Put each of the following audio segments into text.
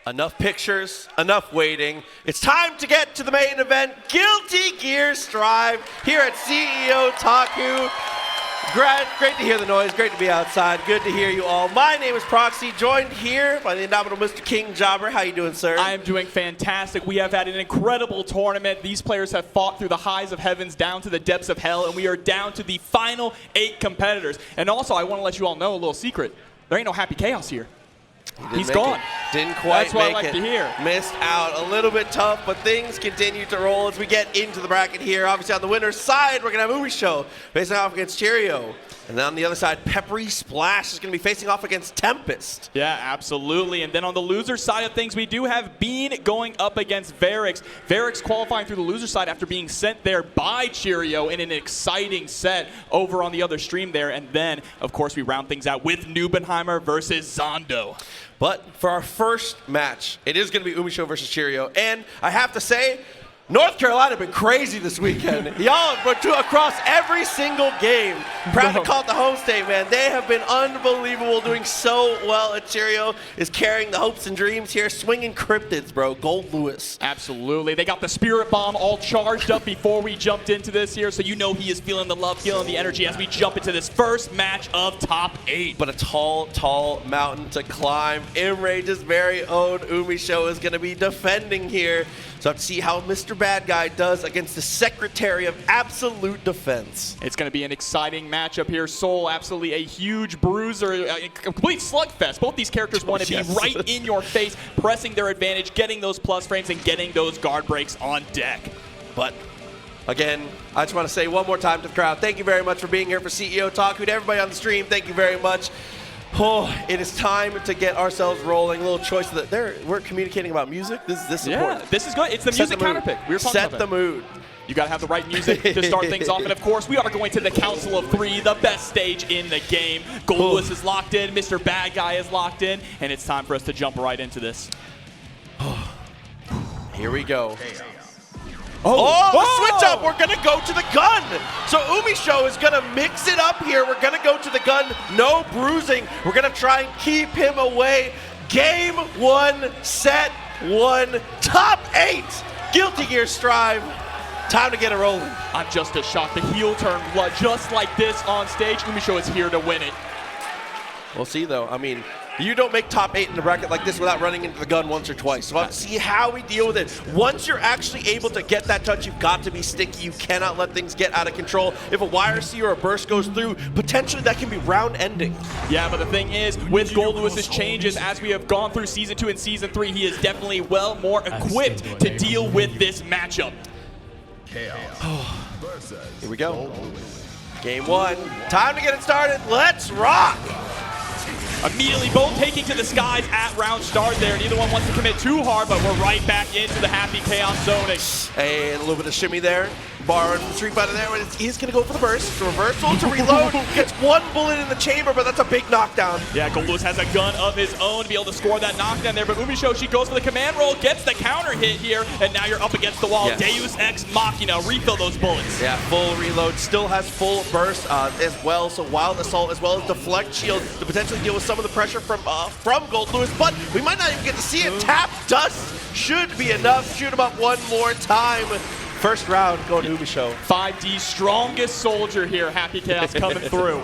Enough pictures, enough waiting. It's time to get to the main event. Guilty Gear Strive here at CEOTaku. Great to hear the noise. Great to be outside. Good to hear you all. My name is Proxy, joined here by the indomitable Mr. King Jobber. How you doing, sir? I am doing fantastic. We have had an incredible tournament. These players have fought through the highs of heavens down to the depths of hell, and we are down to the final 8 competitors. And also, I want to let you all know a little secret. There ain't no Happy Chaos here. He's gone. Didn't quite That's what make I like it. to hear. Missed out a little bit tough, but things continue to roll as we get into the bracket here. Obviously, on the winner's side, we're going to have Umisho facing off against Cheerio. And then on the other side, Peppery Splash is going to be facing off against Tempest. Yeah, absolutely. And then on the loser side of things, we do have Bean going up against Varix. Varix qualifying through the loser side after being sent there by Cheerio in an exciting set over on the other stream there. And then, of course, we round things out with Nubenheimer versus Zondo. But for our first match, it is going to be Umisho versus Cheerio. And I have to say, North Carolina have been crazy this weekend. Y'all have been across every single game. Proud to call it the home state, man. They have been unbelievable, doing so well. And Cheerio is carrying the hopes and dreams here, swinging cryptids, bro. Gold Lewis. Absolutely. They got the Spirit Bomb all charged up before we jumped into this here, so you know he is feeling the love, feeling the energy as we jump into this first match of top 8. But a tall, tall mountain to climb. Enrage's very own Umisho is going to be defending here. So have to see how Mr. Bad Guy does against the Secretary of Absolute Defense. It's going to be an exciting matchup here. Soul, absolutely a huge bruiser, a complete slugfest. Both these characters want to be right in your face, pressing their advantage, getting those plus frames, and getting those guard breaks on deck. But again, I just want to say one more time to the crowd, thank you very much for being here for CEOTaku. To everybody on the stream, thank you very much. Oh, it is time to get ourselves rolling. A little choice of we're communicating about music. This is important. This is good. It's the music counterpick. We were talking about Set the mood. You got to have the right music to start things off. And of course, we are going to the Council of 3, the best stage in the game. Gold Lewis is locked in. Mr. Bad Guy is locked in. And it's time for us to jump right into this. Here we go. The switch up. We're going to go to the gun. So Umisho is going to mix it up here. We're going to go to the gun. No bruising. We're going to try and keep him away. Game 1, set 1, top 8. Guilty Gear Strive. Time to get it rolling. I'm just as shocked. The heel turn blood just like this on stage. Umisho is here to win it. We'll see, though. I mean, you don't make top 8 in a bracket like this without running into the gun once or twice. So we'll have to see how we deal with it. Once you're actually able to get that touch, you've got to be sticky. You cannot let things get out of control. If a YRC or a burst goes through, potentially that can be round ending. Yeah, but the thing is, with Gold Lewis's changes, as we have gone through Season 2 and Season 3, he is definitely well more equipped to deal with this matchup. Here we go. Game 1. Time to get it started. Let's rock! Immediately both taking to the skies at round start there. Neither one wants to commit too hard, but we're right back into the Happy Chaos zoning. Hey, a little bit of shimmy there. Borrowing from Street Fighter there. He's going to go for the burst. Reversal to reload. Gets 1 bullet in the chamber, but that's a big knockdown. Yeah, Gold Lewis has a gun of his own to be able to score that knockdown there. But Umisho, she goes for the command roll, gets the counter hit here, and now you're up against the wall. Yes. Deus Ex Machina, refill those bullets. Yeah, full reload. Still has full burst as well. So Wild Assault as well as Deflect Shield to potentially deal with some of the pressure from Gold Lewis. But we might not even get to see it. Tap Dust should be enough. Shoot him up one more time. First round going to Umisho. 5D strongest soldier here. Happy Chaos coming through.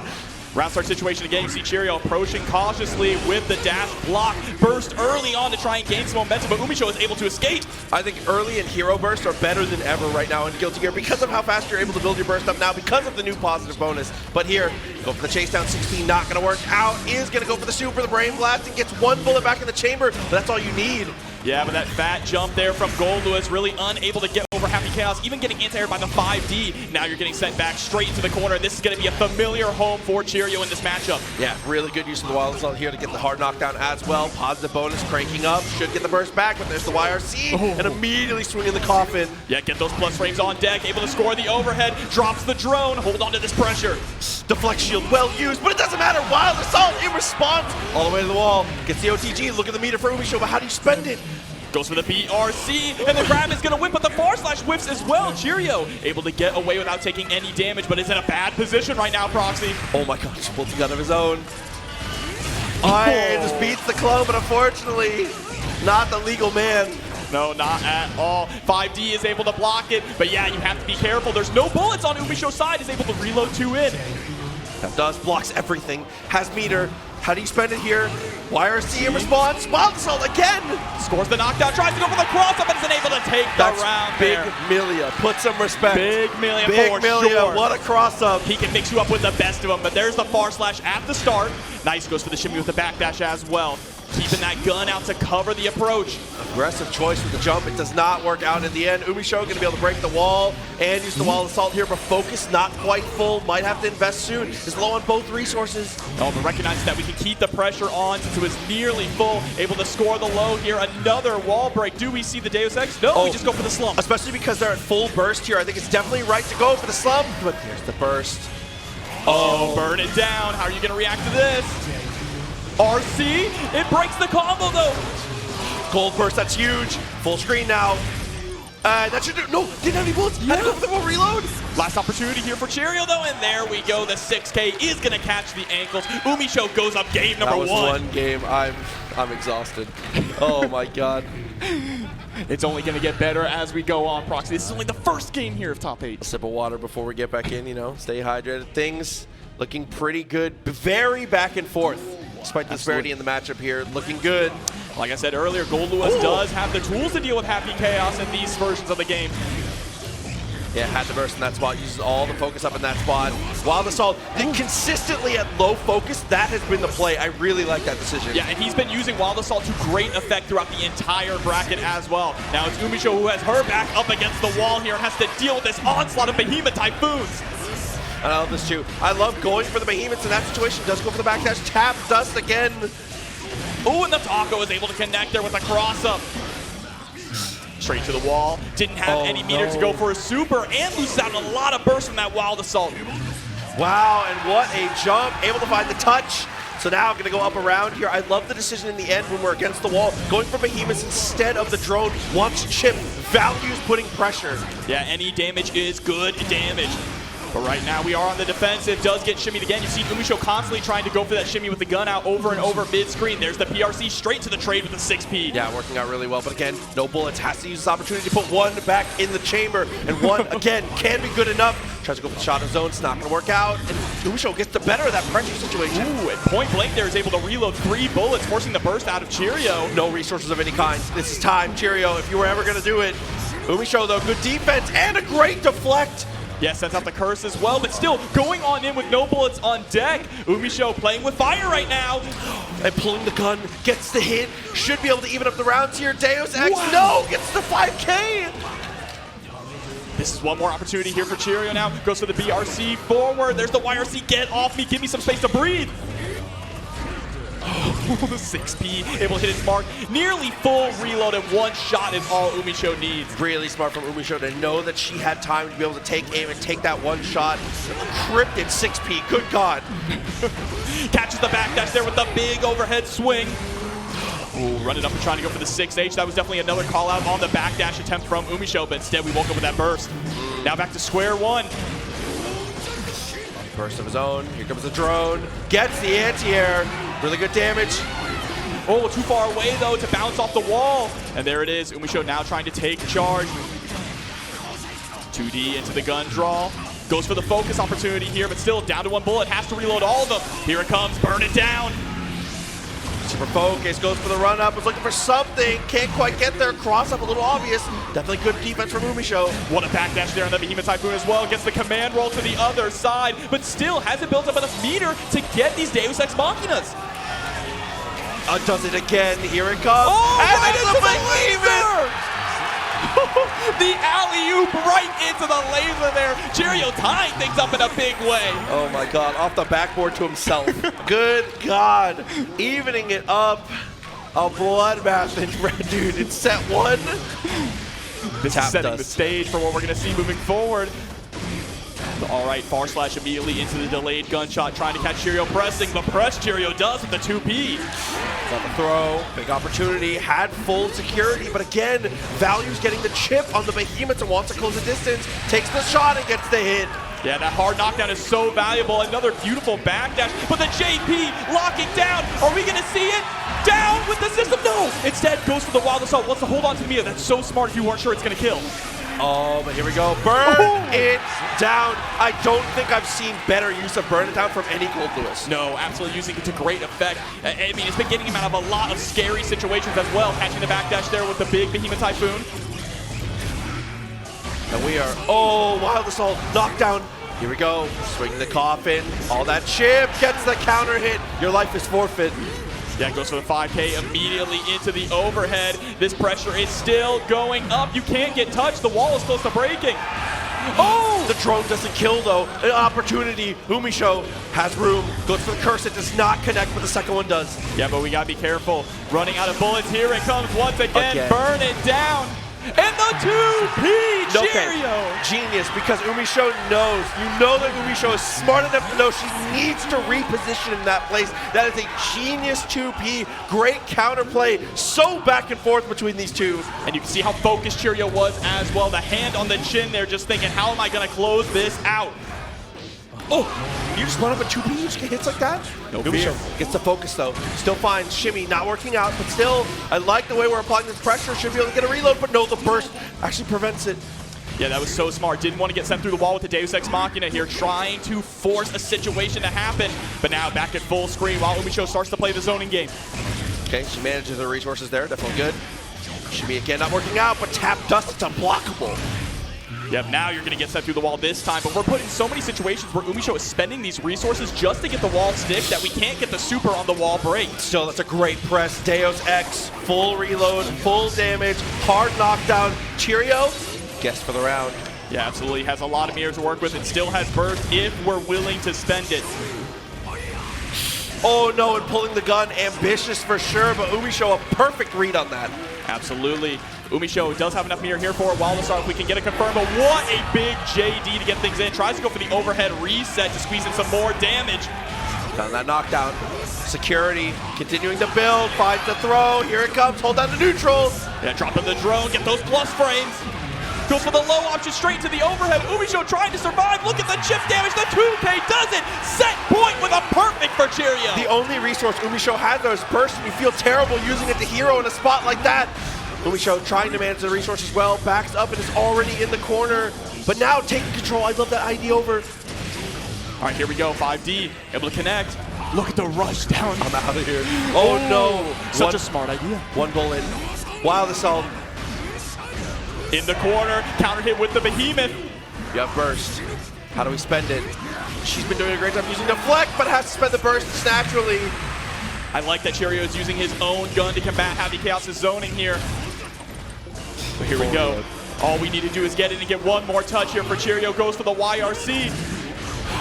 Round start situation again. You see Cheerio approaching cautiously with the dash block. Burst early on to try and gain some momentum, but Umisho is able to escape. I think early and hero bursts are better than ever right now in Guilty Gear because of how fast you're able to build your burst up now because of the new positive bonus. But here, go for the chase down 16, not going to work out. Is going to go for the super, the brain blast, and gets 1 bullet back in the chamber, but that's all you need. Yeah, but that fat jump there from Gold Lewis, really unable to get over Happy Chaos, even getting anti-aired by the 5D. Now you're getting sent back straight into the corner. This is going to be a familiar home for Cheerio in this matchup. Yeah, really good use of the Wild Assault here to get the hard knockdown as well. Positive bonus cranking up. Should get the burst back, but there's the YRC and immediately swinging the coffin. Yeah, get those plus frames on deck, able to score the overhead, drops the drone, hold on to this pressure. Deflect shield well used, but it doesn't matter. Wild Assault in response. All the way to the wall. Gets the OTG. Look at the meter for Umisho, but how do you spend it? Goes for the BRC, and the grab is going to whip, but the / whiffs as well. Cheerio able to get away without taking any damage, but is in a bad position right now, Proxy. Oh my gosh, pulls gun of his own. Iron just beats the clone, but unfortunately, not the legal man. No, not at all. 5D is able to block it, but yeah, you have to be careful. There's no bullets on Umisho's side. He's able to reload 2 in. That does, blocks everything, has meter. How do you spend it here? YRC in response, Wild Assault again! Scores the knockdown, tries to go for the cross-up, and is unable to take the round big there. Milia, put some respect. Big Milia Big for Milia, sure. what a cross-up. He can mix you up with the best of them, but there's the far slash at the start. Nice, goes for the shimmy with the backdash as well. Keeping that gun out to cover the approach. Aggressive choice with the jump. It does not work out in the end. Umisho going to be able to break the wall and use the wall assault here, but focus not quite full. Might have to invest soon. Is low on both resources. Oh, but recognizes that we can keep the pressure on since it was nearly full. Able to score the low here. Another wall break. Do we see the Deus Ex? No, we just go for the slump. Especially because they're at full burst here. I think it's definitely right to go for the slump, but here's the burst. Oh, burn it down. How are you going to react to this? RC, it breaks the combo though. Gold burst, that's huge. Full screen now. That should do, no, didn't have any bullets. Had to go for the full reload. Last opportunity here for Cheerio though, and there we go. The 6K is gonna catch the ankles. Umisho goes up game number 1. That was one game. I'm exhausted. Oh my god. It's only gonna get better as we go on, Proxy. This is only the first game here of top 8. A sip of water before we get back in, you know, stay hydrated. Things looking pretty good. Very back and forth. Despite the disparity in the matchup here, looking good. Like I said earlier, Gold Lewis does have the tools to deal with Happy Chaos in these versions of the game. Yeah, had to burst in that spot, uses all the focus up in that spot. Wild Assault, consistently at low focus, that has been the play. I really like that decision. Yeah, and he's been using Wild Assault to great effect throughout the entire bracket as well. Now it's Umisho who has her back up against the wall here and has to deal with this onslaught of Behemoth Typhoons. I love this too. I love going for the behemoths in that situation. Does go for the backdash, tap, dust again. Ooh, and the Taco is able to connect there with a cross-up. Straight to the wall. Didn't have any meter to go for a super, and loses out on a lot of burst from that Wild Assault. Wow, and what a jump. Able to find the touch. So now I'm going to go up around here. I love the decision in the end when we're against the wall. Going for behemoths instead of the drone. Wants chip. Values putting pressure. Yeah, any damage is good damage. But right now we are on the defensive. Does get shimmied again. You see Umisho constantly trying to go for that shimmy with the gun out over and over mid-screen. There's the PRC straight to the trade with the 6P. Yeah, working out really well. But again, no bullets. Has to use this opportunity to put one back in the chamber. And one, again, can be good enough. Tries to go for the shot of zone. It's not going to work out. And Umisho gets the better of that pressure situation. Ooh, at point blank there is able to reload 3 bullets, forcing the burst out of Cheerio. No resources of any kind. This is time, Cheerio, if you were ever going to do it. Umisho, though, good defense and a great deflect. Yeah, sends out the curse as well, but still going on in with no bullets on deck. Umisho playing with fire right now. And pulling the gun, gets the hit. Should be able to even up the rounds here. Deus Ex, no, gets the 5K. This is one more opportunity here for Cheerio now. Goes for the BRC forward. There's the YRC, get off me, give me some space to breathe. The 6P able to hit its mark. Nearly full reload and one shot is all Umisho needs. Really smart from Umisho to know that she had time to be able to take aim and take that one shot. Cryptid 6P, good God. Catches the backdash there with the big overhead swing. Ooh, running up and trying to go for the 6H. That was definitely another call out on the backdash attempt from Umisho, but instead we woke up with that burst. Now back to square one. Burst of his own. Here comes the drone. Gets the anti-air. Really good damage. Oh, too far away though to bounce off the wall. And there it is. Umisho now trying to take charge. 2D into the gun draw. Goes for the focus opportunity here, but still down to 1 bullet. Has to reload all of them. Here it comes. Burn it down. Super focus. Goes for the run up. Was looking for something. Can't quite get there. Cross up a little obvious. Definitely good defense from Umisho. What a backdash there on the Behemoth Typhoon as well. Gets the command roll to the other side, but still hasn't built up enough meter to get these Deus Ex Machinas. Does it again. Here it comes. Oh, and right it's into a the laser! The alley-oop right into the laser there. Cheerio tying things up in a big way. Oh my God, off the backboard to himself. Good God, evening it up. A bloodbath in red, dude. It's set 1. This is setting the stage for what we're gonna see moving forward. All right, far slash immediately into the delayed gunshot, trying to catch Cheerio pressing, but press Cheerio does with the 2P. Got the throw, big opportunity, had full security, but again, Value's getting the chip on the Behemoth and wants to close the distance, takes the shot and gets the hit. Yeah, that hard knockdown is so valuable. Another beautiful backdash, but the JP locking down. Are we gonna see it? Down with the system, no! Instead, goes for the wild assault, wants to hold on to the Mia. That's so smart if you weren't sure it's going to kill. Oh, but here we go. Burn it down. I don't think I've seen better use of burn it down from any Cold Lewis. No, absolutely using it to great effect. I mean, it's been getting him out of a lot of scary situations as well, catching the backdash there with the big Behemoth Typhoon. And we are, oh, wild assault, knockdown. Here we go, swing the coffin, all that chip, gets the counter hit. Your life is forfeit. Yeah, goes for the 5K immediately into the overhead. This pressure is still going up. You can't get touched. The wall is close to breaking. Oh! The drone doesn't kill though. An opportunity. Umisho has room. Goes for the curse. It does not connect, but the second one does. Yeah, but we gotta be careful. Running out of bullets. Here it comes once again. Burn it down. And the 2P Cheerio! Genius, because Umisho knows. You know that Umisho is smart enough to know she needs to reposition in that place. That is a genius 2P. Great counterplay. So back and forth between these two. And you can see how focused Cheerio was as well. The hand on the chin there, just thinking, how am I going to close this out? Oh, you just run up a 2P, you just get hits like that? No fear. Gets the focus though. Still fine. Shimmy not working out, but still, I like the way we're applying this pressure. Should be able to get a reload, but no, the burst actually prevents it. Yeah, that was so smart. Didn't want to get sent through the wall with the Deus Ex Machina here, trying to force a situation to happen. But now back at full screen while Umisho starts to play the zoning game. Okay, she manages her resources there. Definitely good. Shimmy again not working out, but tap dust, it's unblockable. Yep, now you're going to get sent through the wall this time, but we're put in so many situations where Umisho is spending these resources just to get the wall stick that we can't get the super on the wall break. Still, that's a great press. Deus Ex, full reload, full damage, hard knockdown. Cheerio, guess for the round. Yeah, absolutely. Has a lot of mirrors to work with and still has burst if we're willing to spend it. Oh no, and pulling the gun, ambitious for sure, but Umisho a perfect read on that. Absolutely. Umisho does have enough mirror here for a wild assault if we can get it confirmed, but what a big JD to get things in. Tries to go for the overhead reset to squeeze in some more damage. Down that knockdown. Security continuing to build, finds the throw, here it comes, hold down the neutral. Yeah, dropping the drone, get those plus frames. Goes for the low option straight to the overhead. Umisho trying to survive. Look at the chip damage. The 2K does it. Set point with a perfect for Cheerio. The only resource Umisho has though is burst, and you feel terrible using it to hero in a spot like that. Umisho trying to manage the resources well, backs up and is already in the corner. But now taking control. I love that ID over. All right, here we go. 5D, able to connect. Look at the rush down. I'm out of here. Oh no. Such a smart idea. One bullet. Wild assault. In the corner, counter hit with the Behemoth. You have burst. How do we spend it? She's been doing a great job using deflect, but has to spend the burst naturally. I like that Cheerio is using his own gun to combat Happy Chaos' zoning here. But here we go. All we need to do is get in and get one more touch here for Cheerio. Goes for the YRC.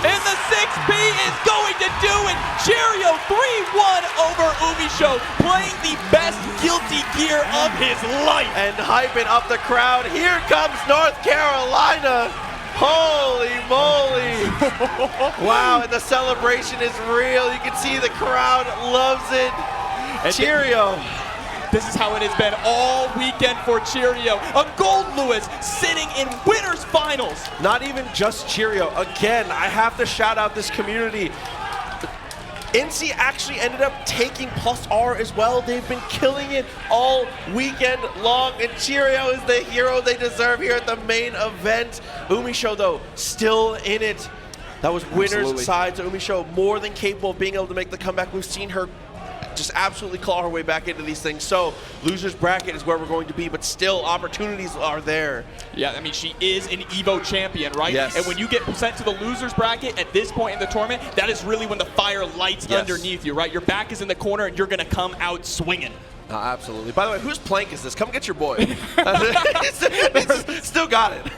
And the 6P is going to do it! Cheerio 3-1 over Umisho, playing the best Guilty Gear of his life. And hyping up the crowd. Here comes North Carolina. Holy moly. Wow, and the celebration is real. You can see the crowd loves it. And Cheerio. This is how it has been all weekend for Cheerio. A Gold Lewis sitting in winners finals. Not even just Cheerio. Again, I have to shout out this community. NC actually ended up taking plus R as well. They've been killing it all weekend long, and Cheerio is the hero they deserve here at the main event. Umisho, though, still in it. That was winner's side, so Umisho more than capable of being able to make the comeback. We've seen her just absolutely claw her way back into these things. So loser's bracket is where we're going to be, but still opportunities are there. Yeah, I mean, she is an EVO champion, right? Yes. And when you get sent to the loser's bracket at this point in the tournament, that is really when the fire lights underneath you, right? Your back is in the corner and you're going to come out swinging. Absolutely. By the way, whose plank is this? Come get your boy. Still got it.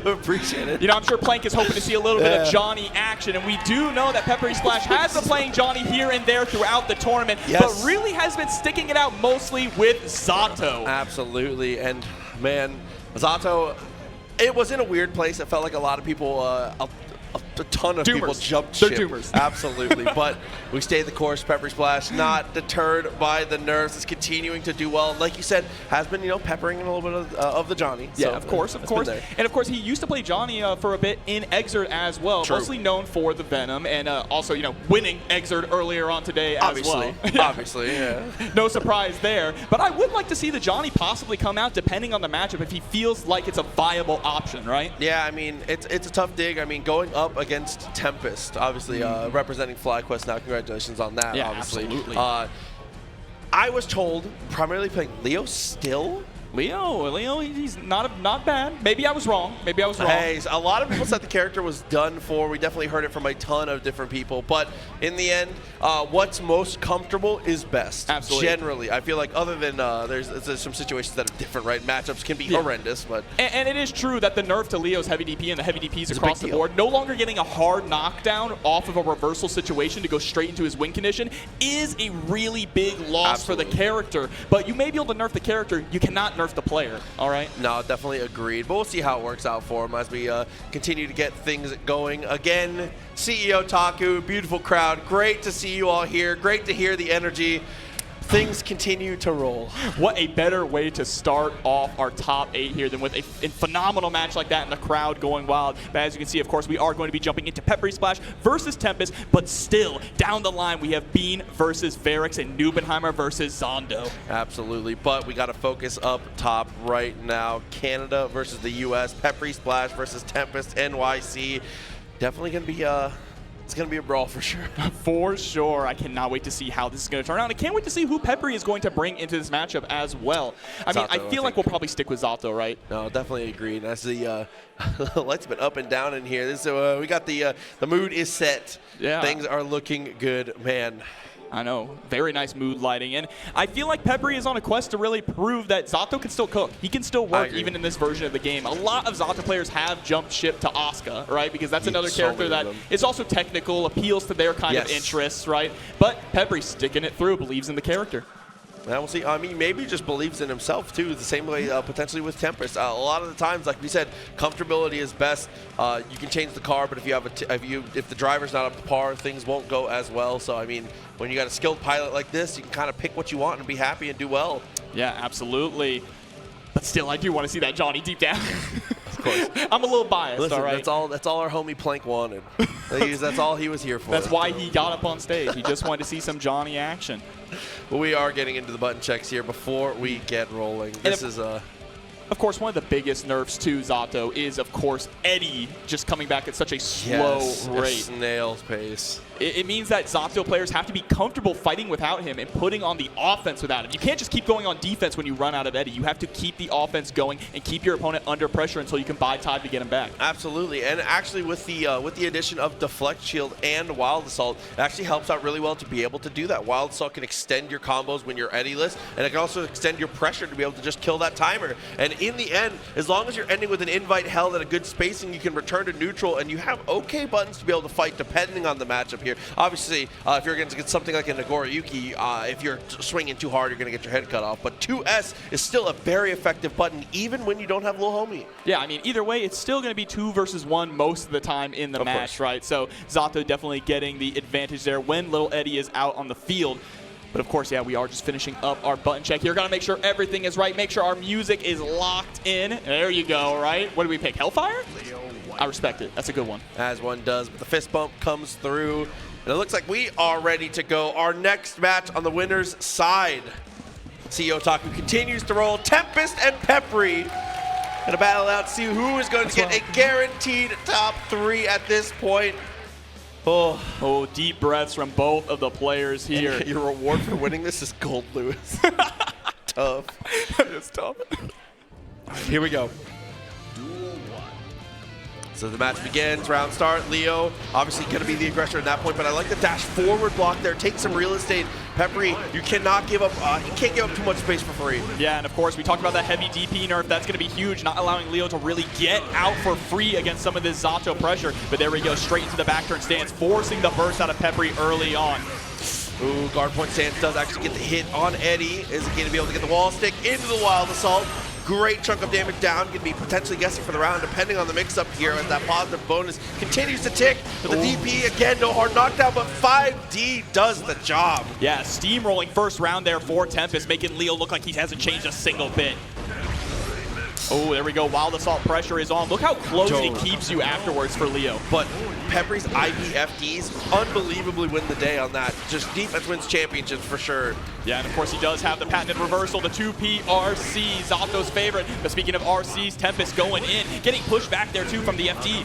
Appreciate it. You know, I'm sure Plank is hoping to see a little bit of Johnny action, and we do know that Peppery Splash has been playing Johnny here and there throughout the tournament, but really has been sticking it out mostly with Zato. Absolutely, and man, Zato, it was in a weird place. It felt like a lot of people a ton of Doomers. people jumped They're ship. doomers. Absolutely. But we stayed the course. Peppery Splash, not deterred by the nerfs, is continuing to do well. Like you said, has been, peppering in a little bit of the Johnny. Yeah, So of course. And of course, he used to play Johnny for a bit in Exert as well. True. Mostly known for the Venom and also, winning Exert earlier on today as well. Obviously, yeah. No surprise there. But I would like to see the Johnny possibly come out depending on the matchup if he feels like it's a viable option, right? Yeah, I mean, it's a tough dig. I mean, going up against Tempest, obviously representing FlyQuest now. Congratulations on that, Yeah, obviously. absolutely. I was told primarily playing Leo still. Leo, he's not bad. Maybe I was wrong. Hey, a lot of people said the character was done for. We definitely heard it from a ton of different people. But in the end, what's most comfortable is best. Absolutely. Generally, I feel like other than there's some situations that are different, right? Matchups can be horrendous, but and it is true that the nerf to Leo's heavy DP and the heavy DPs across the board, no longer getting a hard knockdown off of a reversal situation to go straight into his win condition is a really big loss for the character. But you may be able to nerf the character, you cannot nerf the player, all right? No, definitely agreed. But we'll see how it works out for him as we continue to get things going. Again, CEOTaku, beautiful crowd. Great to see you all here. Great to hear the energy. Things continue to roll. What a better way to start off our top 8 here than with a phenomenal match like that and the crowd going wild. But as you can see, of course, we are going to be jumping into Peppery Splash versus Tempest, but still, down the line, we have Bean versus Varix and Nubenheimer versus Zondo. Absolutely, but we got to focus up top right now. Canada versus the U.S., Peppery Splash versus Tempest, NYC. Definitely going to be it's going to be a brawl for sure. For sure. I cannot wait to see how this is going to turn out. I can't wait to see who Peppery is going to bring into this matchup as well. I mean, I feel like we'll probably stick with Zato, right? No, definitely agreed. As the light's been up and down in here. So we got the mood is set. Yeah. Things are looking good, man. I know. Very nice mood lighting. And I feel like Peppery is on a quest to really prove that Zato can still cook. He can still work even in this version of the game. A lot of Zato players have jumped ship to Asuka, right? Because that's another character that is also technical, appeals to their kind of interests, right? But Peppery sticking it through, believes in the character. Now we'll see. I mean, maybe he just believes in himself too. The same way potentially with Tempest. A lot of the times, like we said, comfortability is best. You can change the car, but if you have if the driver's not up to par, things won't go as well. So I mean, when you got a skilled pilot like this, you can kind of pick what you want and be happy and do well. Yeah, absolutely. But still, I do want to see that Johnny deep down. Of course. I'm a little biased, Listen, all right? That's all our homie Plank wanted. That's all he was here for. That's why he got up on stage. He just wanted to see some Johnny action. Well, we are getting into the button checks here before we get rolling. This is Of course, one of the biggest nerfs to Zato is, of course, Eddie just coming back at such a slow rate. Snail's pace. It means that Zato players have to be comfortable fighting without him and putting on the offense without him. You can't just keep going on defense when you run out of Eddie. You have to keep the offense going and keep your opponent under pressure until you can buy time to get him back. Absolutely, and actually with the addition of Deflect Shield and Wild Assault, it actually helps out really well to be able to do that. Wild Assault can extend your combos when you're Eddie-less, and it can also extend your pressure to be able to just kill that timer. And in the end, as long as you're ending with an invite held at a good spacing, you can return to neutral, and you have okay buttons to be able to fight depending on the matchup here. Obviously, if you're going to get something like a Nagoriyuki, if you're swinging too hard, you're going to get your head cut off. But 2S is still a very effective button, even when you don't have Lil Homie. Yeah, I mean, either way, it's still going to be 2 versus 1 most of the time in the match, right? So Zato definitely getting the advantage there when Little Eddie is out on the field. But of course, yeah, we are just finishing up our button check here. Gotta make sure everything is right. Make sure our music is locked in. There you go, right? What do we pick? Hellfire? I respect it. That's a good one. As one does, but the fist bump comes through. And it looks like we are ready to go. Our next match on the winner's side. CEOTaku continues to roll. Tempest and Peppery gonna battle out, see who is going to get a guaranteed top 3 at this point. Oh, deep breaths from both of the players here. And your reward for winning this is gold, Lewis. Tough. It's tough. Here we go. So the match begins, round start. Leo, obviously going to be the aggressor at that point, but I like the dash forward block there. Take some real estate. Peppery, you cannot give up, you can't give up too much space for free. Yeah, and of course, we talked about that heavy DP nerf. That's going to be huge, not allowing Leo to really get out for free against some of this Zato pressure. But there we go, straight into the back turn stance, forcing the burst out of Peppery early on. Ooh, guard point stance does actually get the hit on Eddie. Is it going to be able to get the wall stick into the Wild Assault? great chunk of damage down. Going to be potentially guessing for the round, depending on the mix-up here, as that positive bonus continues to tick. But the DP, again, no hard knockdown, but 5D does the job. Yeah, steamrolling first round there for Tempest, making Leo look like he hasn't changed a single bit. Oh, there we go. Wild Assault pressure is on. Look how close he keeps you afterwards for Leo. But Peppery's IPFDs unbelievably win the day on that. Just defense wins championships for sure. Yeah, and of course he does have the patented reversal, the 2P RC, Zato's favorite. But speaking of RCs, Tempest going in, getting pushed back there too from the FD.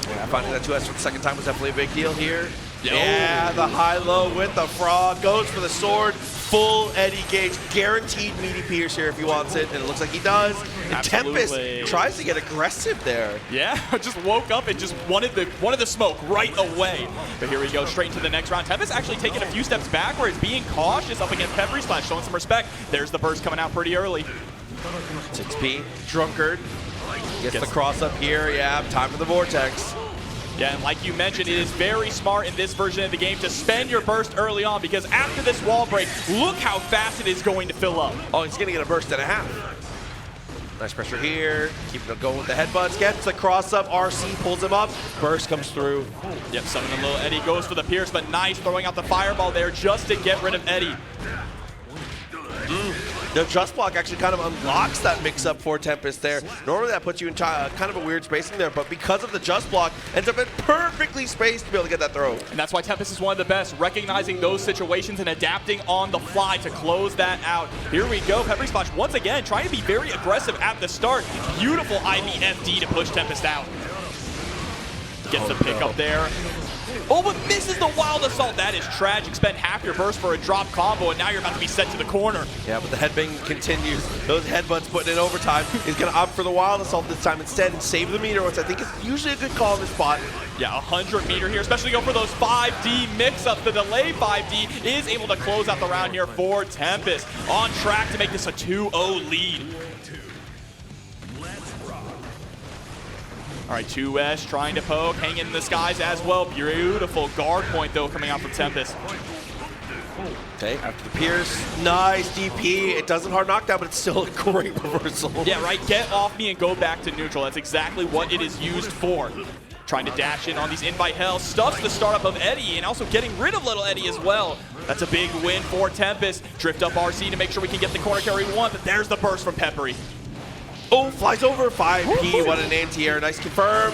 Yeah, finding that 2S for the second time was definitely a big deal here. Yeah, the high-low with the frog, goes for the sword, full Eddie gauge, guaranteed meaty pierce here if he wants it, and it looks like he does. And Tempest tries to get aggressive there. Yeah, just woke up and just wanted the smoke right away. But here we go, straight into the next round. Tempest actually taking a few steps backwards, being cautious up against Peppery Splash, showing some respect. There's the burst coming out pretty early. 6P, Drunkard, gets the cross up here. Yeah, time for the Vortex. Yeah, and like you mentioned, it is very smart in this version of the game to spend your burst early on, because after this wall break, look how fast it is going to fill up. Oh, he's going to get a burst and a half. Nice pressure here. Keeping it going with the headbutts. Gets the cross up. RC pulls him up. Burst comes through. Yep, summoning little Eddie, goes for the pierce, but nice throwing out the fireball there just to get rid of Eddie. The Just Block actually kind of unlocks that mix-up for Tempest there. Normally that puts you in kind of a weird spacing there, but because of the Just Block, ends up in perfectly spaced to be able to get that throw. And that's why Tempest is one of the best, recognizing those situations and adapting on the fly to close that out. Here we go, Peppery Splash once again trying to be very aggressive at the start. Beautiful IBFD to push Tempest out. Gets the pick up there. Oh, but misses the Wild Assault. That is tragic. Spend half your burst for a drop combo, and now you're about to be sent to the corner. Yeah, but the headbang continues. Those headbutts putting in overtime. He's going to opt for the Wild Assault this time instead and save the meter, which I think is usually a good call in this spot. Yeah, 100 meter here, especially go for those 5D mix-ups. The delay 5D is able to close out the round here for Tempest. On track to make this a 2-0 lead. All right, 2S trying to poke, hanging in the skies as well. Beautiful guard point, though, coming out from Tempest. Okay, after the pierce, nice DP. It doesn't hard knockdown, but it's still a great reversal. Yeah, right, get off me and go back to neutral. That's exactly what it is used for. Trying to dash in on these invite hell, stuffs the startup of Eddie, and also getting rid of little Eddie as well. That's a big win for Tempest. Drift up RC to make sure we can get the corner carry one, but there's the burst from Peppery. Oh, flies over 5P. What an anti-air. Nice confirm.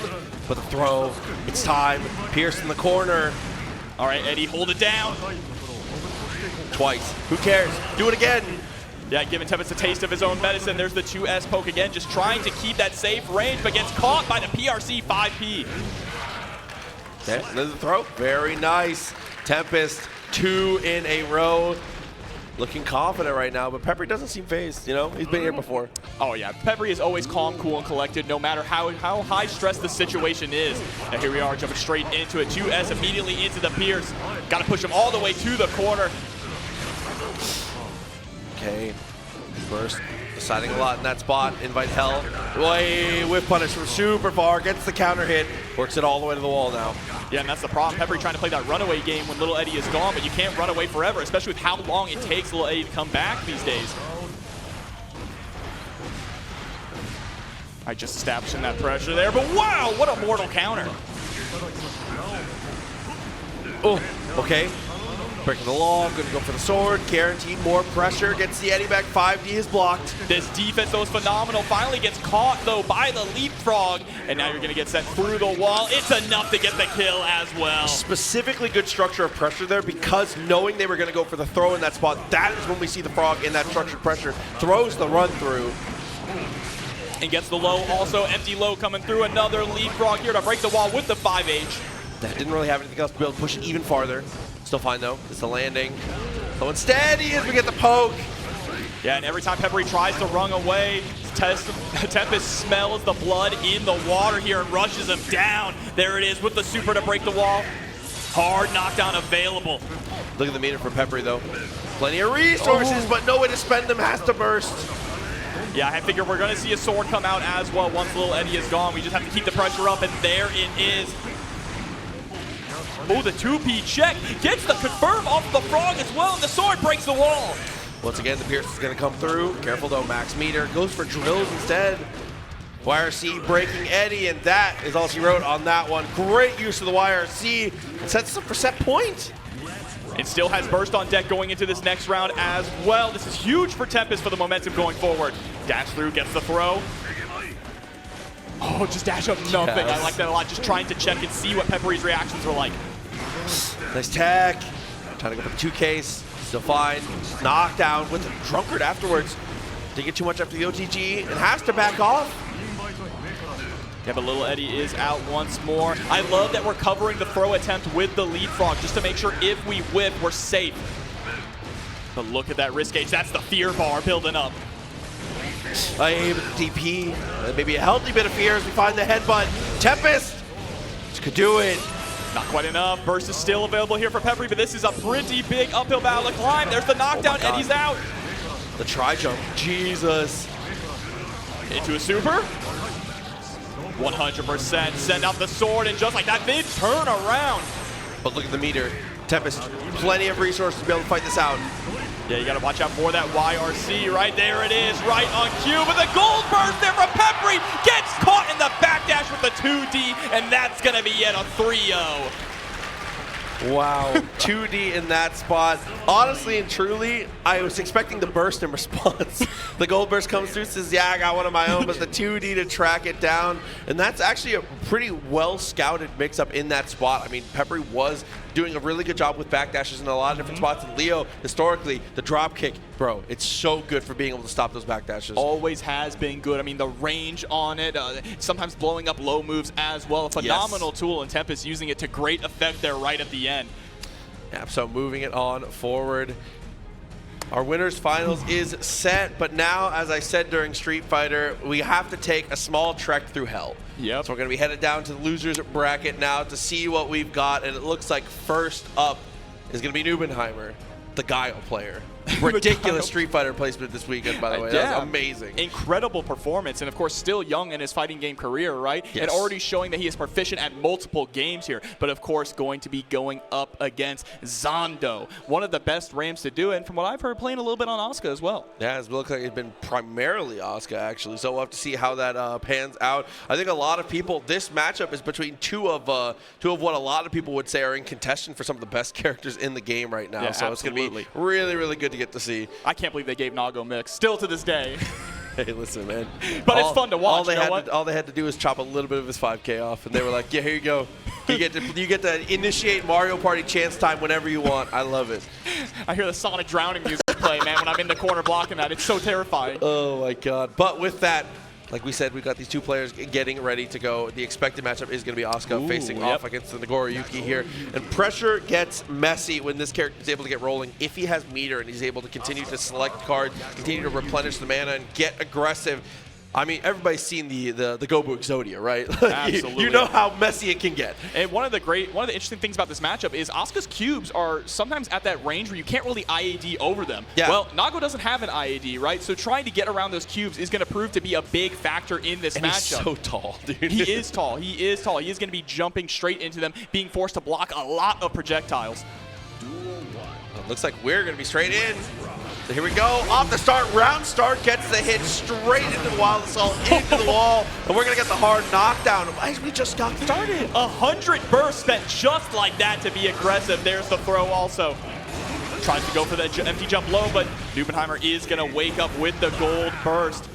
But the throw. It's time. Pierce in the corner. All right, Eddie, hold it down. Twice. Who cares? Do it again. Yeah, giving Tempest a taste of his own medicine. There's the 2S poke again, just trying to keep that safe range, but gets caught by the PRC 5P. Okay, another throw. Very nice. Tempest, 2 in a row. Looking confident right now, but Peppery doesn't seem phased, you know? He's been here before. Oh, yeah. Peppery is always calm, cool, and collected, no matter how high stress the situation is. Now, here we are, jumping straight into it. 2S immediately into the pierce. Got to push him all the way to the corner. Okay. Burst. Deciding a lot in that spot. Invite hell. Way whip punish from super far. Gets the counter hit. Works it all the way to the wall now. Yeah, and that's the problem. Peppery trying to play that runaway game when little Eddie is gone, but you can't run away forever, especially with how long it takes little Eddie to come back these days. All right, just establishing that pressure there, but wow, what a mortal counter. Oh, okay. Breaking the log, gonna go for the sword, guaranteed more pressure, gets the Eddie back, 5D is blocked. This defense, though, is phenomenal. Finally gets caught, though, by the leapfrog, and now you're gonna get sent through the wall. It's enough to get the kill as well. Specifically good structure of pressure there, because knowing they were gonna go for the throw in that spot, that is when we see the frog in that structured pressure. Throws the run through. And gets the low also, empty low coming through. Another leapfrog here to break the wall with the 5H. That didn't really have anything else to be able to push it even farther. Still fine though, it's the landing. So instead he is, we get the poke. Yeah, and every time Peppery tries to run away, Tempest smells the blood in the water here and rushes him down. There it is with the super to break the wall. Hard knockdown available. Look at the meter for Peppery though. Plenty of resources, but no way to spend them, has to burst. Yeah, I figure we're gonna see a sword come out as well once little Eddie is gone. We just have to keep the pressure up, and there it is. Oh, the 2P check. Gets the confirm off the frog as well, and the sword breaks the wall. Once again, the Pierce is going to come through. Careful though, max meter. Goes for drills instead. YRC breaking Eddie, and that is all she wrote on that one. Great use of the YRC. It sets us up for set point. It still has Burst on deck going into this next round as well. This is huge for Tempest for the momentum going forward. Dash through, gets the throw. Oh, just dash up nothing. Yes. I like that a lot. Just trying to check and see what Peppery's reactions were like. Nice tag. Trying to go for the 2Ks. Still fine. Knockdown with a drunkard afterwards. Didn't get too much after the OTG and has to back off. Yeah, but Little Eddie is out once more. I love that we're covering the throw attempt with the lead frog just to make sure if we whip, we're safe. But look at that risk gauge. That's the fear bar building up. I aim at the DP. Maybe a healthy bit of fear as we find the headbutt. Tempest could do it. Not quite enough. Burst is still available here for Peppery, but this is a pretty big uphill battle to climb. There's the knockdown. Oh Eddie's out. The tri-jump. Jesus. Into a super. 100%. Send out the sword, and just like that, they turn around. But look at the meter. Tempest, plenty of resources to be able to fight this out. Yeah, you got to watch out for that YRC. Right there it is, right on cue. But the gold burst there from Peppery gets caught in the backdash with the 2D, and that's going to be yet a 3-0. Wow, 2D in that spot. Honestly and truly, I was expecting the burst in response. The gold burst comes through, says, yeah, I got one of my own, but the 2D to track it down. And that's actually a pretty well-scouted mix-up in that spot. I mean, Peppery was doing a really good job with backdashes in a lot of different spots. And Leo, historically, the drop kick, bro, it's so good for being able to stop those backdashes. Always has been good. I mean, the range on it, sometimes blowing up low moves as well. A phenomenal tool, and Tempest using it to great effect there right at the end. Yeah, so moving it on forward. Our winners finals is set, but now, as I said during Street Fighter, we have to take a small trek through hell. Yep. So we're going to be headed down to the losers bracket now to see what we've got, and it looks like first up is going to be Nubenheimer, the Guile player. Ridiculous Street Fighter placement this weekend, by the way. Yeah. That was amazing. Incredible performance, and of course still young in his fighting game career, right? Yes. And already showing that he is proficient at multiple games here, but of course going to be going up against Zondo, one of the best Rams to do it, and from what I've heard, playing a little bit on Asuka as well. Yeah, it looks like it's been primarily Asuka, actually, so we'll have to see how that pans out. I think a lot of people, this matchup is between two of what a lot of people would say are in contention for some of the best characters in the game right now. Yeah, so absolutely. It's going to be really, really good to get to see. I can't believe they gave Nago mix, still to this day. Hey, listen, man. But it's fun to watch. All they had to do was chop a little bit of his 5K off, and they were like, "Yeah, here you go. You get to initiate Mario Party chance time whenever you want." I love it. I hear the Sonic drowning music play, man, when I'm in the corner blocking that. It's so terrifying. Oh my God! But with that, like we said, we've got these two players getting ready to go. The expected matchup is going to be Asuka facing off against the Nagoriyuki here. And pressure gets messy when this character is able to get rolling. If he has meter and he's able to continue to select cards, continue to replenish the mana, and get aggressive. I mean, everybody's seen the Gobu Exodia, right? Absolutely. You know how messy it can get. And one of the interesting things about this matchup is Asuka's cubes are sometimes at that range where you can't really IAD over them. Yeah. Well, Nago doesn't have an IAD, right? So trying to get around those cubes is going to prove to be a big factor in this matchup. He's so tall, dude. He is tall. He is tall. He is going to be jumping straight into them, being forced to block a lot of projectiles. Well, looks like we're going to be straight in. So here we go, off the start, round start, gets the hit straight into the wild assault, into the wall, and we're gonna get the hard knockdown. We just got started. 100 bursts spent just like that to be aggressive. There's the throw also. Tries to go for the empty jump low, but Nubenheimer is gonna wake up with the gold burst.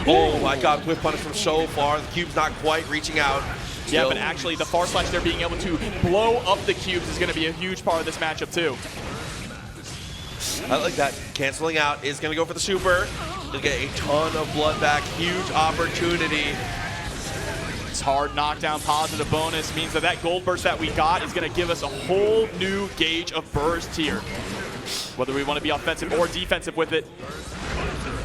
Oh my God, whip punish from so far. The cube's not quite reaching out. Yeah, but actually the far slash there being able to blow up the cubes is gonna be a huge part of this matchup too. I like that. Canceling out is going to go for the super. He'll get a ton of blood back. Huge opportunity. This hard knockdown positive bonus means that that gold burst that we got is going to give us a whole new gauge of burst here. Whether we want to be offensive or defensive with it.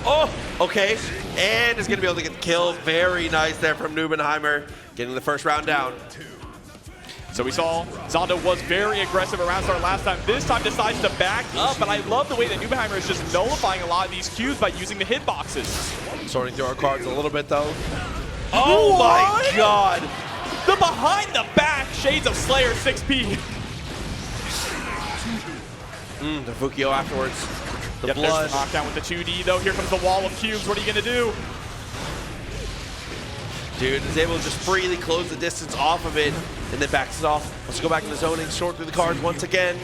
Oh, okay. And is going to be able to get the kill. Very nice there from Nubenheimer. Getting the first round down. So we saw Zondo was very aggressive around start last time. This time decides to back up, but I love the way that Nubenheimer is just nullifying a lot of these cubes by using the hitboxes. Sorting through our cards a little bit though. Oh my God! The behind the back Shades of Slayer 6P. The Fukio afterwards. The Yep, blood. there's the knockdown with the 2D, though. Here comes the wall of cubes. What are you going to do? Dude is able to just freely close the distance off of it and then backs it off. Let's go back into zoning, sort through the cards once again.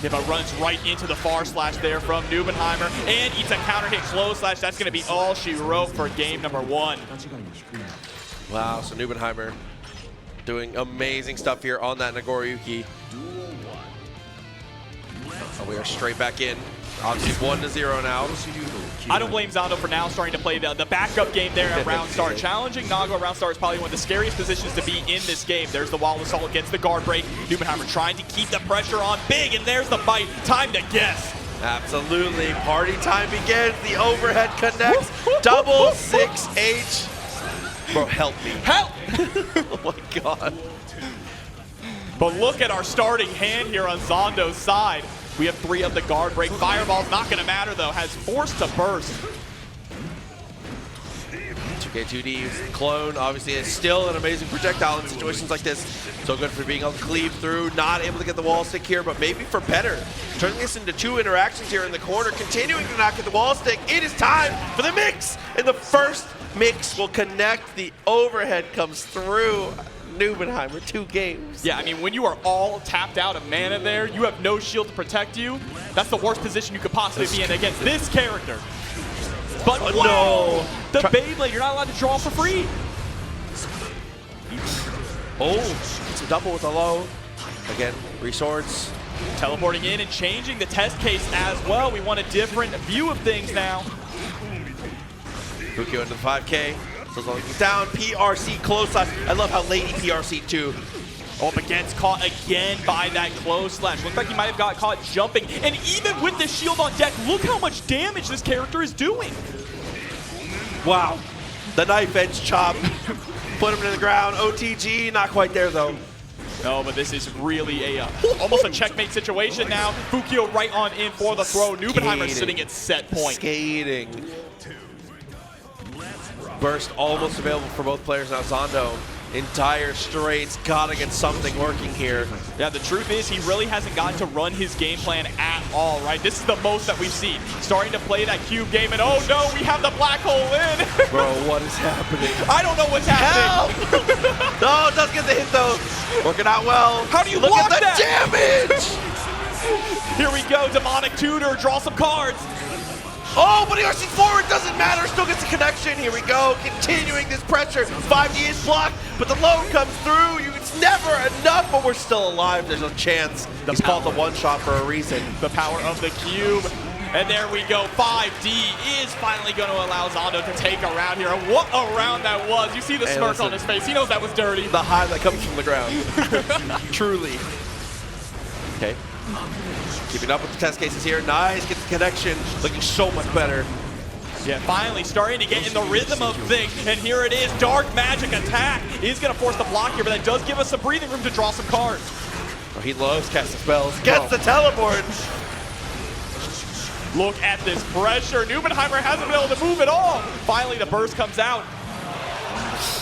Niva runs right into the far slash there from Nubenheimer and eats a counter hit close slash. That's going to be all she wrote for game number 1. Wow, so Nubenheimer doing amazing stuff here on that Nagoriyuki. Oh, we are straight back in. Obviously 1-0 now. I don't blame Zondo for now starting to play the backup game there at round start. Challenging Nago at round start is probably one of the scariest positions to be in this game. There's the wall assault, gets the guard break. Nubenheimer trying to keep the pressure on big, and there's the bite. Time to guess. Absolutely. Party time begins. The overhead connects. Double 6H. Bro, help me. Help! Oh my god. But look at our starting hand here on Zondo's side. We have 3 of the guard break. Fireball's not going to matter, though. Has forced to burst. 2K2D clone obviously is still an amazing projectile in situations like this. So good for being able to cleave through. Not able to get the wall stick here, but maybe for better. Turning this into 2 interactions here in the corner. Continuing to not get the wall stick. It is time for the mix. And the first mix will connect. The overhead comes through. Nubenheimer, 2 games. Yeah, I mean, when you are all tapped out of mana there, you have no shield to protect you. That's the worst position you could possibly be in against this character. But no. The Beyblade, you're not allowed to draw for free. Oh, it's a double with a low. Again, reswords. Teleporting in and changing the test case as well. We want a different view of things now. Fukio into the 5K. So as long as he's down, PRC close slash. I love how late he PRC too. Oh, but gets caught again by that close slash. Looks like he might have got caught jumping. And even with the shield on deck, look how much damage this character is doing. Wow. The knife edge chop. Put him to the ground. OTG, not quite there though. No, but this is really a almost a checkmate situation now. Fukio right on in for the throw. Nubenheimer sitting at set point. Skating. Burst almost available for both players now. Zondo in dire straits. Gotta get something working here. Yeah, the truth is he really hasn't gotten to run his game plan at all, right? This is the most that we've seen. Starting to play that cube game, and oh no, we have the black hole in. Bro, what is happening? I don't know what's happening. Help! No, it does get the hit though. Working out well. How do you look block at the that? damage? Here we go, demonic tutor, draw some cards. Oh, but he RC forward, doesn't matter, still gets a connection. Here we go, continuing this pressure. 5D is blocked, but the load comes through. It's never enough, but we're still alive. There's a chance. He's called the one shot for a reason. The power of the cube. And there we go, 5D is finally going to allow Zondo to take a round here. And what a round that was. You see the smirk on his face. He knows that was dirty. The high that comes from the ground. Truly. Okay. Keeping up with the test cases here. Nice, gets the connection. Looking so much better. Yeah, finally starting to get in the rhythm of things. And here it is, Dark Magic Attack is going to force the block here, but that does give us some breathing room to draw some cards. Oh, he loves casting spells. Gets the teleport. Look at this pressure. Nubenheimer hasn't been able to move at all. Finally, the burst comes out,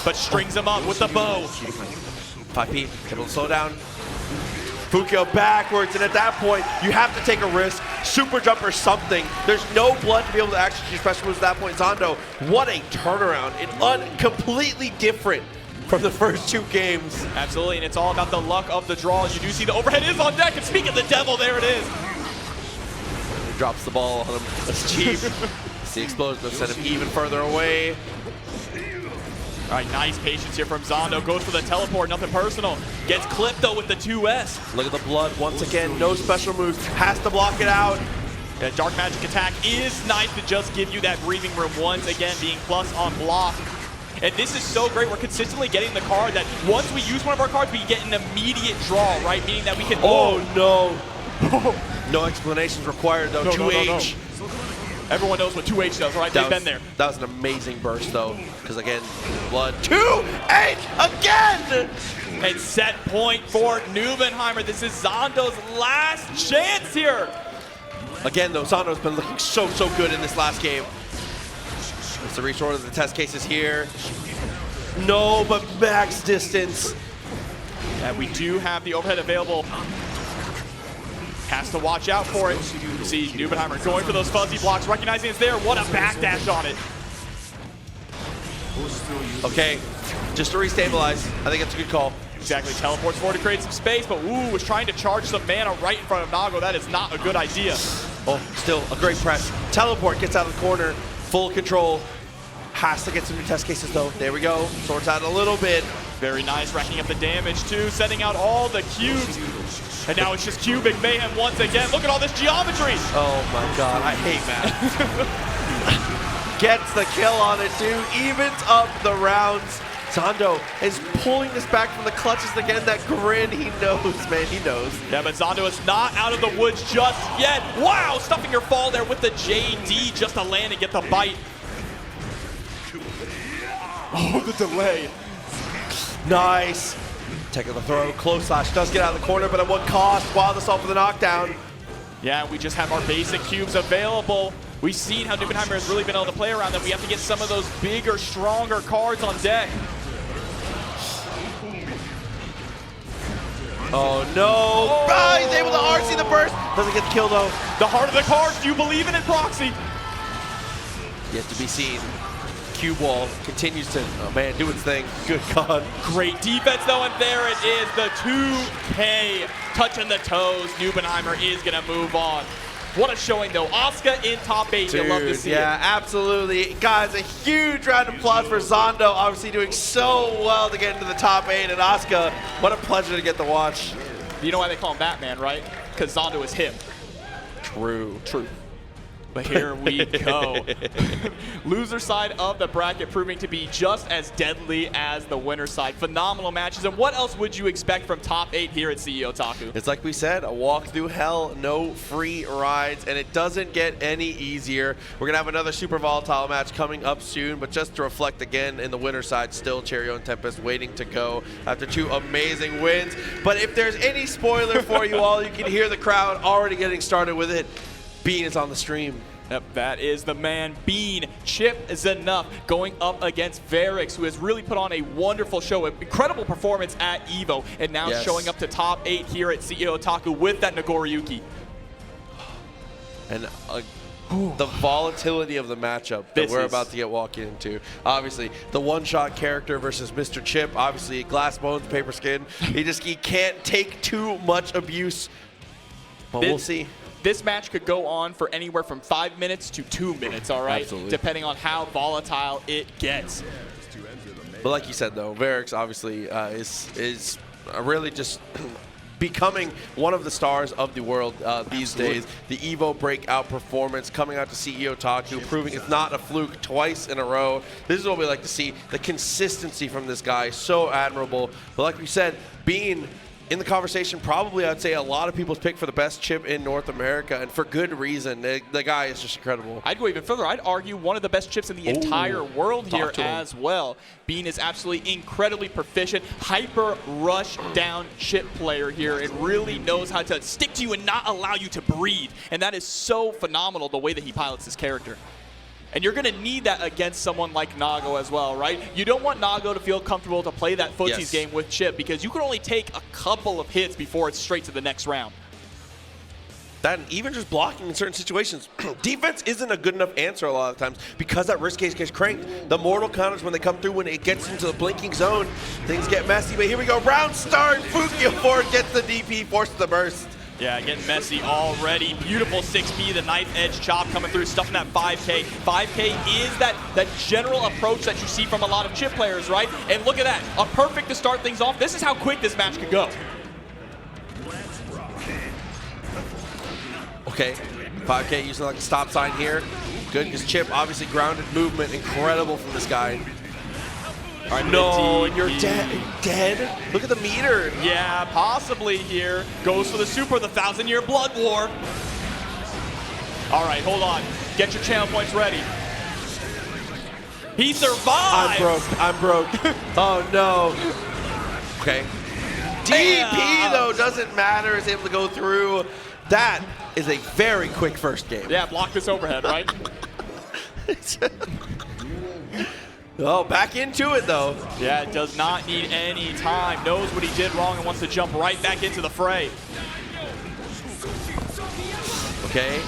but strings him up with the bow. 5P, able to slow down. Fukio backwards, and at that point, you have to take a risk. Super jump or something. There's no blood to be able to actually use special moves at that point. Zondo, what a turnaround. Completely different from the first 2 games. Absolutely, and it's all about the luck of the draw. You do see the overhead is on deck, and speaking of the devil, there it is. He drops the ball on him. That's cheap. The explosion will send him even further away. All right, nice patience here from Zondo. Goes for the teleport, nothing personal. Gets clipped, though, with the 2S. Look at the blood once again. No special moves. Has to block it out. That Dark Magic Attack is nice to just give you that breathing room once again, being plus on block. And this is so great. We're consistently getting the card that once we use one of our cards, we get an immediate draw, right? Meaning that we can... Oh, no. No explanations required, though. 2H. Everyone knows what 2H does, right? They've been there. That was an amazing burst, though, because, again, blood. 2H again! And set point for Nubenheimer. This is Zondo's last chance here. Again, though, Zondo's been looking so good in this last game. It's the resort of the test cases here. No, but max distance. And we do have the overhead available. has to watch out for it. You see Nubenheimer going for those fuzzy blocks, recognizing it's there. What a backdash on it. Okay, just to restabilize. I think it's a good call. Exactly, teleports forward to create some space, but was trying to charge some mana right in front of Nago. That is not a good idea. Oh, still a great press. Teleport gets out of the corner, full control. Has to get some new test cases though. There we go, sorts out a little bit. Very nice, racking up the damage too, sending out all the cubes. And now it's just cubic mayhem once again. Look at all this geometry. Oh my god, I hate Matt. Gets the kill on it too, evens up the rounds. Zondo is pulling this back from the clutches again. That grin, he knows, man, he knows. Yeah, but Zondo is not out of the woods just yet. Wow, stuffing your fall there with the JD just to land and get the bite. Oh, the delay. Nice. Taking the throw, close slash, does get out of the corner, but at what cost? Wild assault for the knockdown. Yeah, we just have our basic cubes available. We've seen how Nubenheimer has really been able to play around them. We have to get some of those bigger, stronger cards on deck. Oh no! Oh, he's able to RC the burst. Doesn't get the kill though. The heart of the cards. Do you believe in it, Proxy? Yet to be seen. Cue ball continues to, oh man, do its thing. Good God. Great defense though, and there it is. The 2K touching the toes. Nubenheimer is gonna move on. What a showing though. Asuka in top 8. Dude, you love to see it. Yeah, absolutely. Guys, a huge round of applause for Zondo, obviously doing so well to get into the top 8. And Asuka, what a pleasure to get to watch. You know why they call him Batman, right? Because Zondo is him. True. But here we go. Loser side of the bracket proving to be just as deadly as the winner side. Phenomenal matches. And what else would you expect from top 8 here at CEOTaku? It's like we said, a walk through hell, no free rides, and it doesn't get any easier. We're going to have another super volatile match coming up soon, but just to reflect again, in the winner side, still Cheerio and Tempest waiting to go after 2 amazing wins. But if there's any spoiler for you all, you can hear the crowd already getting started with it. Bean is on the stream. Yep, that is the man, Bean. Chip Zanuff going up against Varix, who has really put on a wonderful show, an incredible performance at EVO, and now showing up to top 8 here at CEOTaku with that Nagoriyuki. And the volatility of the matchup that we're about to get walking into. Obviously, the one-shot character versus Mr. Chip. Obviously, glass bones, paper skin. He can't take too much abuse, but we'll see. This match could go on for anywhere from 5 minutes to 2 minutes, all right? Absolutely. Depending on how volatile it gets. But like you said, though, Varix obviously is really just becoming one of the stars of the world these days. The EVO breakout performance coming out to CEOTaku, proving it's not a fluke twice in a row. This is what we like to see. The consistency from this guy, so admirable. But like we said, being in the conversation, probably I'd say a lot of people's pick for the best chip in North America, and for good reason. The guy is just incredible. I'd go even further. I'd argue one of the best chips in the entire world here as well. Bean is absolutely incredibly proficient, hyper rush down chip player here, and really knows how to stick to you and not allow you to breathe. And that is so phenomenal, the way that he pilots his character. And you're going to need that against someone like Nago as well, right? You don't want Nago to feel comfortable to play that footsies game with Chip, because you can only take a couple of hits before it's straight to the next round. That, and even just blocking in certain situations. Defense isn't a good enough answer a lot of times because that risk case gets cranked. The mortal counters, when they come through, when it gets into the blinking zone, things get messy. But here we go, round start. FunkyP gets the DP, forces the burst. Yeah, getting messy already. Beautiful 6B, the knife edge chop coming through, stuffing that 5K. 5K is that general approach that you see from a lot of chip players, right? And look at that, a perfect to start things off. This is how quick this match could go. Okay, 5K using like a stop sign here. Good, because Chip, obviously grounded movement, incredible from this guy. All right, no, and you're dead. Look at the meter. Yeah, possibly here. Goes for the super, the 1,000-year blood war. All right, hold on. Get your channel points ready. He survived. I'm broke. Oh, no. Okay. DP, though, doesn't matter. Is able to go through. That is a very quick first game. Yeah, block this overhead, right? Oh, back into it, though. Yeah, does not need any time. Knows what he did wrong and wants to jump right back into the fray. Okay,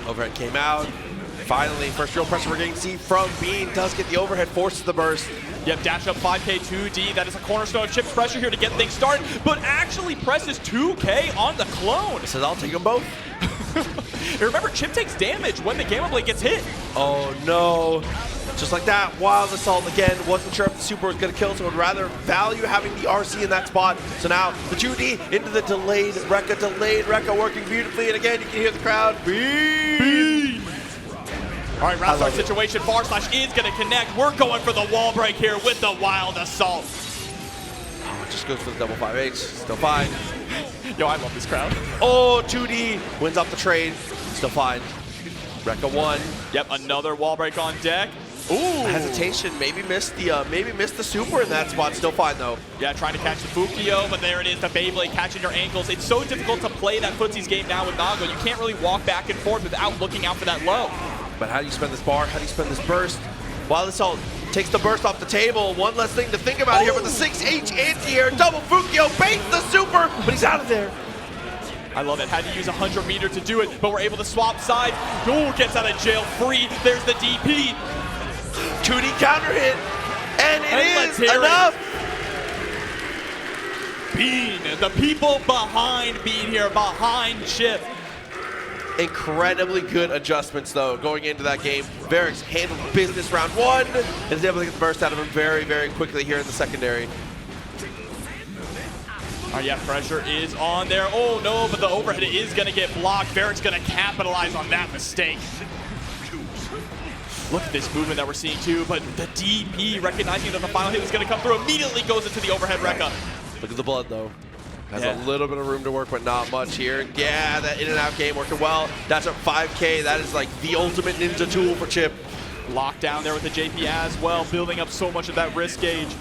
overhead came out. Finally, first real pressure we're getting to see from Bean. Does get the overhead, forces the burst. Yep, dash up 5K 2D. That is a cornerstone of Chip's pressure here to get things started, but actually presses 2K on the clone. Says I'll take them both. Remember, Chip takes damage when the Gamma Blade gets hit. Oh no. Just like that, Wild Assault again. Wasn't sure if the super was going to kill, so would rather value having the RC in that spot. So now the 2D into the delayed Rekka working beautifully. And again, you can hear the crowd. Bean. All right, round start situation. Far Slash is going to connect. We're going for the wall break here with the Wild Assault. Oh, just goes for the double 5H. Still fine. Yo, I love this crowd. Oh, 2D wins off the trade. Still fine. Rekka 1. Yep, another wall break on deck. Ooh. Hesitation, maybe missed the super in that spot. Still fine though. Yeah, trying to catch the Fukio, but there it is, the Beyblade catching your ankles. It's so difficult to play that footsies game now with Nago. You can't really walk back and forth without looking out for that low. But how do you spend this bar? How do you spend this burst? Wild Assault takes the burst off the table. One less thing to think about here, but the 6H anti-air, double Fukio baits the super, but he's out of there. I love it. Had to use 100 meter to do it, but we're able to swap sides. Ooh, gets out of jail free. There's the DP. 2D counter hit, and it is enough. Bean, the people behind Bean here, behind Chip. Incredibly good adjustments though going into that game. Varix handled business round 1 and is able to get the burst out of him very, very quickly here in the secondary. Oh yeah, pressure is on there. Oh no, but the overhead is gonna get blocked. Varix gonna capitalize on that mistake. Look at this movement that we're seeing too, but the DP, recognizing that the final hit is gonna come through, immediately goes into the overhead Rekka. Look at the blood though. Has a little bit of room to work, but not much here. Yeah, that in and out game working well. That's up 5K. That is like the ultimate ninja tool for Chip. Locked down there with the JP as well, building up so much of that risk gauge.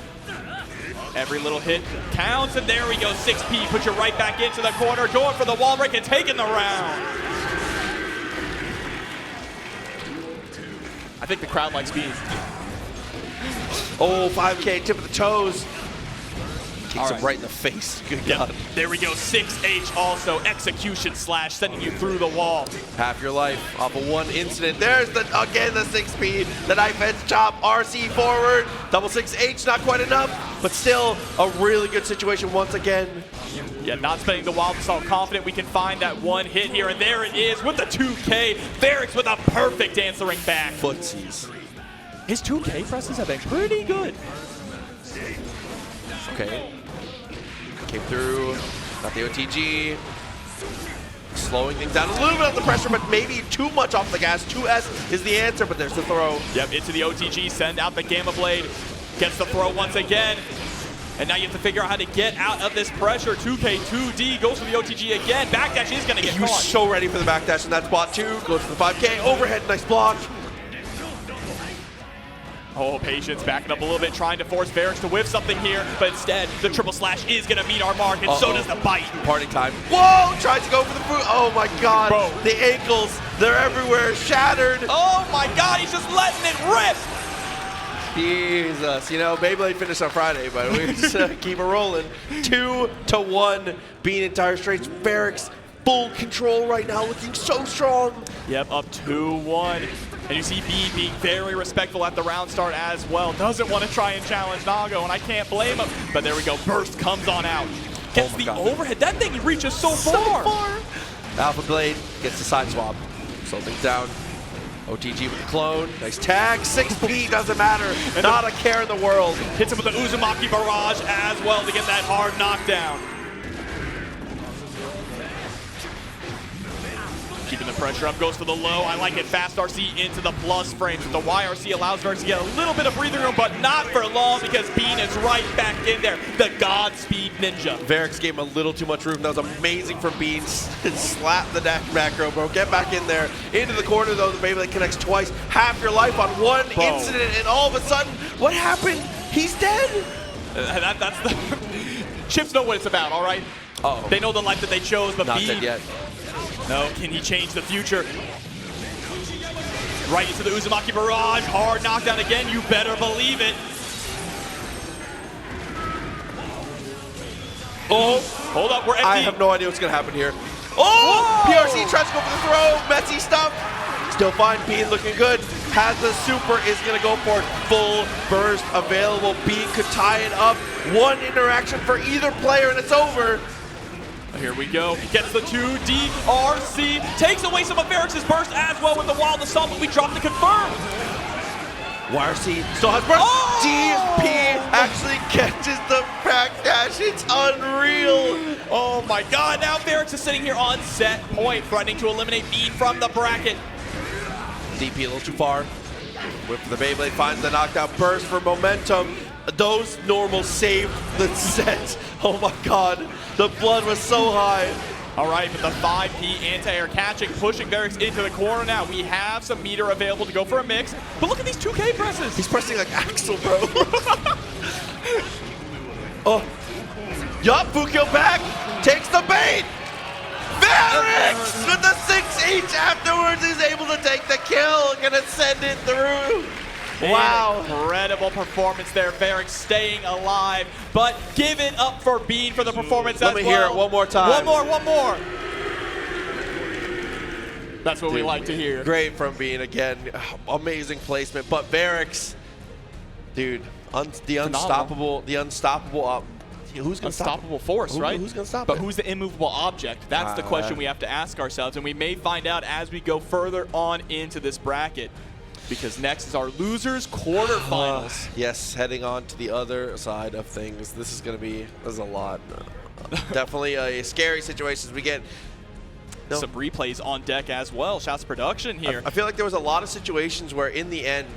Every little hit counts, and there we go, 6P, put you right back into the corner, going for the wall break and taking the round. I think the crowd likes Bean. Oh, 5K, tip of the toes. Kicks him right right in the face. Good God. There we go, 6H also, execution slash, sending you through the wall. Half your life off of one incident. There's again the 6-speed, the knife edge chop, RC forward, double 6H, not quite enough, but still a really good situation once again. Yeah, not spending the Wild Assault, confident we can find that one hit here, and there it is with the 2K. Varix with a perfect answering back. Footsies. His 2K presses have been pretty good. Okay. Came through, got the OTG. Slowing things down a little bit of the pressure, but maybe too much off the gas. 2S is the answer, but there's the throw. Yep, into the OTG, send out the Gamma Blade. Gets the throw once again. And now you have to figure out how to get out of this pressure. 2K, 2D, goes for the OTG again. Backdash is gonna get He was caught. so ready for the backdash in that spot too. Goes for the 5K, overhead, nice block. Oh, Patience backing up a little bit, trying to force Varix to whiff something here, but instead, the triple slash is gonna meet our mark, and so does the bite. Party time. Whoa, tries to go for the foot. Oh my God. Bro. The ankles, they're everywhere, shattered. Oh my God, he's just letting it rip. Jesus, you know, Beyblade finished on Friday, but we just keep it rolling. 2-1, Bean entire straights. Varix, full control right now, looking so strong. Yep, up 2-1. And you see B being very respectful at the round start as well. Doesn't want to try and challenge Nago, and I can't blame him. But there we go, burst comes on out. Gets the overhead. That thing reaches so far. Alpha Blade gets the side swap. Slow things down. OTG with the clone. Nice tag. 6P, doesn't matter. Not a care in the world. Hits him with the Uzumaki barrage as well to get that hard knockdown. Keeping the pressure up, goes for the low. I like it. Fast RC into the plus frames. The YRC allows Varix to get a little bit of breathing room, but not for long because Bean is right back in there. The Godspeed Ninja. Varix gave him a little too much room. That was amazing from Bean. Slap the dash macro, bro. Get back in there. Into the corner, though. The Beyblade connects twice. Half your life on one incident, and all of a sudden, what happened? He's dead. That's the... Chips know what it's about, all right? Uh-oh. They know the life that they chose, but Not Bean... dead yet. No, can he change the future? Right into the Uzumaki barrage. Hard knockdown again. You better believe it. Oh, hold up. We're empty. I have no idea what's going to happen here. Oh! PRC tries to go for the throw. Messy stuff. Still fine. Bean looking good. Has the super. Is going to go for it. Full burst available. Bean could tie it up. One interaction for either player, and it's over. Here we go. Gets the 2 DRC. Takes away some of Varex's burst as well with the wild assault, but we drop the confirm. YRC still has burst. Oh! DP actually catches the backdash. It's unreal. Oh my god, now Varex is sitting here on set point, threatening to eliminate Bean from the bracket. DP a little too far. Whip the Beyblade, finds the knockdown burst for momentum. Those normals saved the set. Oh my god, the blood was so high. All right, but the 5P anti-air catching, pushing Varex into the corner now. We have some meter available to go for a mix, but look at these 2K presses. He's pressing like Axel, bro. Oh, yup, Fukyo back, takes the bait. Varex with the 6H afterwards is able to take the kill, gonna send it through. Wow. Incredible performance there. Varex staying alive, but give it up for Bean for the performance as well. Let me hear it one more time. One more. That's what we like to hear. Great from Bean again. Amazing placement. But Varex, dude, the unstoppable, who's gonna stop Unstoppable force, right? Who's gonna stop But it? who's the immovable object? That's the question we have to ask ourselves, and we may find out as we go further on into this bracket. Because next is our losers quarterfinals. Yes, heading on to the other side of things. This is a lot. Definitely a scary situation as we get some replays on deck as well. Shouts to production here. I feel like there was a lot of situations where in the end,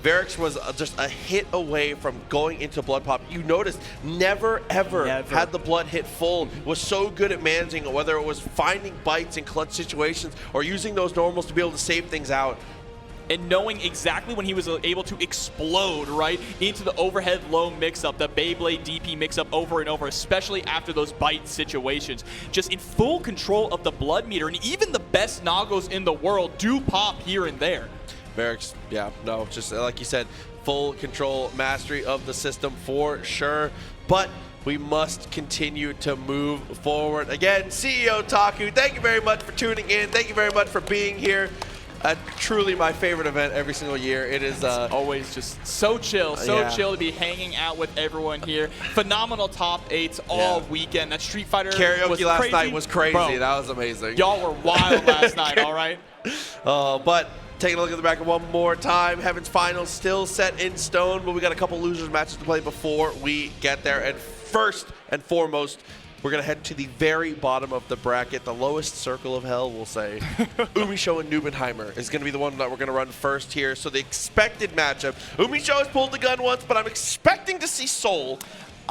Varex was just a hit away from going into blood pop. You noticed never had the blood hit full. Was so good at managing it, whether it was finding bites in clutch situations or using those normals to be able to save things out. And knowing exactly when he was able to explode right into the overhead low mix-up, the Beyblade DP mix-up over and over, especially after those bite situations. Just in full control of the blood meter, and even the best Nagos in the world do pop here and there. Varex, yeah, no, just like you said, full control, mastery of the system for sure. But we must continue to move forward. Again, CEOTaku, thank you very much for tuning in. Thank you very much for being here. Truly my favorite event every single year. It is always just so chill, chill to be hanging out with everyone here. Phenomenal top 8s all weekend. That Street Fighter karaoke last night was crazy. Bro, that was amazing. Y'all were wild last night, all right? But taking a look at the bracket one more time. Heaven's Finals still set in stone, but we got a couple losers matches to play before we get there. And first and foremost, we're going to head to the very bottom of the bracket, the lowest circle of hell, we'll say. Umisho and Nubenheimer is going to be the one that we're going to run first here. So the expected matchup, Umisho has pulled the gun once, but I'm expecting to see Soul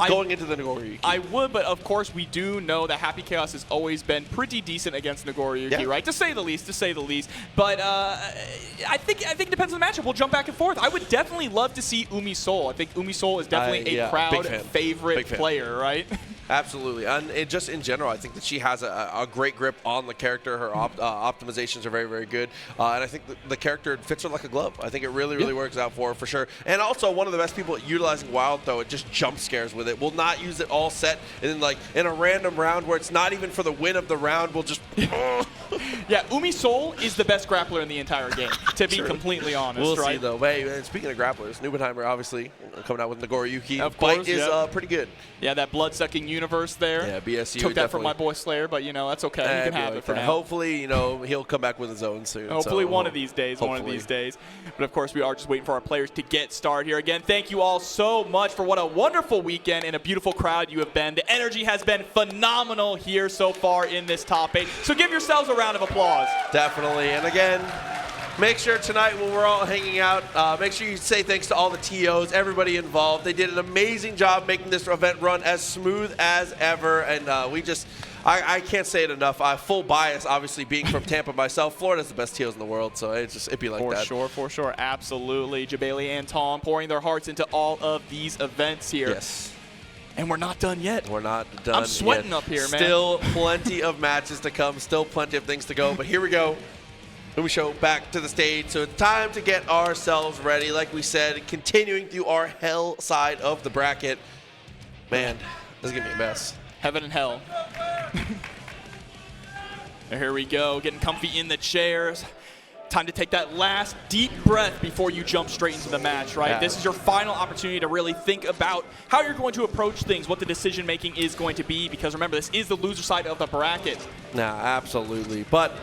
going into the Nagoriyuki. I would, but of course we do know that Happy Chaos has always been pretty decent against Nagoriyuki, right? To say the least. But I think it depends on the matchup. We'll jump back and forth. I would definitely love to see Umi Soul. I think Umi Soul is definitely a crowd favorite player, right? Absolutely, and just in general, I think that she has a great grip on the character. Her optimizations are very, very good, and I think the character fits her like a glove. I think it really works out for her for sure. And also, one of the best people at utilizing Wild Throw, it just jump scares with it. Will not use it all set, and then like in a random round where it's not even for the win of the round, we'll just. Yeah, Umi Soul is the best grappler in the entire game, to be completely honest. We'll right? see though. Hey, speaking of grapplers, Nubenheimer obviously coming out with Nagoriyuki. Of course, Bite is pretty good. Yeah, that blood-sucking universe there. Yeah, BSU took that from my boy Slayer, but you know that's okay. He can have it for now. Hopefully, you know he'll come back with his own soon. Hopefully, one of these days. One of these days. But of course, we are just waiting for our players to get started here. Again, thank you all so much for what a wonderful weekend and a beautiful crowd you have been. The energy has been phenomenal here so far in this top 8. So give yourselves a round of applause. Definitely. And again, make sure tonight when we're all hanging out, make sure you say thanks to all the TOs, everybody involved. They did an amazing job making this event run as smooth as ever. And I can't say it enough. Full bias, obviously, being from Tampa myself. Florida's the best TOs in the world, so it'd be like that. For sure. Absolutely. Jabali and Tom pouring their hearts into all of these events here. Yes. And we're not done yet. We're not done I'm sweating yet. up here, man. Still plenty of matches to come. Still plenty of things to go. But here we go. Umisho back to the stage. So it's time to get ourselves ready. Like we said, continuing through our hell side of the bracket. Man, this is going to be a mess. Heaven and hell. And here we go, getting comfy in the chairs. Time to take that last deep breath before you jump straight into the match, right? Yeah. This is your final opportunity to really think about how you're going to approach things, what the decision-making is going to be, because remember, this is the loser side of the bracket. Nah, absolutely. But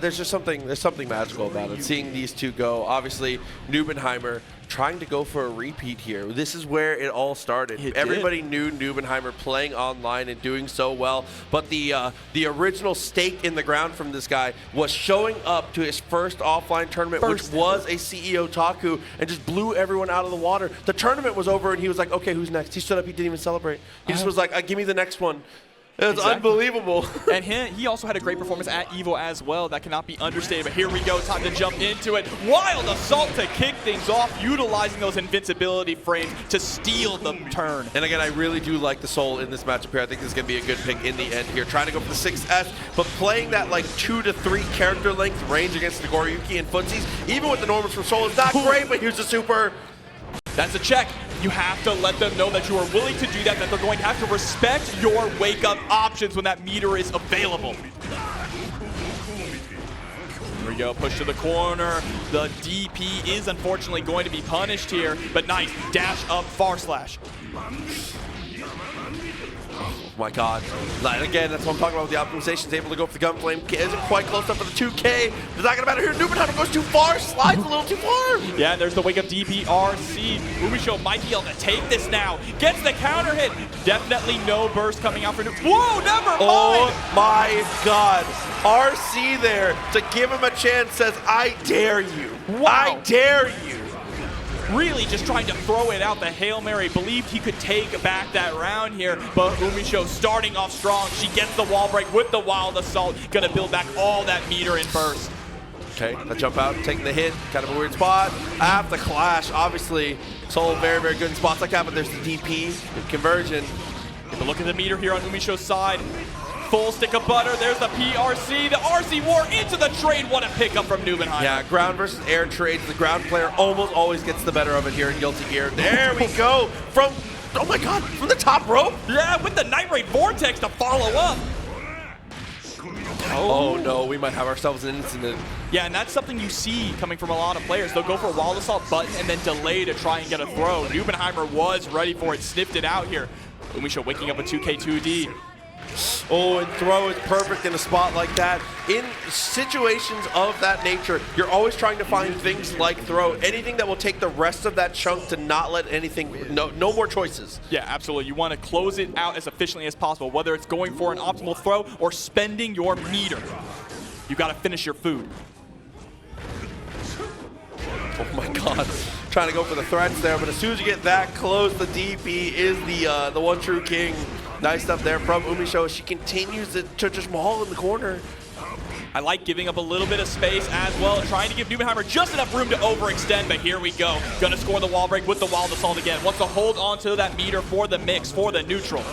there's something magical about it. Seeing these two go, obviously, Neubenheimer trying to go for a repeat here. This is where it all started. Everybody knew Neubenheimer playing online and doing so well, but the original stake in the ground from this guy was showing up to his first offline tournament, which was a CEOTaku, and just blew everyone out of the water. The tournament was over, and he was like, okay, who's next? He stood up, he didn't even celebrate. He just was like, give me the next one. It was unbelievable. And he also had a great performance at EVO as well. That cannot be understated. But here we go. Time to jump into it. Wild Assault to kick things off, utilizing those invincibility frames to steal the turn. And again, I really do like the Soul in this matchup here. I think this is going to be a good pick in the end here. Trying to go for the 6S, but playing that like 2 to 3 character length range against the Goriyuki and Funsies, even with the normals from Soul, is not great, but here's the super. That's a check. You have to let them know that you are willing to do that they're going to have to respect your wake-up options when that meter is available. Here we go, push to the corner. The DP is unfortunately going to be punished here, but nice dash up far slash. Oh my god. And again, that's what I'm talking about with the optimizations. Able to go for the Gunflame. Isn't quite close up for the 2K. It's not going to matter here. Neubenheimer goes too far. Slides a little too far. Yeah, there's the wake up DPRC. Umisho might be able to take this now. Gets the counter hit. Definitely no burst coming out for Whoa, never mind. Oh my god. RC there to give him a chance says, I dare you. Wow. I dare you. Really just trying to throw it out. The Hail Mary believed he could take back that round here, but Umisho starting off strong. She gets the wall break with the Wild Assault. Gonna build back all that meter in burst. Okay, the jump out, taking the hit, kind of a weird spot. After Clash, obviously, Soul very, very good in spots like that, but there's the DP, the conversion. Get a look at the meter here on Umisho's side. Full stick of butter. There's the PRC. The RC War into the trade. What a pickup from Neubenheimer. Yeah, ground versus air trades. The ground player almost always gets the better of it here in Guilty Gear. There we go. From, oh my god, from the top rope. Yeah, with the Night Raid Vortex to follow up. Oh no, we might have ourselves an incident. Yeah, and that's something you see coming from a lot of players. They'll go for a Wild Assault button and then delay to try and get a throw. Neubenheimer was ready for it, sniffed it out here. Umisho waking up a 2K2D. Oh, and throw is perfect in a spot like that. In situations of that nature, you're always trying to find things like throw, anything that will take the rest of that chunk to not let anything, no more choices. Yeah, absolutely. You want to close it out as efficiently as possible, whether it's going for an optimal throw or spending your meter. You got to finish your food. Oh my god, trying to go for the threats there, but as soon as you get that close, the DP is the one true king. Nice stuff there from Umisho. She continues to just maul in the corner. I like giving up a little bit of space as well, trying to give Neubenheimer just enough room to overextend, but here we go. Gonna score the wall break with the Wild Assault again. Wants to hold on to that meter for the mix, for the neutral.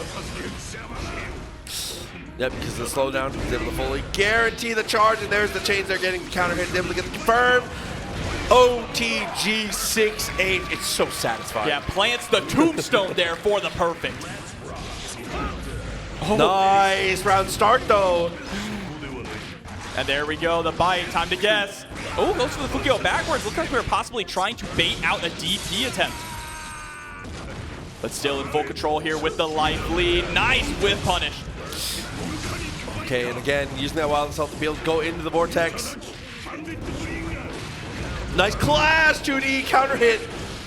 Yep, because the slowdown is able to fully guarantee the charge, and there's the chains they're getting. The counter hit, able to get the confirm. OTG68. It's so satisfying. Yeah, plants the tombstone there for the perfect. Oh. Nice round start though. And there we go, the bite, time to guess. Oh, goes for the Fukio backwards. Looks like we were possibly trying to bait out a DP attempt. But still in full control here with the life lead. Nice whiff punish. Okay, and again, using that Wild Assault to be able to go into the vortex. Nice clash, 2D counter hit.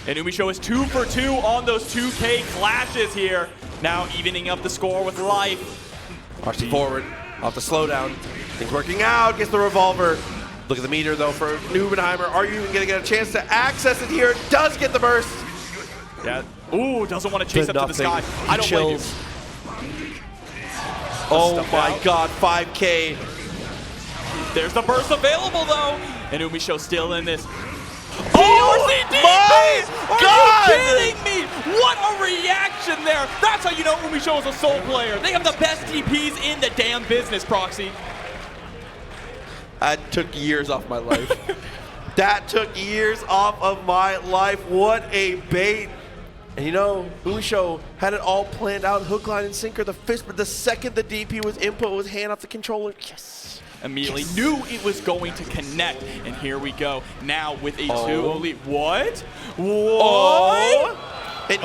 And Umisho is 2 for 2 on those 2K clashes here. Now evening up the score with life. RC forward, off the slowdown. Things working out, gets the revolver. Look at the meter though for Neubenheimer. Are you even gonna get a chance to access it here? Does get the burst. Yeah, ooh, doesn't want to chase up to the sky. I don't blame you. Oh my god, 5K. There's the burst available though. And Umisho still in this. Oh my god! Are you kidding me? What a reaction there. That's how you know Umisho is a Soul player. They have the best DPs in the damn business, Proxy. That took years off my life. That took years off of my life. What a bait. And you know, Umisho had it all planned out, hook, line, and sinker, the fist, but the second the DP was input with hand off the controller, yes. Immediately knew it was going to connect, and here we go. Now with a 2 lead. What? And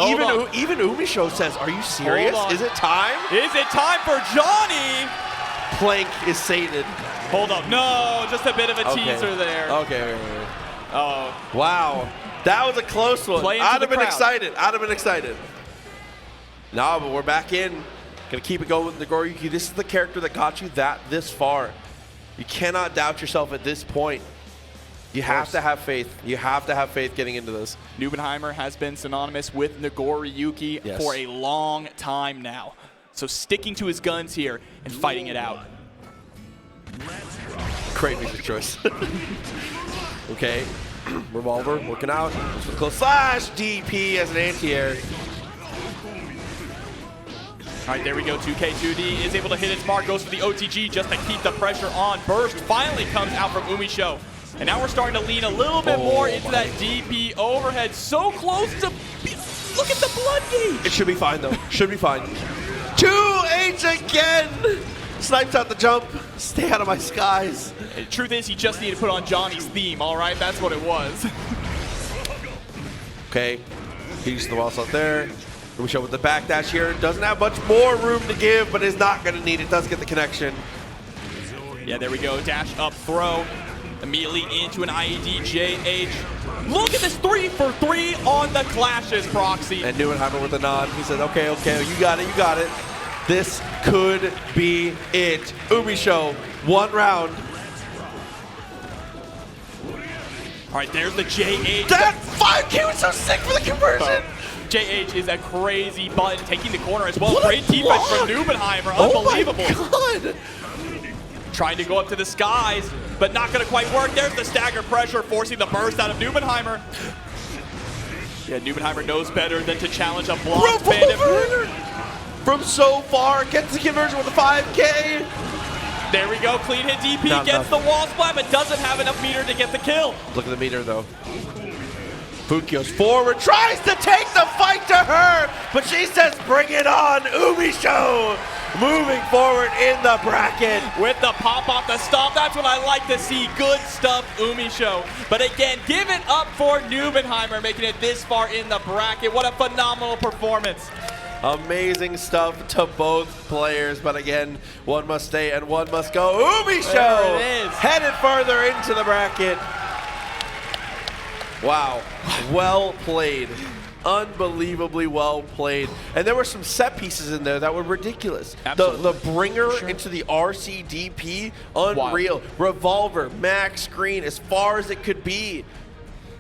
even Umisho says, "Are you serious? Is it time? Is it time for Johnny?" Plank is sated. Hold up. No, just a bit of a teaser there. Okay. Oh. Wow. That was a close one. I'd have been excited. No, but we're back in. Gonna keep it going with Nagoriyuki. This is the character that got you this far. You cannot doubt yourself at this point. You have to have faith. You have to have faith getting into this. Nubenheimer has been synonymous with Nagoriyuki for a long time now. So sticking to his guns here and fighting it out. Great music choice. Okay. Revolver working out. Close slash. DP as an anti-air. All right, there we go. 2K2D is able to hit its mark. Goes for the OTG just to keep the pressure on. Burst finally comes out from Umisho. And now we're starting to lean a little bit more into that DP overhead. So close to... Look at the blood gauge. It should be fine, though. Should be fine. 2H again. Snipes out the jump. Stay out of my skies. The truth is, he just needed to put on Johnny's theme, all right? That's what it was. Okay. He uses the wall out there. Umisho with the backdash here. Doesn't have much more room to give, but is not going to need it. Does get the connection. Yeah, there we go. Dash up throw. Immediately into an IED JH. Look at this 3 for 3 on the clashes, Proxy. And Nubenheimer with a nod. He says, okay, you got it. This could be it. Umisho, 1 round. All right, there's the JH. That 5K was so sick for the conversion. JH is a crazy button, taking the corner as well. Great defense from Nubenheimer. Unbelievable. Oh my God. Trying to go up to the skies, but not going to quite work. There's the stagger pressure, forcing the burst out of Nubenheimer. Yeah, Nubenheimer knows better than to challenge a blocked bandit. From so far, gets the conversion with the 5K. There we go, clean hit DP, gets the wall splat, but doesn't have enough meter to get the kill. Look at the meter, though. Fukio's forward, tries to take the fight to her, but she says, bring it on, Umisho. Moving forward in the bracket. With the pop off the stomp, that's what I like to see. Good stuff, Umisho. But again, give it up for Nubenheimer, making it this far in the bracket. What a phenomenal performance. Amazing stuff to both players, but again, one must stay and one must go. Umisho headed further into the bracket. Wow, well played. Unbelievably well played. And there were some set pieces in there that were ridiculous. The bringer into the RCDP, unreal. Wow. Revolver, max screen, as far as it could be.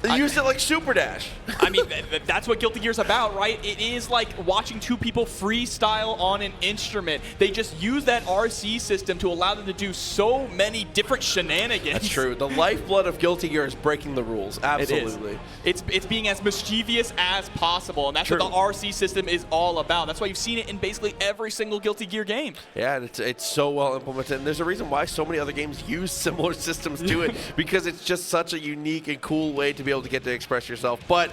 They used it like Super Dash. I mean, that's what Guilty Gear's about, right? It is like watching two people freestyle on an instrument. They just use that RC system to allow them to do so many different shenanigans. That's true. The lifeblood of Guilty Gear is breaking the rules. Absolutely. It's being as mischievous as possible, and that's what the RC system is all about. That's why you've seen it in basically every single Guilty Gear game. Yeah, and it's so well implemented. And there's a reason why so many other games use similar systems to it, because it's just such a unique and cool way to be able to get to express yourself. But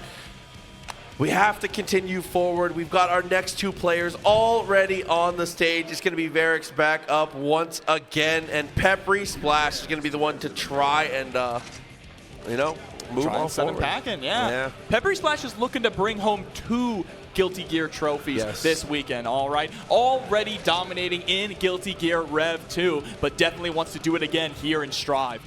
we have to continue forward. We've got our next two players already on the stage. It's going to be Varix back up once again, and Peppery Splash is going to be the one to try and, move on forward. Packing, yeah. Peppery Splash is looking to bring home 2 Guilty Gear trophies this weekend, all right? Already dominating in Guilty Gear Rev 2, but definitely wants to do it again here in Strive.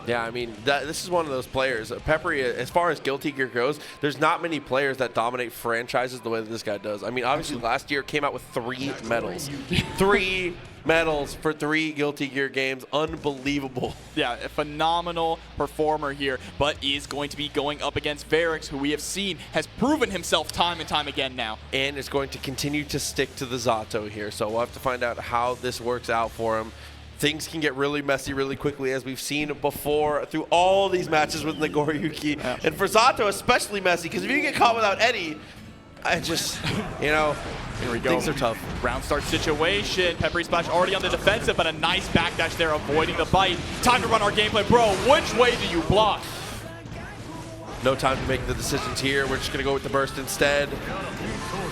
Yeah, I mean, this is one of those players. Peppery, as far as Guilty Gear goes, there's not many players that dominate franchises the way that this guy does. I mean, obviously last year came out with 3 medals. 3 medals for 3 Guilty Gear games. Unbelievable. Yeah, a phenomenal performer here, but is going to be going up against Varix, who we have seen has proven himself time and time again now. And is going to continue to stick to the Zato here, so we'll have to find out how this works out for him. Things can get really messy really quickly, as we've seen before through all these matches with Nagoriyuki. Yeah. And for Zato, especially messy, because if you get caught without Eddie, I just, here we go. Things are tough. Round start situation. Peppery Splash already on the defensive, but a nice backdash there, avoiding the bite. Time to run our gameplay. Bro, which way do you block? No time to make the decisions here. We're just going to go with the burst instead.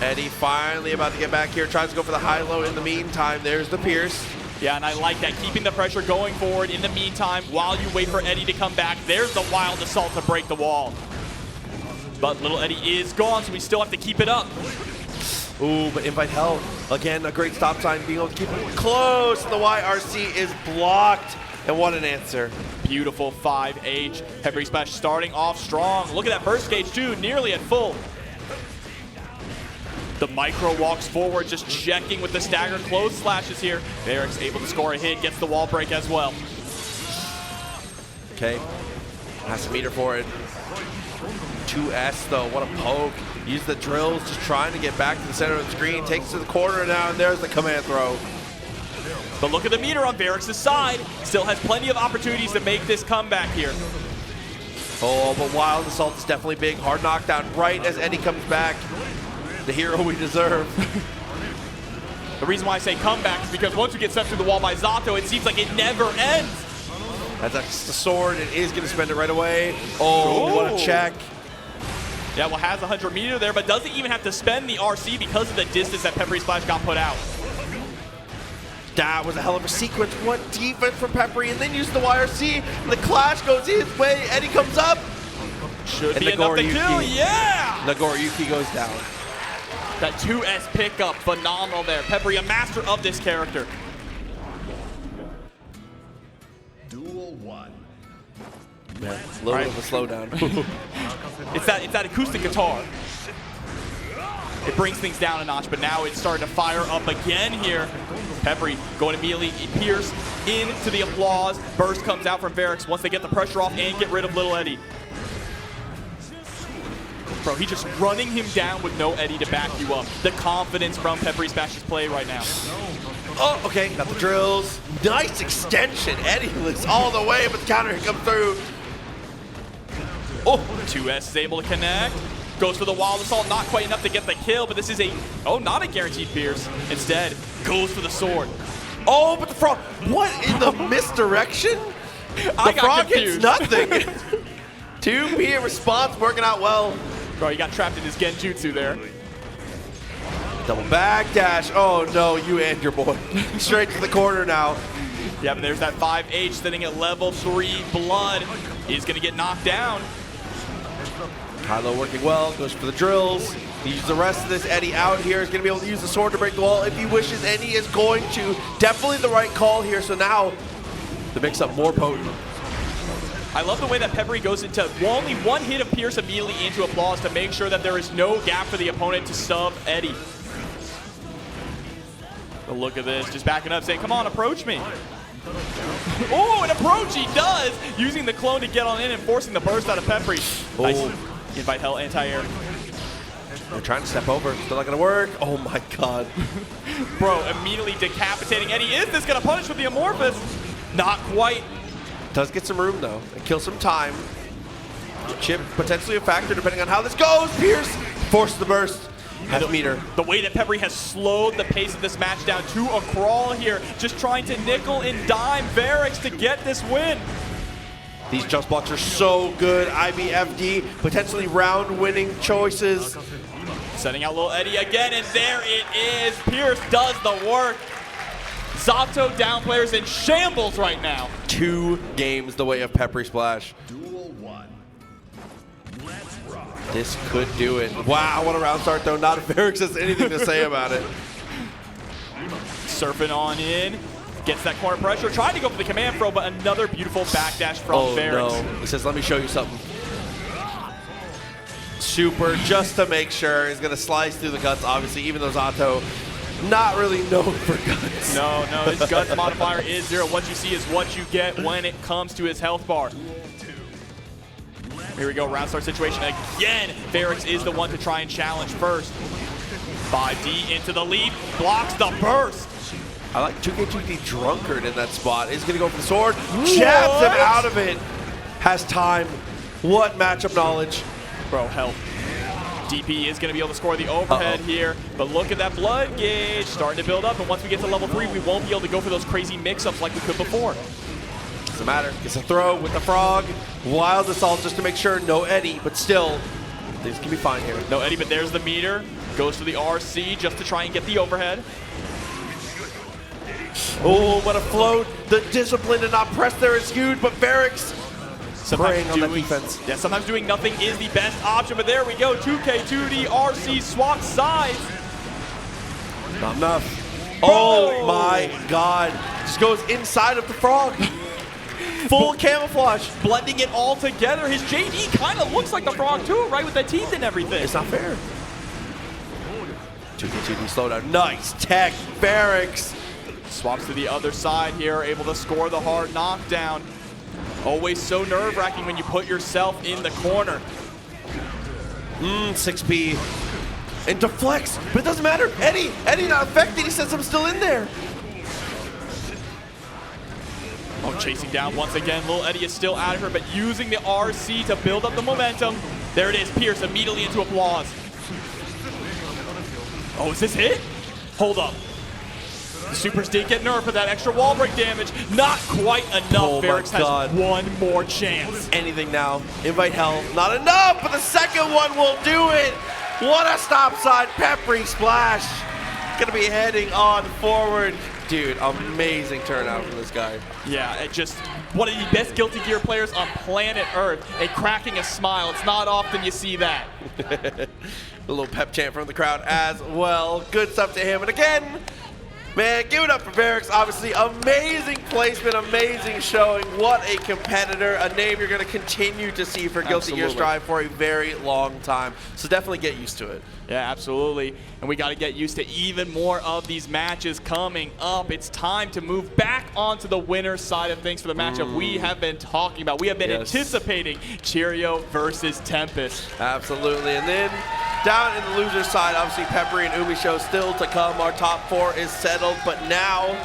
Eddie finally about to get back here. Tries to go for the high-low. In the meantime, there's the Pierce. Yeah, and I like that, keeping the pressure going forward in the meantime while you wait for Eddie to come back. There's the wild assault to break the wall. But little Eddie is gone, so we still have to keep it up. Ooh, but Invite Hell, again, a great stop sign, being able to keep it close. The YRC is blocked, and what an answer. Beautiful 5H. Peppery Splash starting off strong. Look at that burst gauge, too, nearly at full. The micro walks forward, just checking with the stagger close slashes here. Varix able to score a hit, gets the wall break as well. Okay, has a meter for it. 2S though, what a poke. Use the drills, just trying to get back to the center of the screen. Takes to the corner now, and there's the command throw. But look at the meter on Varix's side. Still has plenty of opportunities to make this comeback here. Oh, but Wild Assault is definitely big. Hard knockdown right as Eddie comes back. The hero we deserve. The reason why I say comeback is because once we get sent through the wall by Zato, it seems like it never ends. That's the sword. It is going to spend it right away. Oh, what a check. Yeah, well, has 100 meter there, but doesn't even have to spend the RC because of the distance that Peppery Splash got put out. That was a hell of a sequence. What defense from Peppery, and then use the YRC. The clash goes his way. Eddie comes up. Should and be enough to kill, yeah! Nagoriyuki goes down. That 2S pickup, phenomenal there. Peppery, a master of this character. Duel 1. Yeah, a little bit of a slowdown. It's that acoustic guitar. It brings things down a notch, but now it's starting to fire up again here. Peppery going immediately, Pierce into the applause. Burst comes out from Varix once they get the pressure off and get rid of little Eddie. Bro, he's just running him down with no Eddie to back you up. The confidence from Peppery Splash's play right now. Oh, okay, got the drills. Nice extension. Eddie looks all the way, but the counter hit comes through. Oh, 2S is able to connect. Goes for the wild assault, not quite enough to get the kill, but this is not a guaranteed Pierce. Instead, goes for the sword. Oh, but the frog, what in the misdirection? I The got frog confused. hits nothing. 2P response working out well. Bro, he got trapped in his genjutsu there. Double backdash. Oh no, you and your boy. Straight to the corner now. Yeah, but there's that 5H sitting at level 3. Blood is going to get knocked down. Kylo working well, goes for the drills. He uses the rest of this. Eddie out here is going to be able to use the sword to break the wall if he wishes, and he is going to. Definitely the right call here, so now the mix-up more potent. I love the way that Peppery goes into only one hit of Pierce immediately into applause to make sure that there is no gap for the opponent to sub Eddie. But look at this, just backing up, saying, come on, approach me. Oh, an approach he does, using the clone to get on in and forcing the burst out of Peppery. Oh. Nice. Invite Hell anti-air. They're trying to step over. Still not going to work. Oh my god. Bro, immediately decapitating Eddie. Is this going to punish with the Amorphous? Not quite. Does get some room though. And kill some time. Chip potentially a factor depending on how this goes. Pierce forces the burst. Has a meter. The way that Peppery has slowed the pace of this match down to a crawl here, just trying to nickel and dime Varix to get this win. These just blocks are so good. IBFD, potentially round-winning choices. Setting out little Eddie again, and there it is. Pierce does the work. Zato down players in shambles right now. 2 games the way of Peppery Splash. Duel 1. Let's rock. This could do it. Wow, what a round start though. Not if Varix has anything to say about it. Surfing on in. Gets that corner pressure. Trying to go for the command throw, but another beautiful backdash from Varix. No. He says, let me show you something. Super, just to make sure. He's going to slice through the guts, obviously, even though Zato not really known for guts. No, his guts modifier is 0. What you see is what you get when it comes to his health bar. Here we go, round start situation again. Varix is the one to try and challenge first. 5D into the lead, blocks the burst. I like 2K2D Drunkard in that spot. He's going to go for the sword, jabs him out of it. Has time. What matchup knowledge. Bro, help. DP is going to be able to score the overhead here, but look at that blood gauge starting to build up, and once we get to level 3, we won't be able to go for those crazy mix-ups like we could before. Doesn't matter. Gets a throw with the frog. Wild assault just to make sure. No Eddie, but still, things can be fine here. No Eddie, but there's the meter. Goes for the RC just to try and get the overhead. Oh, what a float. The discipline to not press there is huge, but Varix preying on that defense. Yeah, sometimes doing nothing is the best option, but there we go. 2K2D RC swap sides. Not enough. Oh my God. Just goes inside of the frog. Full camouflage. Blending it all together. His JD kind of looks like the frog too, right? With the teeth and everything. It's not fair. 2K2D slowdown. Nice tech. Varix. Swaps to the other side here, able to score the hard knockdown. Always so nerve-wracking when you put yourself in the corner. 6P. And deflects, but it doesn't matter. Eddie not affected. He says I'm still in there. Oh, chasing down once again. Little Eddie is still out of her, but using the RC to build up the momentum. There it is. Pierce immediately into applause. Oh, is this hit? Hold up. The supers did get nerfed with that extra wall break damage. Not quite enough. Oh Varix my God. has one more chance. Anything now. Invite hell. Not enough, but the second one will do it. What a stop sign. Peppery splash. Gonna be heading on forward. Dude, amazing turnout from this guy. Yeah, it just one of the best Guilty Gear players on planet Earth. And cracking a smile. It's not often you see that. A little pep chant from the crowd as well. Good stuff to him. And again, man, give it up for Varix. Obviously, amazing placement, amazing showing. What a competitor. A name you're going to continue to see for Guilty Gear Strive for a very long time. So definitely get used to it. Yeah, absolutely. And we got to get used to even more of these matches coming up. It's time to move back onto the winner's side of things for the matchup we have been talking about. We have been anticipating Cheerio versus Tempest. Absolutely. And then down in the loser's side, obviously Peppery and Umi show still to come. Our top 4 is settled, but now,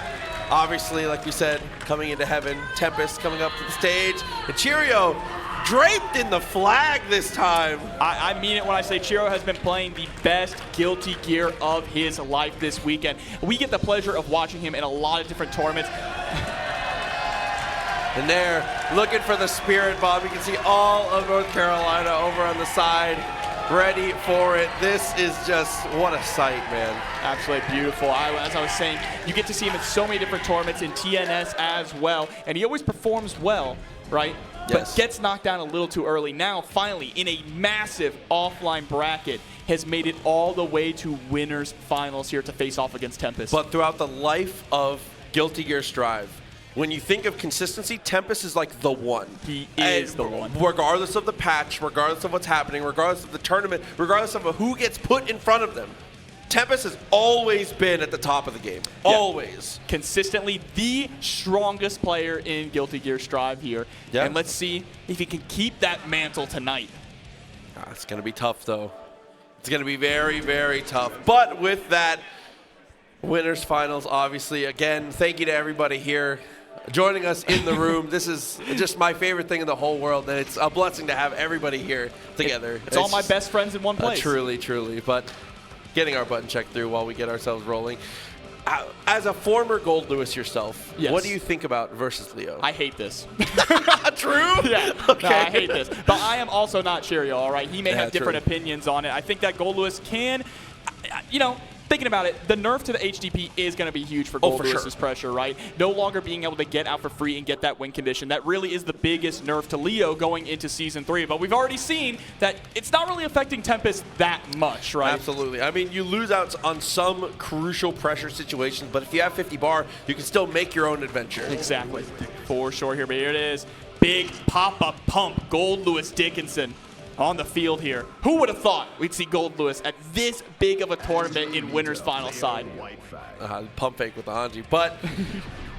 obviously, like we said, coming into heaven, Tempest coming up to the stage, and Cheerio draped in the flag this time. I mean it when I say Cheerio has been playing the best Guilty Gear of his life this weekend. We get the pleasure of watching him in a lot of different tournaments. And there, looking for the spirit bomb. You can see all of North Carolina over on the side, ready for it. This is just, what a sight, man. Absolutely beautiful. As I was saying, you get to see him in so many different tournaments, in TNS as well, and he always performs well, right? But gets knocked down a little too early. Now, finally, in a massive offline bracket, has made it all the way to winners finals here to face off against Tempest. But throughout the life of Guilty Gear Strive, when you think of consistency, Tempest is like the one. He is the one. Regardless of the patch, regardless of what's happening, regardless of the tournament, regardless of who gets put in front of them, Tempest has always been at the top of the game. Yeah. Always. Consistently the strongest player in Guilty Gear Strive here. Yeah. And let's see if he can keep that mantle tonight. It's going to be tough, though. It's going to be very, very tough. But with that, winners finals, obviously. Again, thank you to everybody here joining us in the room. This is just my favorite thing in the whole world, and it's a blessing to have everybody here together. It's all my best friends in one place. Truly, truly. But getting our button checked through while we get ourselves rolling. As a former Gold Lewis yourself, what do you think about versus Leo? I hate this. True? Yeah. Okay. No, I hate this. But I am also not Cheerio, all right? He may have different opinions on it. I think that Gold Lewis can, you know, thinking about it, the nerf to the HDP is going to be huge for Gold Lewis's pressure, right? No longer being able to get out for free and get that win condition. That really is the biggest nerf to Leo going into Season 3. But we've already seen that it's not really affecting Tempest that much, right? Absolutely. I mean, you lose out on some crucial pressure situations, but if you have 50 bar, you can still make your own adventure. Exactly. For sure here, but here it is. Big pop-up pump, Gold Lewis Dickinson on the field here. Who would have thought we'd see Gold Lewis at this big of a tournament in winners final side? Pump fake with the Hanji. But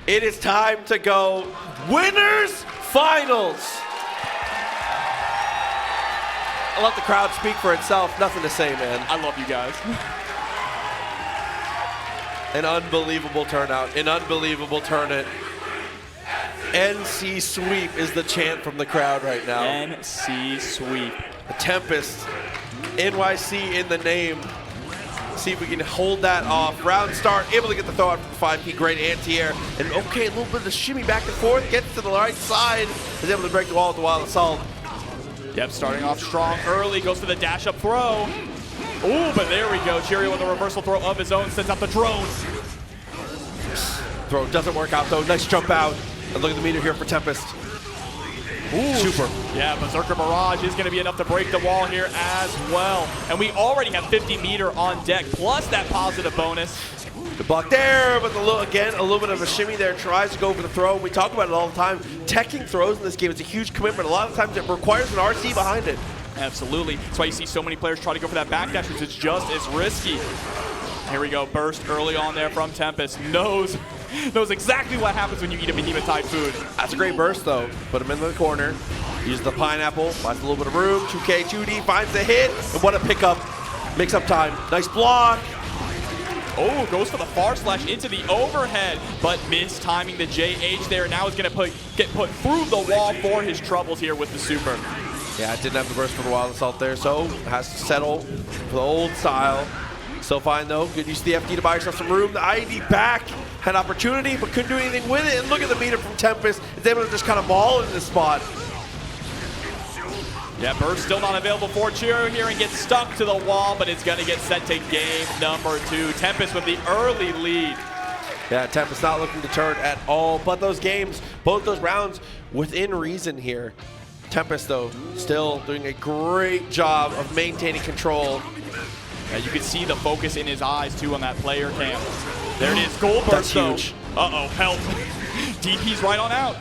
it is time to go winners finals. I'll let the crowd speak for itself. Nothing to say, man. I love you guys. An unbelievable turnout. An unbelievable tournament. NC Sweep is the chant from the crowd right now. NC Sweep. A Tempest, NYC in the name. see if we can hold that off. Round start, able to get the throw out from 5P, great anti-air. And okay, a little bit of the shimmy back and forth, gets to the right side, is able to break the wall with the Wild Assault. Yep, starting off strong early, goes for the dash up throw. Ooh, but there we go. Cheerio with a reversal throw of his own, sends out the drone. Throw doesn't work out though, nice jump out. And look at the meter here for Tempest. Ooh. Super. Yeah, Berserker Barrage is going to be enough to break the wall here as well. And we already have 50 meter on deck, plus that positive bonus. Good block there, but again, a little bit of a shimmy there. Tries to go for the throw. We talk about it all the time. Teching throws in this game, it's a huge commitment. A lot of times it requires an RC behind it. Absolutely. That's why you see so many players try to go for that backdash, because it's just as risky. Here we go, burst early on there from Tempest. Knows exactly what happens when you eat a Behemoth Typhoon. That's a great burst though. Put him in the corner. Use the pineapple, finds a little bit of room. 2K, 2D, finds the hit. And what a pickup. Makes up time. Nice block. Oh, goes for the far slash into the overhead, but mistiming the JH there. Now is going to get put through the wall for his troubles here with the super. Yeah, didn't have the burst for the Wild Assault there, so has to settle for the old style. Still fine though. Good use of the FD to buy yourself some room. The IED back had opportunity, but couldn't do anything with it. And look at the meter from Tempest. It's able to just kind of maul in this spot. Yeah, burst still not available for Cheerio here and gets stuck to the wall, but it's going to get set to game number 2. Tempest with the early lead. Yeah, Tempest not looking to turn at all, but those games, both those rounds, within reason here. Tempest, though, still doing a great job of maintaining control. Yeah, you can see the focus in his eyes, too, on that player cam. There it is, gold burst, though. That's huge. Uh-oh, help. DP's right on out.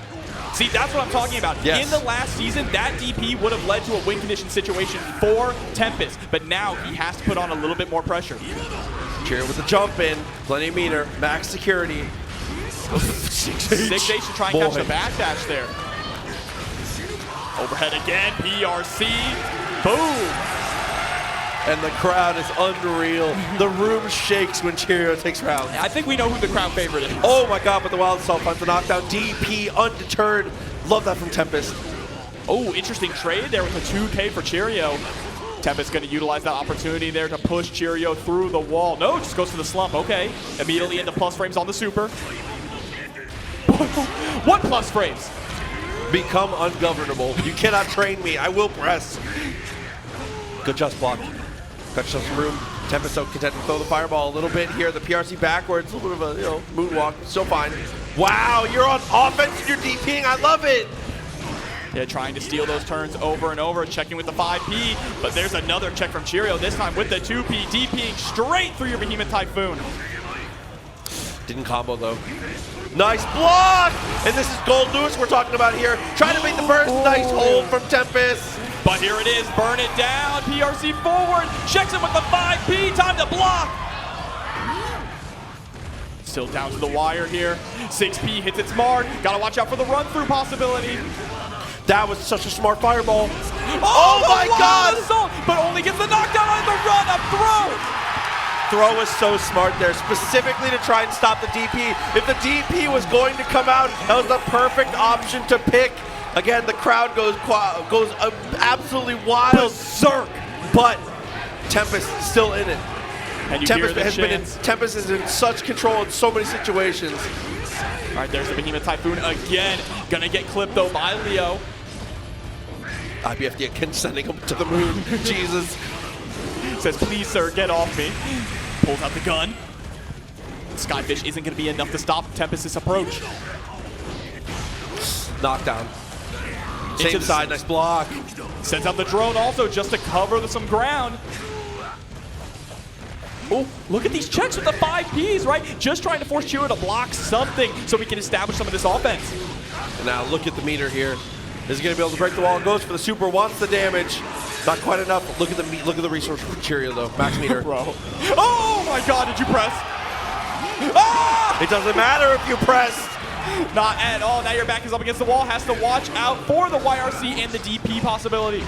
See, that's what I'm talking about. Yes. In the last season, that DP would have led to a win condition situation for Tempest, but now he has to put on a little bit more pressure. Cheerio with the jump in, plenty of meter, max security. 6H to try and catch the backdash there. Overhead again, PRC, boom. And the crowd is unreal. The room shakes when Cheerio takes rounds. I think we know who the crowd favorite is. Oh my god, but the Wild Assault finds the knockdown. DP undeterred. Love that from Tempest. Oh, interesting trade there with a 2K for Cheerio. Tempest going to utilize that opportunity there to push Cheerio through the wall. No, just goes to the slump. Okay. Immediately into plus frames on the super. What plus frames? Become ungovernable. You cannot train me. I will press. Good just block. Got yourself some room. Tempest so content to throw the fireball a little bit here. The PRC backwards. A little bit of a moonwalk. Still fine. Wow, you're on offense and you're DPing. I love it. Yeah, trying to steal those turns over and over, checking with the 5P, but there's another check from Cheerio, this time with the 2P, DPing straight through your Behemoth Typhoon. Didn't combo though. Nice block! And this is Gold Lewis we're talking about here. Trying to make the burst. Nice hold from Tempest. But here it is, burn it down, PRC forward, checks it with the 5P, time to block. Still down to the wire here. 6P hits its mark. Gotta watch out for the run-through possibility. That was such a smart fireball. Oh my god! Assault, but only gets the knockdown on the run-up throw. Throw was so smart there, specifically to try and stop the DP. If the DP was going to come out, that was the perfect option to pick. Again, the crowd goes absolutely wild. Berserk. But Tempest is still in it. And you Tempest is in such control in so many situations. All right, there's the Behemoth Typhoon again. Gonna get clipped though by Leo. IBFD again sending him to the moon. Jesus. Says, please sir, get off me. Pulls out the gun. Skyfish isn't gonna be enough to stop Tempest's approach. Knockdown. Same side, nice block. Sends out the drone also just to cover some ground. Oh, look at these checks with the 5Ps, right? Just trying to force Cheerio to block something so we can establish some of this offense. And now look at the meter here. Is he gonna be able to break the wall? Goes for the super, wants the damage. Not quite enough. Look at the resource for Cheerio though. Max meter. Bro. Oh my god, did you press? Ah! It doesn't matter if you press. Not at all. Now your back is up against the wall. Has to watch out for the YRC and the DP possibility.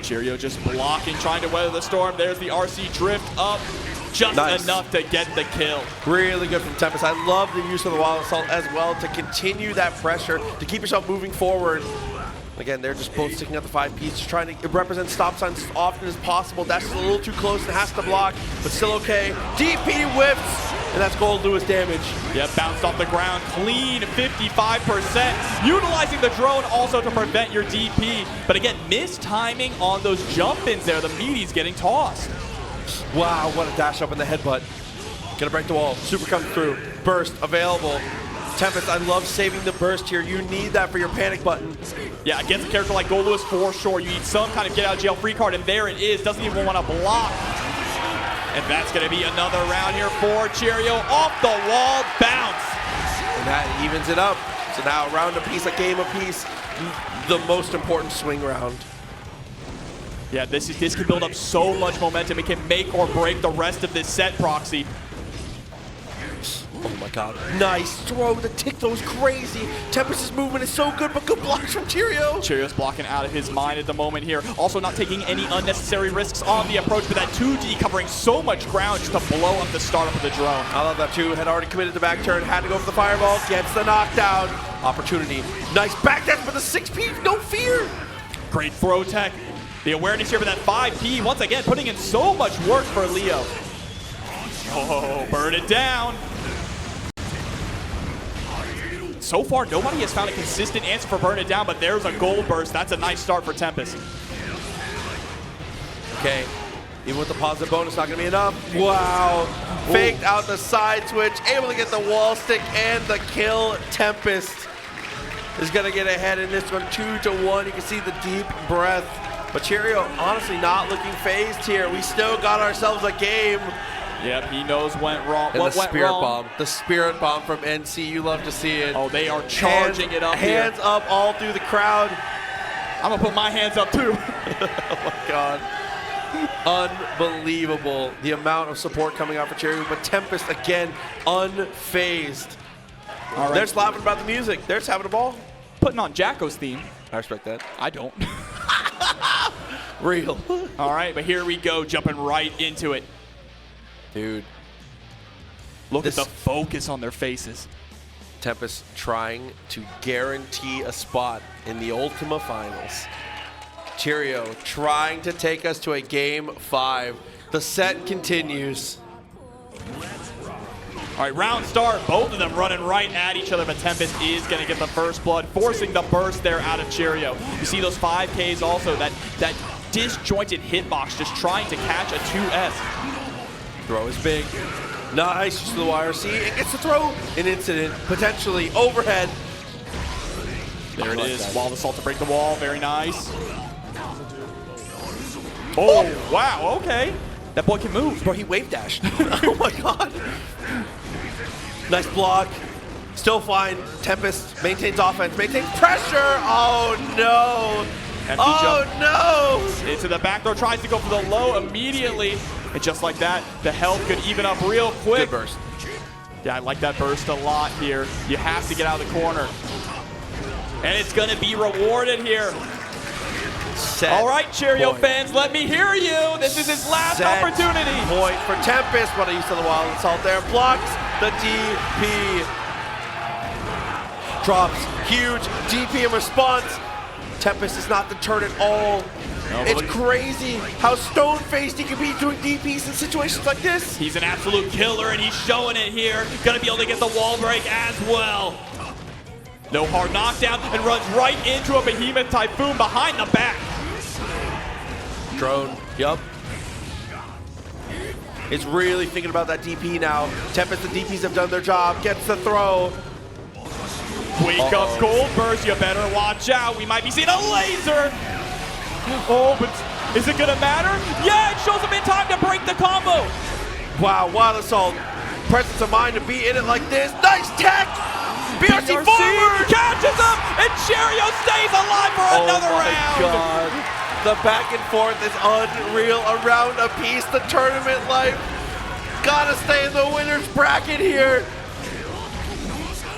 Cheerio just blocking, trying to weather the storm. There's the RC drift up. Just enough to get the kill. Really good from Tempest. I love the use of the Wild Assault as well to continue that pressure, to keep yourself moving forward. Again, they're just both sticking out the 5Ps, just trying to represent stop signs as often as possible. Dash is a little too close and has to block, but still okay. DP whips, and that's Gold Lewis damage. Yeah, bounced off the ground, clean 55%. Utilizing the drone also to prevent your DP. But again, missed timing on those jump-ins there. The meaty's getting tossed. Wow, what a dash up in the headbutt. Gonna break the wall, super coming through. Burst available. Tempest, I love saving the burst here. You need that for your panic button. Yeah, against a character like Gold Lewis, for sure. You need some kind of get out of jail free card, and there it is. Doesn't even want to block. And that's going to be another round here for Cheerio. Off the wall, bounce. And that evens it up. So now a round apiece, a game apiece. The most important swing round. Yeah, this can build up so much momentum. It can make or break the rest of this set, Proxy. Oh my god. Nice throw. The tick throw is crazy. Tempest's movement is so good, but good blocks from Cheerio. Cheerio's blocking out of his mind at the moment here. Also not taking any unnecessary risks on the approach, but that 2D covering so much ground just to blow up the startup of the drone. I love that too. Had already committed the back turn, had to go for the fireball, gets the knockdown. Opportunity. Nice back dash with the 6P, no fear. Great throw tech. The awareness here for that 5P, once again, putting in so much work for Leo. Oh, burn it down. So far, nobody has found a consistent answer for burn it down, but there's a gold burst. That's a nice start for Tempest. Okay, even with the positive bonus, not gonna be enough. Wow, faked out the side switch, able to get the wall stick and the kill. Tempest is gonna get ahead in this one, 2-1. You can see the deep breath. But Cheerio, honestly, not looking phased here. We still got ourselves a game. Yep, he knows what went wrong. And What the went spirit wrong? bomb. The spirit bomb from NC. You love to see it. Oh, they are charging it up here. Hands up all through the crowd. I'm gonna put my hands up too. Oh my god. Unbelievable the amount of support coming out for Cheerio. But Tempest, again, unfazed. All right. They're just laughing about the music. They're just having a ball. Putting on Jacko's theme. I respect that. I don't. Real. All right, but here we go, jumping right into it. Dude. Look at the focus on their faces. Tempest trying to guarantee a spot in the Ultima Finals. Cheerio trying to take us to a game 5. The set continues. All right, round start. Both of them running right at each other, but Tempest is going to get the first blood, forcing the burst there out of Cheerio. You see those 5Ks also, that disjointed hitbox just trying to catch a 2S. Throw is big. Nice, just to the YRC. It gets the throw. An incident, potentially overhead. There it is. Wall of assault to break the wall. Very nice. Oh, wow. Okay. That boy can move. Bro, he wave dashed. Oh my god. Nice block. Still fine. Tempest maintains offense, maintains pressure. Oh no. Empty Oh jump. no. Into the back throw, tries to go for the low immediately. And just like that, the health could even up real quick. Good burst. Yeah, I like that burst a lot here. You have to get out of the corner. And it's going to be rewarded here. Set All right, Cheerio point. fans, let me hear you. This is his last Set opportunity. Point for Tempest. What I used to the wild assault there. Blocks the DP. Drops huge DP in response. Tempest is not deterred at all. No, It's crazy how stone-faced he can be doing DPs in situations like this. He's an absolute killer, and he's showing it here. Gonna be able to get the wall break as well. No hard knockdown, and runs right into a Behemoth Typhoon behind the back. Drone, yup. Is really thinking about that DP now. Tempest, the DPs have done their job. Gets the throw. Wake up, Gold Burst, you better watch out. We might be seeing a laser. Oh, but is it gonna matter? Yeah, it shows him in time to break the combo. Wow, wild assault. Presence of mind to be in it like this. Nice tech. BRC forward. Catches him, and Cheerio stays alive for another round. Oh my god. The back and forth is unreal. A round apiece, the tournament life. Gotta stay in the winner's bracket here.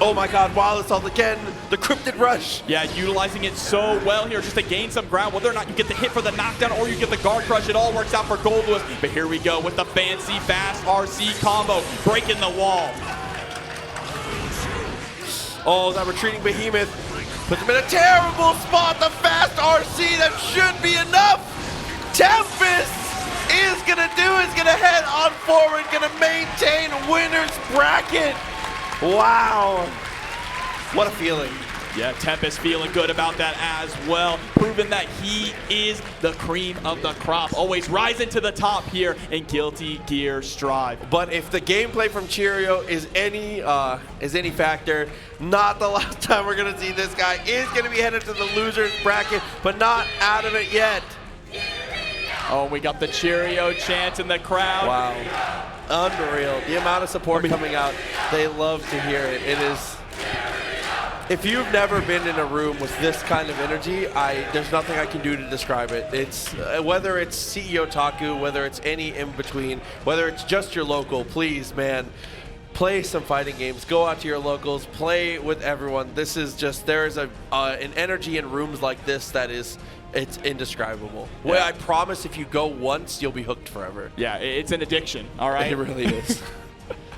Oh my god, wild assault again. The cryptid rush. Yeah, utilizing it so well here just to gain some ground. Whether or not you get the hit for the knockdown or you get the guard crush, it all works out for Gold Lewis. But here we go with the fancy fast RC combo, breaking the wall. Oh, that retreating behemoth Puts him in a terrible spot. The fast RC, that should be enough. Tempest is gonna head on forward, gonna maintain winner's bracket. Wow. What a feeling. Yeah, Tempest feeling good about that as well, proving that he is the cream of the crop, always rising to the top here in Guilty Gear Strive. But if the gameplay from Cheerio is any factor, not the last time we're gonna see this guy. Is gonna be headed to the loser's bracket, but not out of it yet. Oh, we got the Cheerio chant in the crowd. Wow, unreal. The amount of support coming out, they love to hear it. It is. If you've never been in a room with this kind of energy, there's nothing I can do to describe it. It's whether it's CEOTaku, whether it's any in between, whether it's just your local, please, man, play some fighting games. Go out to your locals, play with everyone. This is just, there's an energy in rooms like this that is, it's indescribable. Yeah. Well, I promise if you go once, you'll be hooked forever. Yeah, it's an addiction, all right? It really is.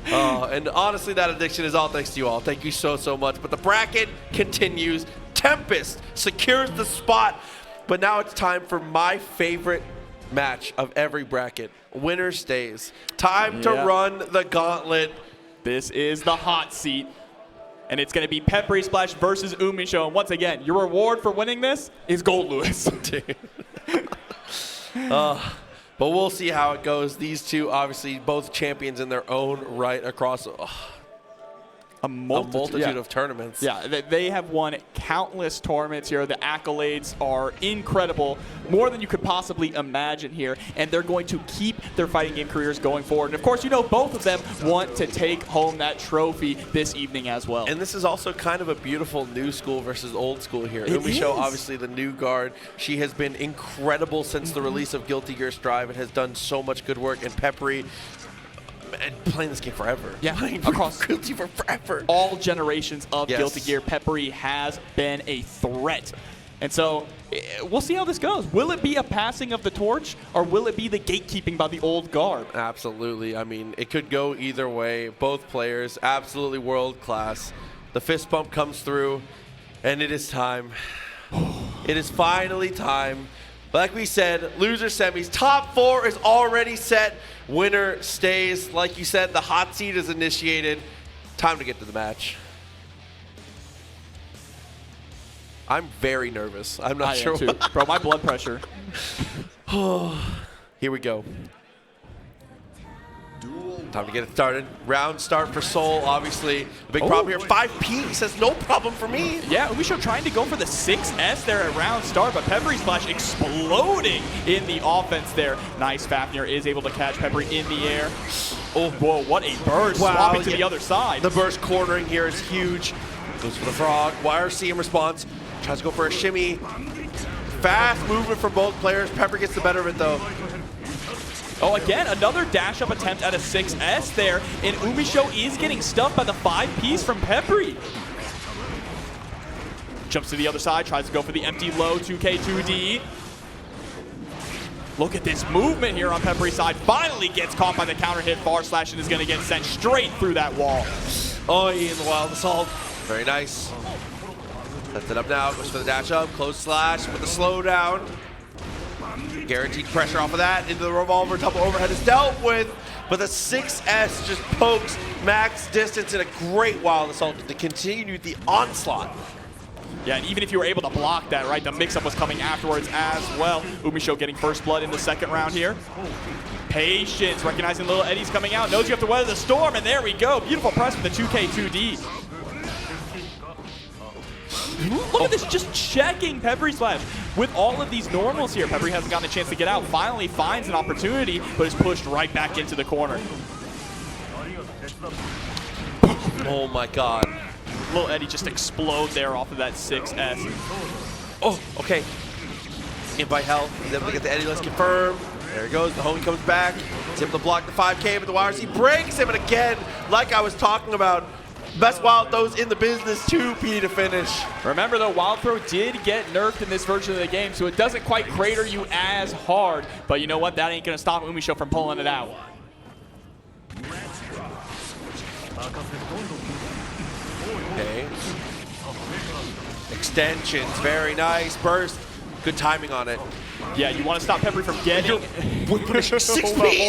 And honestly, that addiction is all thanks to you all. Thank you so, so much. But the bracket continues. Tempest secures the spot. But now it's time for my favorite match of every bracket. Winner stays. Time to run the gauntlet. This is the hot seat. And it's going to be Peppery Splash versus Umisho. And once again, your reward for winning this is Gold Lewis. But we'll see how it goes. These two, obviously, both champions in their own right across a multitude of tournaments. Yeah, they have won countless tournaments here. The accolades are incredible, more than you could possibly imagine here. And they're going to keep their fighting game careers going forward. And of course, you know, both of them want to take home that trophy this evening as well. And this is also kind of a beautiful new school versus old school here. It Umisho, is. obviously the new guard. She has been incredible since the release of Guilty Gear Strive and has done so much good work. And Peppery, and playing this game forever. Yeah, playing across Guilty for forever. All generations of Yes. Guilty Gear, Peppery has been a threat. And so we'll see how this goes. Will it be a passing of the torch, or will it be the gatekeeping by the old guard? Absolutely. I mean, it could go either way. Both players, absolutely world class. The fist bump comes through, and it is time. It is finally time. Like we said, loser semis. Top 4 is already set. Winner stays. Like you said, the hot seat is initiated. Time to get to the match. I'm very nervous. I'm not sure. I am too. Bro, my blood pressure. Here we go. Time to get it started. Round start for Soul, obviously. The big problem here. 5P says no problem for me. Yeah, Umisho trying to go for the 6S there at round start, but Peppery Splash exploding in the offense there. Nice. Fafnir is able to catch Peppery in the air. Oh, whoa, what a burst. Wow, Swapping to the other side. The burst cornering here is huge. Goes for the frog. YRC in response. Tries to go for a shimmy. Fast movement from both players. Pepper gets the better of it, though. Oh, again, another dash-up attempt at a 6S there, and Umisho is getting stuffed by the 5Ps from Peppery. Jumps to the other side, tries to go for the empty low 2K2D. Look at this movement here on Peppery's side. Finally gets caught by the counter hit. Far slash and is going to get sent straight through that wall. Oh, he in the wild assault. Very nice. Sets it up now. Goes for the dash up. Close slash with the slowdown. Guaranteed pressure off of that. Into the revolver. Double overhead is dealt with. But the 6S just pokes max distance in a great wild assault to continue the onslaught. Yeah, and even if you were able to block that, right, the mix-up was coming afterwards as well. Umisho getting first blood in the second round here. Patience, recognizing little Eddie's coming out. Knows you have to weather the storm, and there we go. Beautiful press with the 2K2D. Look at this, just checking Peppery Splash. With all of these normals here, Peppery hasn't gotten a chance to get out. Finally finds an opportunity, but is pushed right back into the corner. Oh my god. Little Eddie just explode there off of that 6S. Oh, okay. Invite hell. He's able to get the Eddie. Let's confirm. There he goes. The homie comes back. He's able to block the 5K, but the YRC breaks him. And again, like I was talking about, best wild throws in the business, 2P to finish. Remember though, wild throw did get nerfed in this version of the game, so it doesn't quite crater you as hard. But you know what? That ain't gonna stop Umisho from pulling it out. Okay. Extensions, very nice. Burst, good timing on it. Yeah, you want to stop Peppery from getting... Hold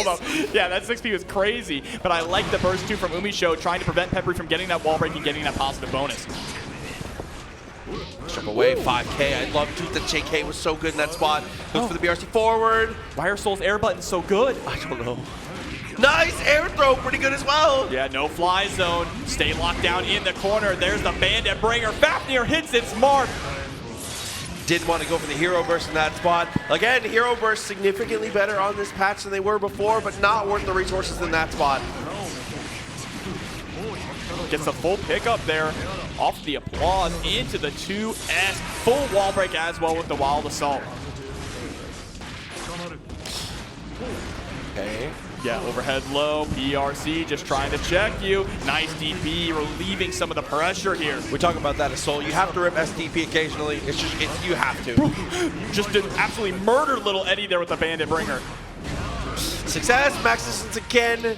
up. Yeah, that 6P was crazy. But I like the burst, too, from Umisho, trying to prevent Peppery from getting that wall break and getting that positive bonus. Jump away, 5K. I love too that JK was so good in that spot. Goes for the BRC forward. Why are Soul's air buttons so good? I don't know. Nice air throw, pretty good as well. Yeah, no fly zone. Stay locked down in the corner. There's the Bandit Bringer. Fafnir hits its mark. Didn't want to go for the Hero Burst in that spot. Again, Hero Burst significantly better on this patch than they were before, but not worth the resources in that spot. Gets a full pickup there off the applause into the 2S. Full wall break as well with the Wild Assault. Okay. Yeah, overhead low, PRC just trying to check you. Nice DP, relieving some of the pressure here. We talk about that Assault. You have to rip SDP occasionally. It's just, you have to. Just did absolutely murder little Eddie there with the Bandit Bringer. Success, max distance again.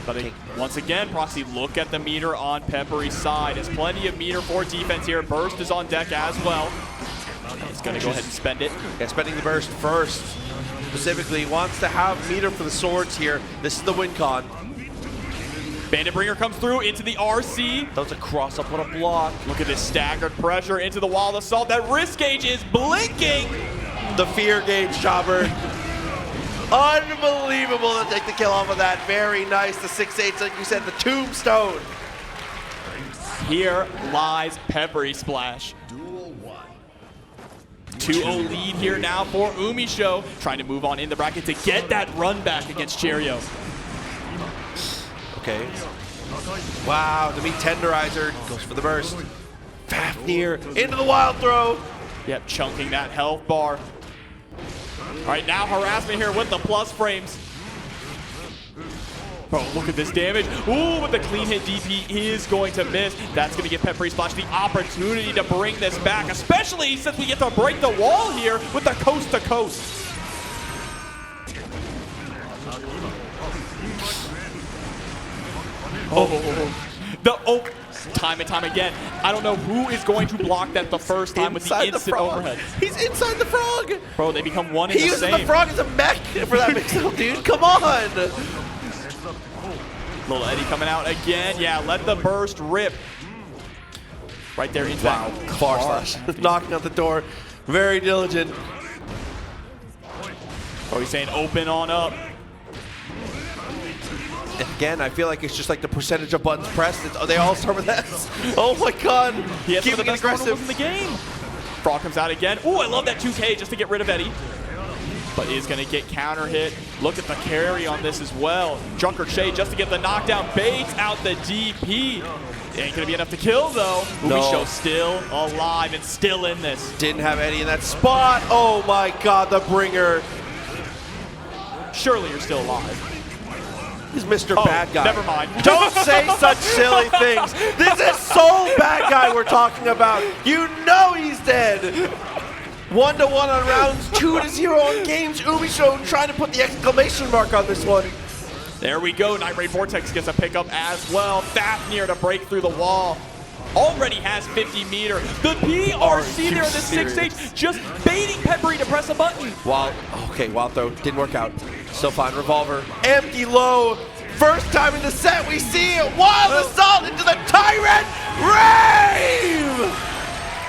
But once again, Proxy, look at the meter on Peppery's side. There's plenty of meter for defense here. Burst is on deck as well. He's going to go ahead and spend it. Yeah, spending the burst first. Specifically, wants to have meter for the swords here. This is the win con. Bandit Bringer comes through into the RC. That was a cross up, what a block. Look at this staggered pressure into the Wild Assault. That wrist gauge is blinking. The fear gauge, Jobber. Unbelievable to take the kill off of that. Very nice. The 6-8, like you said, the tombstone. Here lies Peppery Splash. Duel 1. 2-0 lead here now for Umisho. Trying to move on in the bracket to get that run back against Cheerio. Okay. Wow, the meat tenderizer goes for the burst. Fafnir into the wild throw. Yep, chunking that health bar. All right, now harassment here with the plus frames. Oh, look at this damage. Ooh, but the clean hit DP is going to miss. That's going to give Peppery Splash the opportunity to bring this back, especially since we get to break the wall here with the coast to coast. Time and time again. I don't know who is going to block that the first time with the instant overhead. He's inside the frog. Bro, they become one and He the same. uses the frog as a mech for that mix-up, dude. Come on. Little Eddie coming out again. Yeah, let the burst rip. Right there into Wow, far slash. Knocking out the door. Very diligent. Oh, he's saying open on up. Again, I feel like it's just like the percentage of buttons pressed. They all start with S. Oh my god. He has some of the Keeping it best corners aggressive. in the game. Frog comes out again. Ooh, I love that 2K just to get rid of Eddie. But is going to get counter hit. Look at the carry on this as well. Drunker Shade just to get the knockdown. Baits out the DP. Ain't going to be enough to kill, though. No. Umisho still alive and still in this. Didn't have Eddie in that spot. Oh my god, the bringer. Surely you're still alive. He's Mr. Oh, Bad Guy. never mind. Don't say such silly things. This is Soul Bad Guy we're talking about. You know he's dead. 1-1 on rounds, 2-0 on games. Umisho trying to put the exclamation mark on this one. There we go. Night Raid Vortex gets a pickup as well. Fafnir to break through the wall. Already has 50 meter. The PRC there in the 6-8, just baiting Peppery to press a button. Wild throw. Didn't work out. Still fine. Revolver. Empty low. First time in the set we see it. Wild assault into the Tyrant Rave!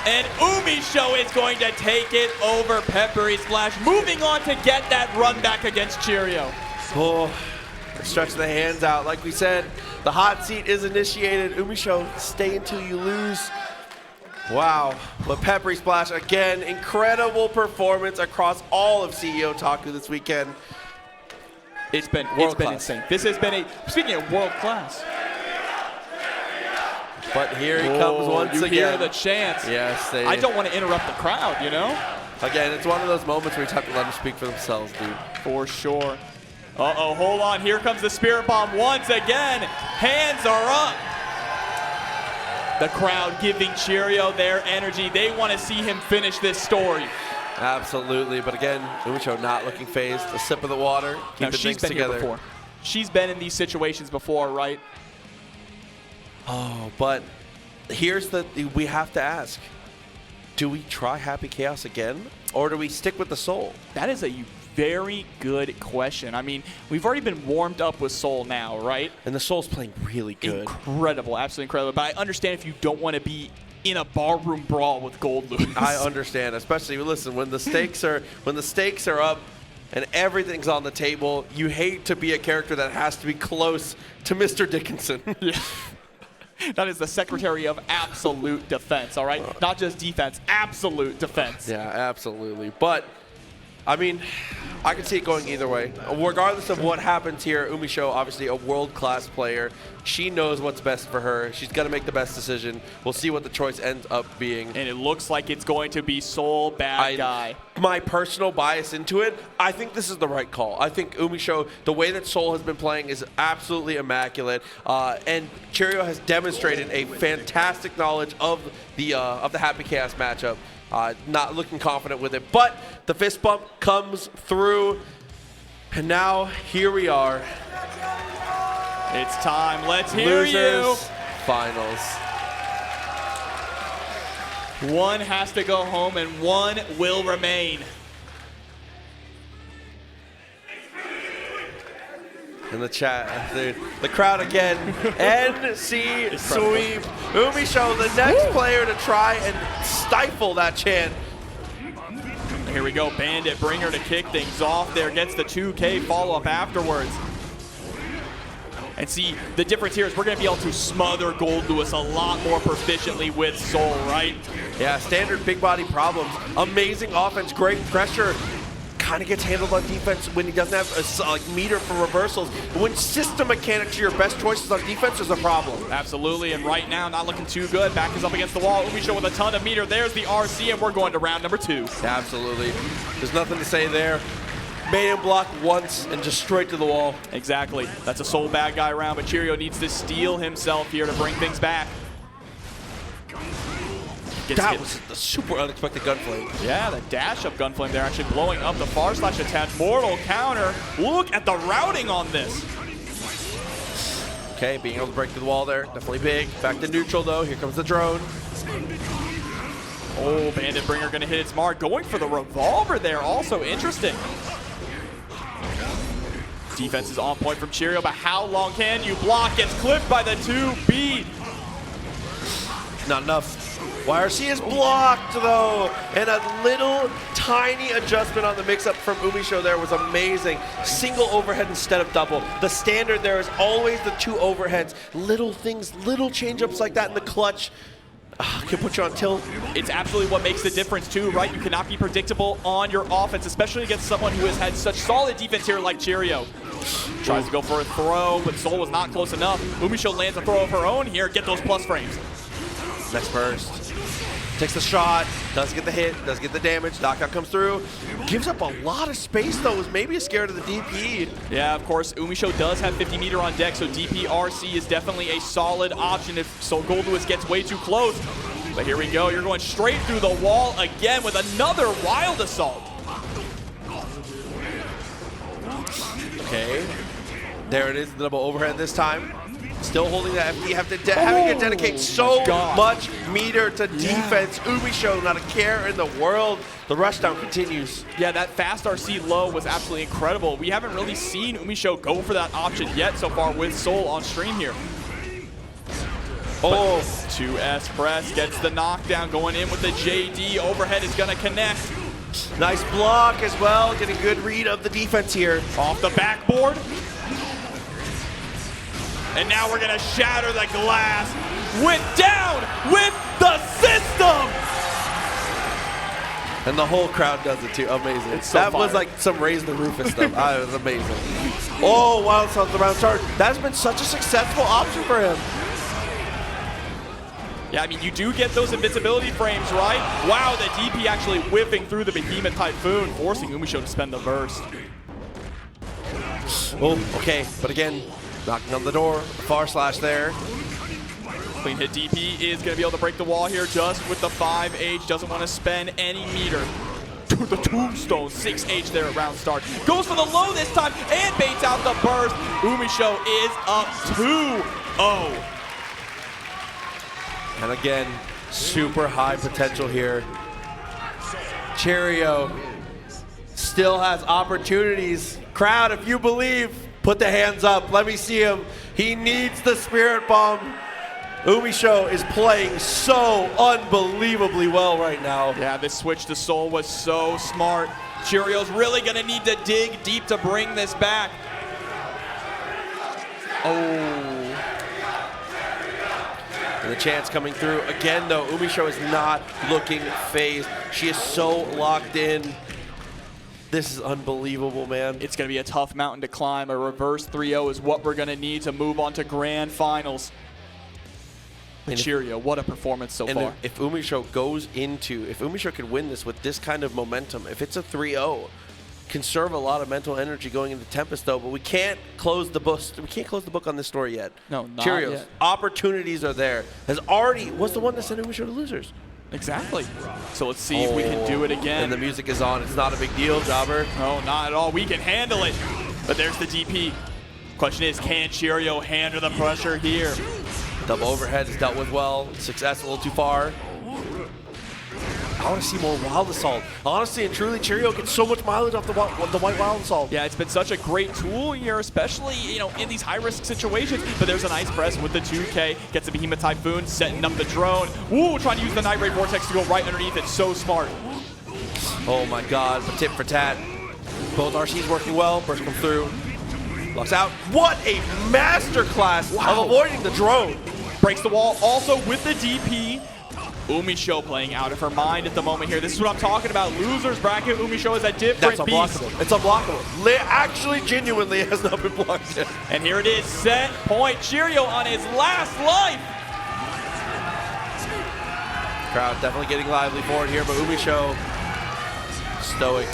And Umisho is going to take it over Peppery Splash, moving on to get that run back against Cheerio. Oh, stretch the hands out. Like we said, the hot seat is initiated. Umisho, stay until you lose. Wow, but Peppery Splash, again, incredible performance across all of CEOTaku this weekend. It's been World-class. insane. This has been speaking of world class. But here he comes once you again. hear the chants. Yes, I don't want to interrupt the crowd, you know? Again, it's one of those moments where you have to let them speak for themselves, dude. For sure. Uh-oh, hold on. Here comes the Spirit Bomb once again. Hands are up. The crowd giving Cheerio their energy. They want to see him finish this story. Absolutely, but again, Umisho not looking phased. A sip of the water, Now, keeping she's things been together. here before. She's been in these situations before, right? Oh, but here's we have to ask. do we try Happy Chaos again, or do we stick with the Soul? That is a very good question. I mean, we've already been warmed up with Soul now, right? And the Soul's playing really good. Incredible, absolutely incredible. But I understand if you don't want to be in a barroom brawl with Gold Lewis. I understand, especially listen when the stakes are up and everything's on the table. You hate to be a character that has to be close to Mr. Dickinson. Yeah. That is the Secretary of Absolute Defense, all right? Not just defense, absolute defense. Yeah, absolutely. But I mean, I can see it going either way. Regardless of what happens here, Umisho, obviously a world-class player. She knows what's best for her. She's going to make the best decision. We'll see what the choice ends up being. And it looks like it's going to be Soul bad guy. My personal bias into it, I think this is the right call. I think Umisho, the way that Soul has been playing is absolutely immaculate. And Cheerio has demonstrated a fantastic knowledge of the Happy Chaos matchup. Not looking confident with it, but the fist bump comes through, and now here we are. It's time. Let's hear Losers you. Finals. One has to go home, and one will remain. In the chat, the crowd again. NC sweep. Umisho, the next player to try and stifle that chant. Here we go. Bandit Bringer to kick things off there. Gets the 2K follow-up afterwards. And see, the difference here is we're going to be able to smother Gold Lewis a lot more proficiently with Soul, right? Yeah, standard big body problems. Amazing offense, great pressure. Kind of gets handled on defense when he doesn't have a meter for reversals. When system mechanics are your best choices on defense is a problem. Absolutely, and right now, not looking too good. Back is up against the wall. Umisho with a ton of meter. There's the RC, and we're going to round number 2. Absolutely. There's nothing to say there. Made him block once and just straight to the wall. Exactly. That's a Soul bad guy round, but Cheerio needs to steal himself here to bring things back. That was a super unexpected gunflame. Yeah, the dash up gunflame there actually blowing up the far slash attempt. Mortal counter. Look at the routing on this. Okay, being able to break through the wall there, definitely big. Back to neutral though, here comes the drone. Oh, Bandit Bringer gonna hit its mark. Going for the revolver there, also interesting. Defense is on point from Cheerio, but how long can you block? Gets clipped by the 2B. Not enough. YRC is blocked though, and a little tiny adjustment on the mix-up from Umisho there was amazing. Single overhead instead of double. The standard there is always the 2 overheads. Little things, little change-ups like that in the clutch can put you on tilt. It's absolutely what makes the difference too, right? You cannot be predictable on your offense, especially against someone who has had such solid defense here like Cheerio. Tries to go for a throw, but Soul was not close enough. Umisho lands a throw of her own here. Get those plus frames. Next burst. Takes the shot, does get the hit, does get the damage, knockout comes through. Gives up a lot of space though, was maybe scared of the DP. Yeah, of course, Umisho does have 50 meter on deck, so DP RC is definitely a solid option if Gold Lewis gets way too close. But here we go, you're going straight through the wall again with another wild assault. Okay, there it is, the double overhead this time. Still holding that FD, having to dedicate so much meter to defense. Umisho, not a care in the world. The rushdown continues. Yeah, that fast RC low was absolutely incredible. We haven't really seen Umisho go for that option yet so far with Soul on stream here. Oh, 2S press gets the knockdown, going in with the JD. Overhead is going to connect. nice block as well. Getting good read of the defense here. Off the backboard. And now we're gonna shatter the glass down with the system. And the whole crowd does it too. Amazing. So was like some raise the roof and stuff. It was amazing. Oh, wild sounds the round start. That's been such a successful option for him. Yeah, I mean, you do get those invincibility frames, right? Wow, the DP actually whipping through the Behemoth Typhoon, forcing Umisho to spend the burst. Oh, okay, but again, knocking on the door, far slash there. Clean hit DP is going to be able to break the wall here just with the 5H. Doesn't want to spend any meter. To the tombstone, 6H there at round start. Goes for the low this time and baits out the burst. Umisho is up 2-0. And again, super high potential here. Cheerio still has opportunities. Crowd, if you believe, put the hands up. Let me see him. He needs the Spirit Bomb. Umisho is playing so unbelievably well right now. Yeah, this switch to Soul was so smart. Cheerio's really going to need to dig deep to bring this back. Oh. And the chance coming through. Again, though, Umisho is not looking phased. She is so locked in. This is unbelievable, man. It's going to be a tough mountain to climb. A reverse 3-0 is what we're going to need to move on to grand finals. And Cheerio, what a performance so far. If Umisho if Umisho can win this with this kind of momentum, if it's a 3-0, conserve a lot of mental energy going into Tempest, though. But we can't close the book. We can't close the book on this story yet. No, not Cheerios, yet. Opportunities are there. Was the one that sent Umisho to losers. Exactly. So let's see if we can do it again. And the music is on. It's not a big deal, Jobber. No, not at all. We can handle it. But there's the DP. Question is, can Cheerio handle the pressure here? Double overhead is dealt with well. Success a little too far. I want to see more Wild Assault. Honestly and truly, Cheerio gets so much mileage off the White Wild Assault. Yeah, it's been such a great tool here, especially in these high-risk situations. But there's a nice press with the 2K. Gets the Behemoth Typhoon, setting up the drone. Ooh, trying to use the Night Ray Vortex to go right underneath it. So smart. Oh my God, but tit for tat. Both RCs working well. Burst come through. Locks out. What a masterclass of avoiding the drone. Breaks the wall also with the DP. Umisho playing out of her mind at the moment here. This is what I'm talking about. Losers bracket. Umisho is a different beast. That's unblockable. It's unblockable. Actually, genuinely has not been blocked yet. And here it is. Set point. Cheerio on his last life. Crowd definitely getting lively for it here, but Umisho stoic.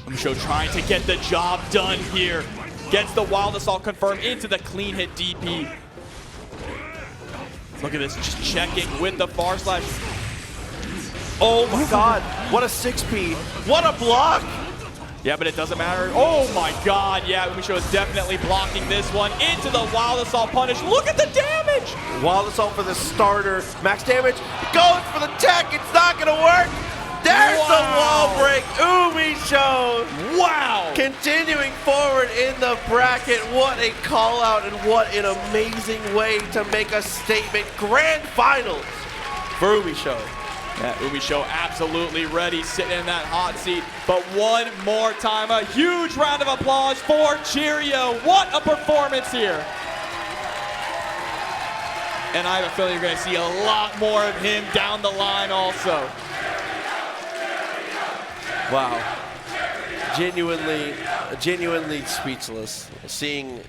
Umisho trying to get the job done here. Gets the Wild Assault confirmed into the clean hit DP. Look at this, just checking with the far slash. Oh my God, what a 6P. What a block. Yeah, but it doesn't matter. Oh my God, yeah, Umisho is definitely blocking this one into the Wild Assault punish. Look at the damage. Wild Assault for the starter. Max damage, goes for the tech, it's not gonna work. There's the wall break, Umisho. Wow. Continuing forward in the bracket. What a call out and what an amazing way to make a statement. Grand finals for Umisho. Yeah, Umisho absolutely ready, sitting in that hot seat. But one more time, a huge round of applause for Cheerio. What a performance here. And I have a feeling you're going to see a lot more of him down the line also. Wow, genuinely speechless. Seeing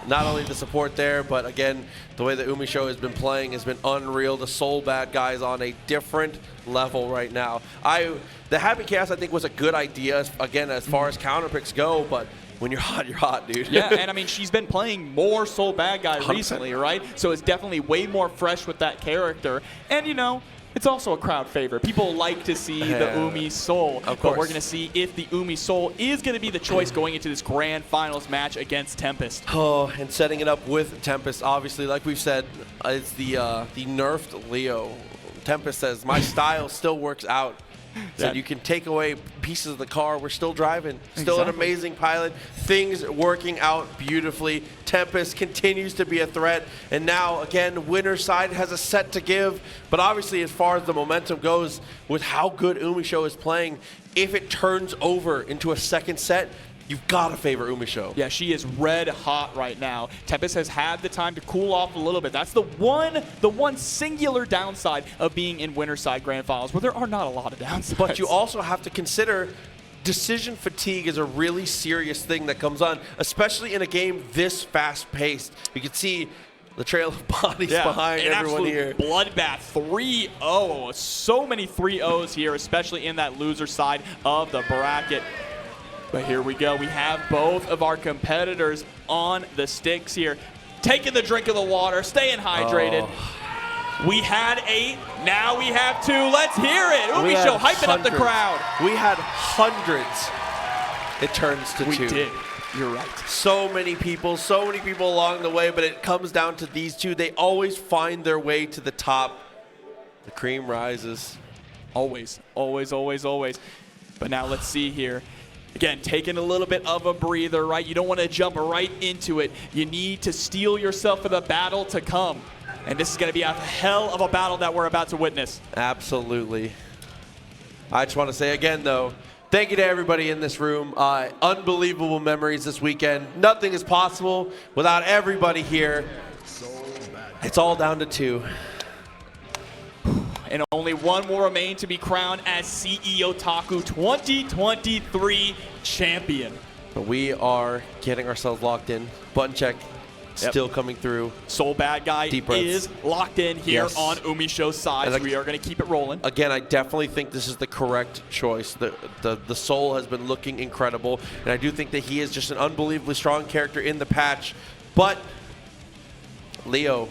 not only the support there, but again, the way that Umisho has been playing has been unreal. The Soul Bad guys on a different level right now. The Happy Chaos, I think, was a good idea, again, as far as counter picks go, but when you're hot, dude. Yeah, and I mean, she's been playing more Soul Bad Guy 100%. Recently, right? So it's definitely way more fresh with that character. And, it's also a crowd favorite. People like to see the Umi Soul. But we're going to see if the Umi Soul is going to be the choice going into this grand finals match against Tempest. Oh, and setting it up with Tempest, obviously, like we've said, it's the nerfed Leo. Tempest says, my style still works out. Said you can take away pieces of the car, we're still driving. Still an amazing pilot. Things working out beautifully. Tempest continues to be a threat. And now, again, winner's side has a set to give. But obviously, as far as the momentum goes, with how good Umisho is playing, if it turns over into a second set, you've got to favor Umisho. Yeah, she is red hot right now. Tempest has had the time to cool off a little bit. That's the one singular downside of being in winner side grand finals, where there are not a lot of downsides. But you also have to consider decision fatigue is a really serious thing that comes on, especially in a game this fast-paced. You can see the trail of bodies behind everyone here. Bloodbath, 3-0. So many 3-0s here, especially in that loser side of the bracket. But here we go. We have both of our competitors on the sticks here, taking the drink of the water, staying hydrated. We had 8, now we have 2. Let's hear it. Umisho hyping up the crowd. We had hundreds. It turns to 2. We did. You're right. So many people along the way, but it comes down to these two. They always find their way to the top. The cream rises. Always, always, always, always. But now let's see here. Again, taking a little bit of a breather, right? You don't want to jump right into it. You need to steel yourself for the battle to come. And this is going to be a hell of a battle that we're about to witness. Absolutely. I just want to say again, though, thank you to everybody in this room. Unbelievable memories this weekend. Nothing is possible without everybody here. It's all down to 2. And only one more remain to be crowned as CEOTaku 2023 champion. But we are getting ourselves locked in. Button check still coming through. Soul Bad Guy is locked in here on Umisho's side. So we are going to keep it rolling. Again, I definitely think this is the correct choice. The Soul has been looking incredible. And I do think that he is just an unbelievably strong character in the patch. But Leo,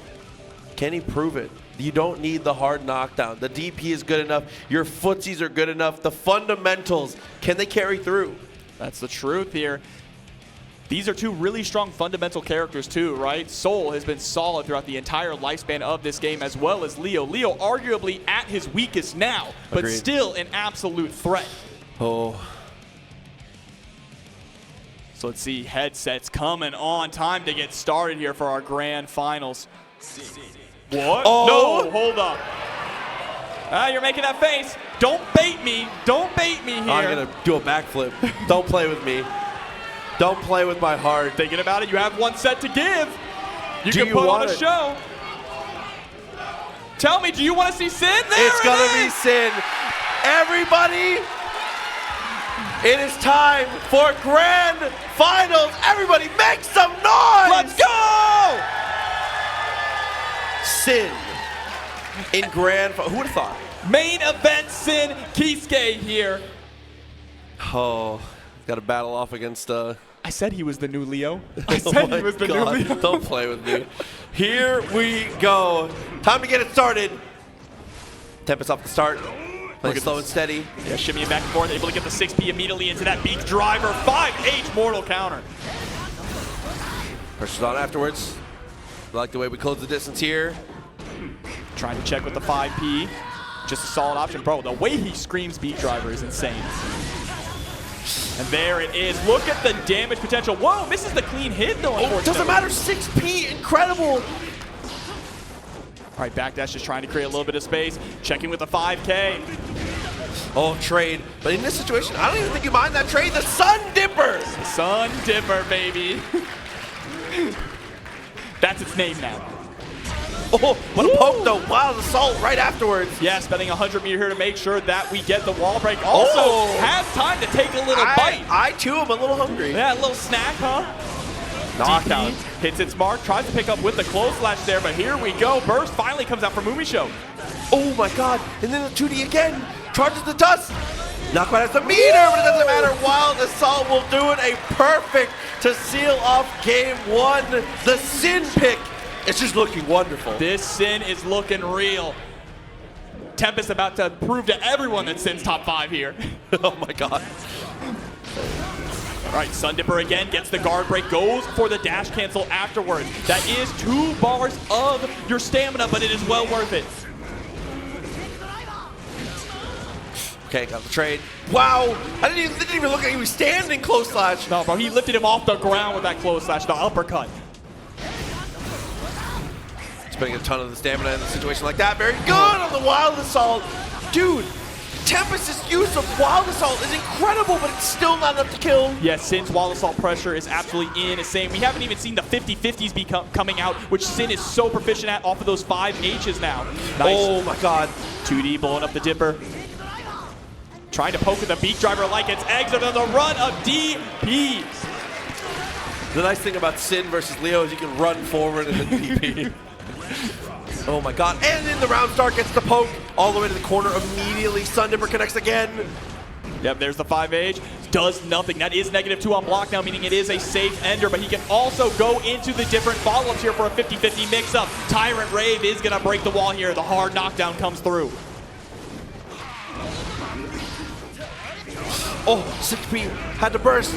can he prove it? You don't need the hard knockdown. The DP is good enough. Your footsies are good enough. The fundamentals, can they carry through? That's the truth here. These are 2 really strong fundamental characters too, right? Soul has been solid throughout the entire lifespan of this game, as well as Leo. Leo arguably at his weakest now, but still an absolute threat. Oh. So let's see, headsets coming on. Time to get started here for our grand finals. What? Oh. No, hold up. You're making that face. Don't bait me. Don't bait me here. I'm going to do a backflip. Don't play with me. Don't play with my heart. Thinking about it, you have 1 set to give. You can put on a show. Tell me, do you want to see Sin? It's going to be Sin. Everybody, it is time for grand finals. Everybody make some noise. Let's go! Sin in grand finals. Who would have thought? Main event Sin Kisuke here. Oh, got to battle off against I said he was the new Leo. I said he was the new Leo. Don't play with me. Here we go. Time to get it started. Tempest off the start. Play slow and steady. Yeah, shimmying back and forth, able to get the 6P immediately into that beak driver. 5H mortal counter. Pressure's on afterwards. I like the way we close the distance here. Trying to check with the 5P. Just a solid option. Bro, the way he screams beat driver is insane. And there it is. Look at the damage potential. Whoa, misses the clean hit though, unfortunately. Doesn't matter. 6P, incredible. All right, backdash just trying to create a little bit of space. Checking with the 5K. Oh, trade. But in this situation, I don't even think you mind that trade. The Sun Dipper. The Sun Dipper, baby. That's its name now. Oh, what a poke though. Wild Assault right afterwards. Yeah, spending 100 meter here to make sure that we get the wall break. Also has time to take a little bite. I too am a little hungry. Yeah, a little snack, huh? Knockdown. Hits its mark, tries to pick up with the close slash there, but here we go. Burst finally comes out from Umisho. Oh my god. And then the 2D again. Charges the dust. Not quite has the meter, but it doesn't matter. Wild Assault will do it. A perfect to seal off game 1. The Sin pick. It's just looking wonderful. This Sin is looking real. Tempest about to prove to everyone that Sin's top 5 here. Oh my god. All right, Sun Dipper again gets the guard break, goes for the dash cancel afterwards. That is 2 bars of your stamina, but it is well worth it. Okay, got the trade. Wow, I didn't even look at him. He was standing close slash. No, bro, he lifted him off the ground with that close slash, the uppercut. Spending a ton of the stamina in a situation like that. Very good on the Wild Assault. Dude, Tempest's use of Wild Assault is incredible, but it's still not enough to kill. Yeah, Sin's Wild Assault pressure is absolutely insane. We haven't even seen the 50-50s be coming out, which Sin is so proficient at off of those 5Hs now. Nice. Oh my god. 2D blowing up the Dipper. Trying to poke with the beak driver like it's eggs under the run of DP. The nice thing about Sin versus Leo is you can run forward in the DP. Oh my god. And then the round start gets the poke all the way to the corner immediately. Sun Dipper connects again. Yep, there's the 5H. Does nothing. That is -2 on block now, meaning it is a safe ender, but he can also go into the different follow-ups here for a 50-50 mix-up. Tyrant Rave is going to break the wall here. The hard knockdown comes through. Oh, 6P had to burst.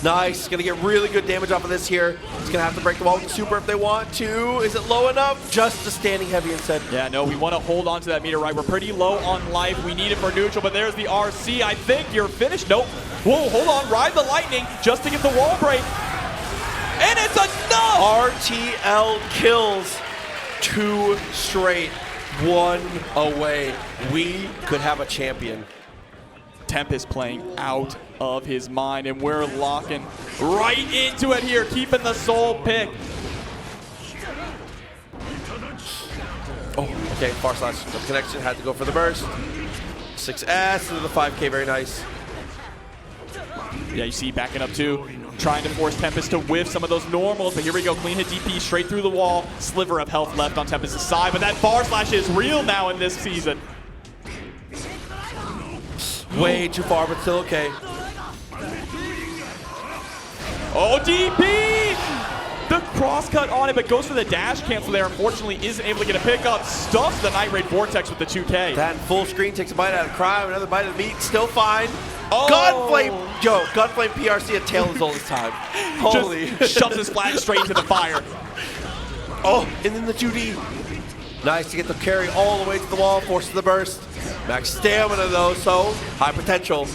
Nice. Going to get really good damage off of this here. He's going to have to break the wall with the super if they want to. Is it low enough? Just a standing heavy instead. Yeah, no, we want to hold on to that meter, right? We're pretty low on life. We need it for neutral, but there's the RC. I think you're finished. Nope. Whoa, hold on. Ride the lightning just to get the wall break. And it's enough! RTL kills 2 straight. 1 away. We could have a champion. Tempest playing out of his mind, and we're locking right into it here, keeping the soul pick. Oh, okay, far slash the connection, had to go for the burst. 6S into the 5K, very nice. Yeah, you see backing up too, trying to force Tempest to whiff some of those normals, but here we go, clean hit DP straight through the wall. Sliver of health left on Tempest's side, but that bar slash is real now in this season. Way too far, but still okay. Oh, DP! The cross cut on it, but goes for the dash cancel there. Unfortunately, isn't able to get a pickup. Stuffs the Night Raid Vortex with the 2K. That full screen takes a bite out of Crime, another bite of the meat, still fine. Oh. Gunflame, yo, Gunflame PRC a tail is all this time. Holy. Just shoves his flag straight into the fire. Oh, and then the 2D. Nice to get the carry all the way to the wall, forces the burst. Max stamina though, so high potential.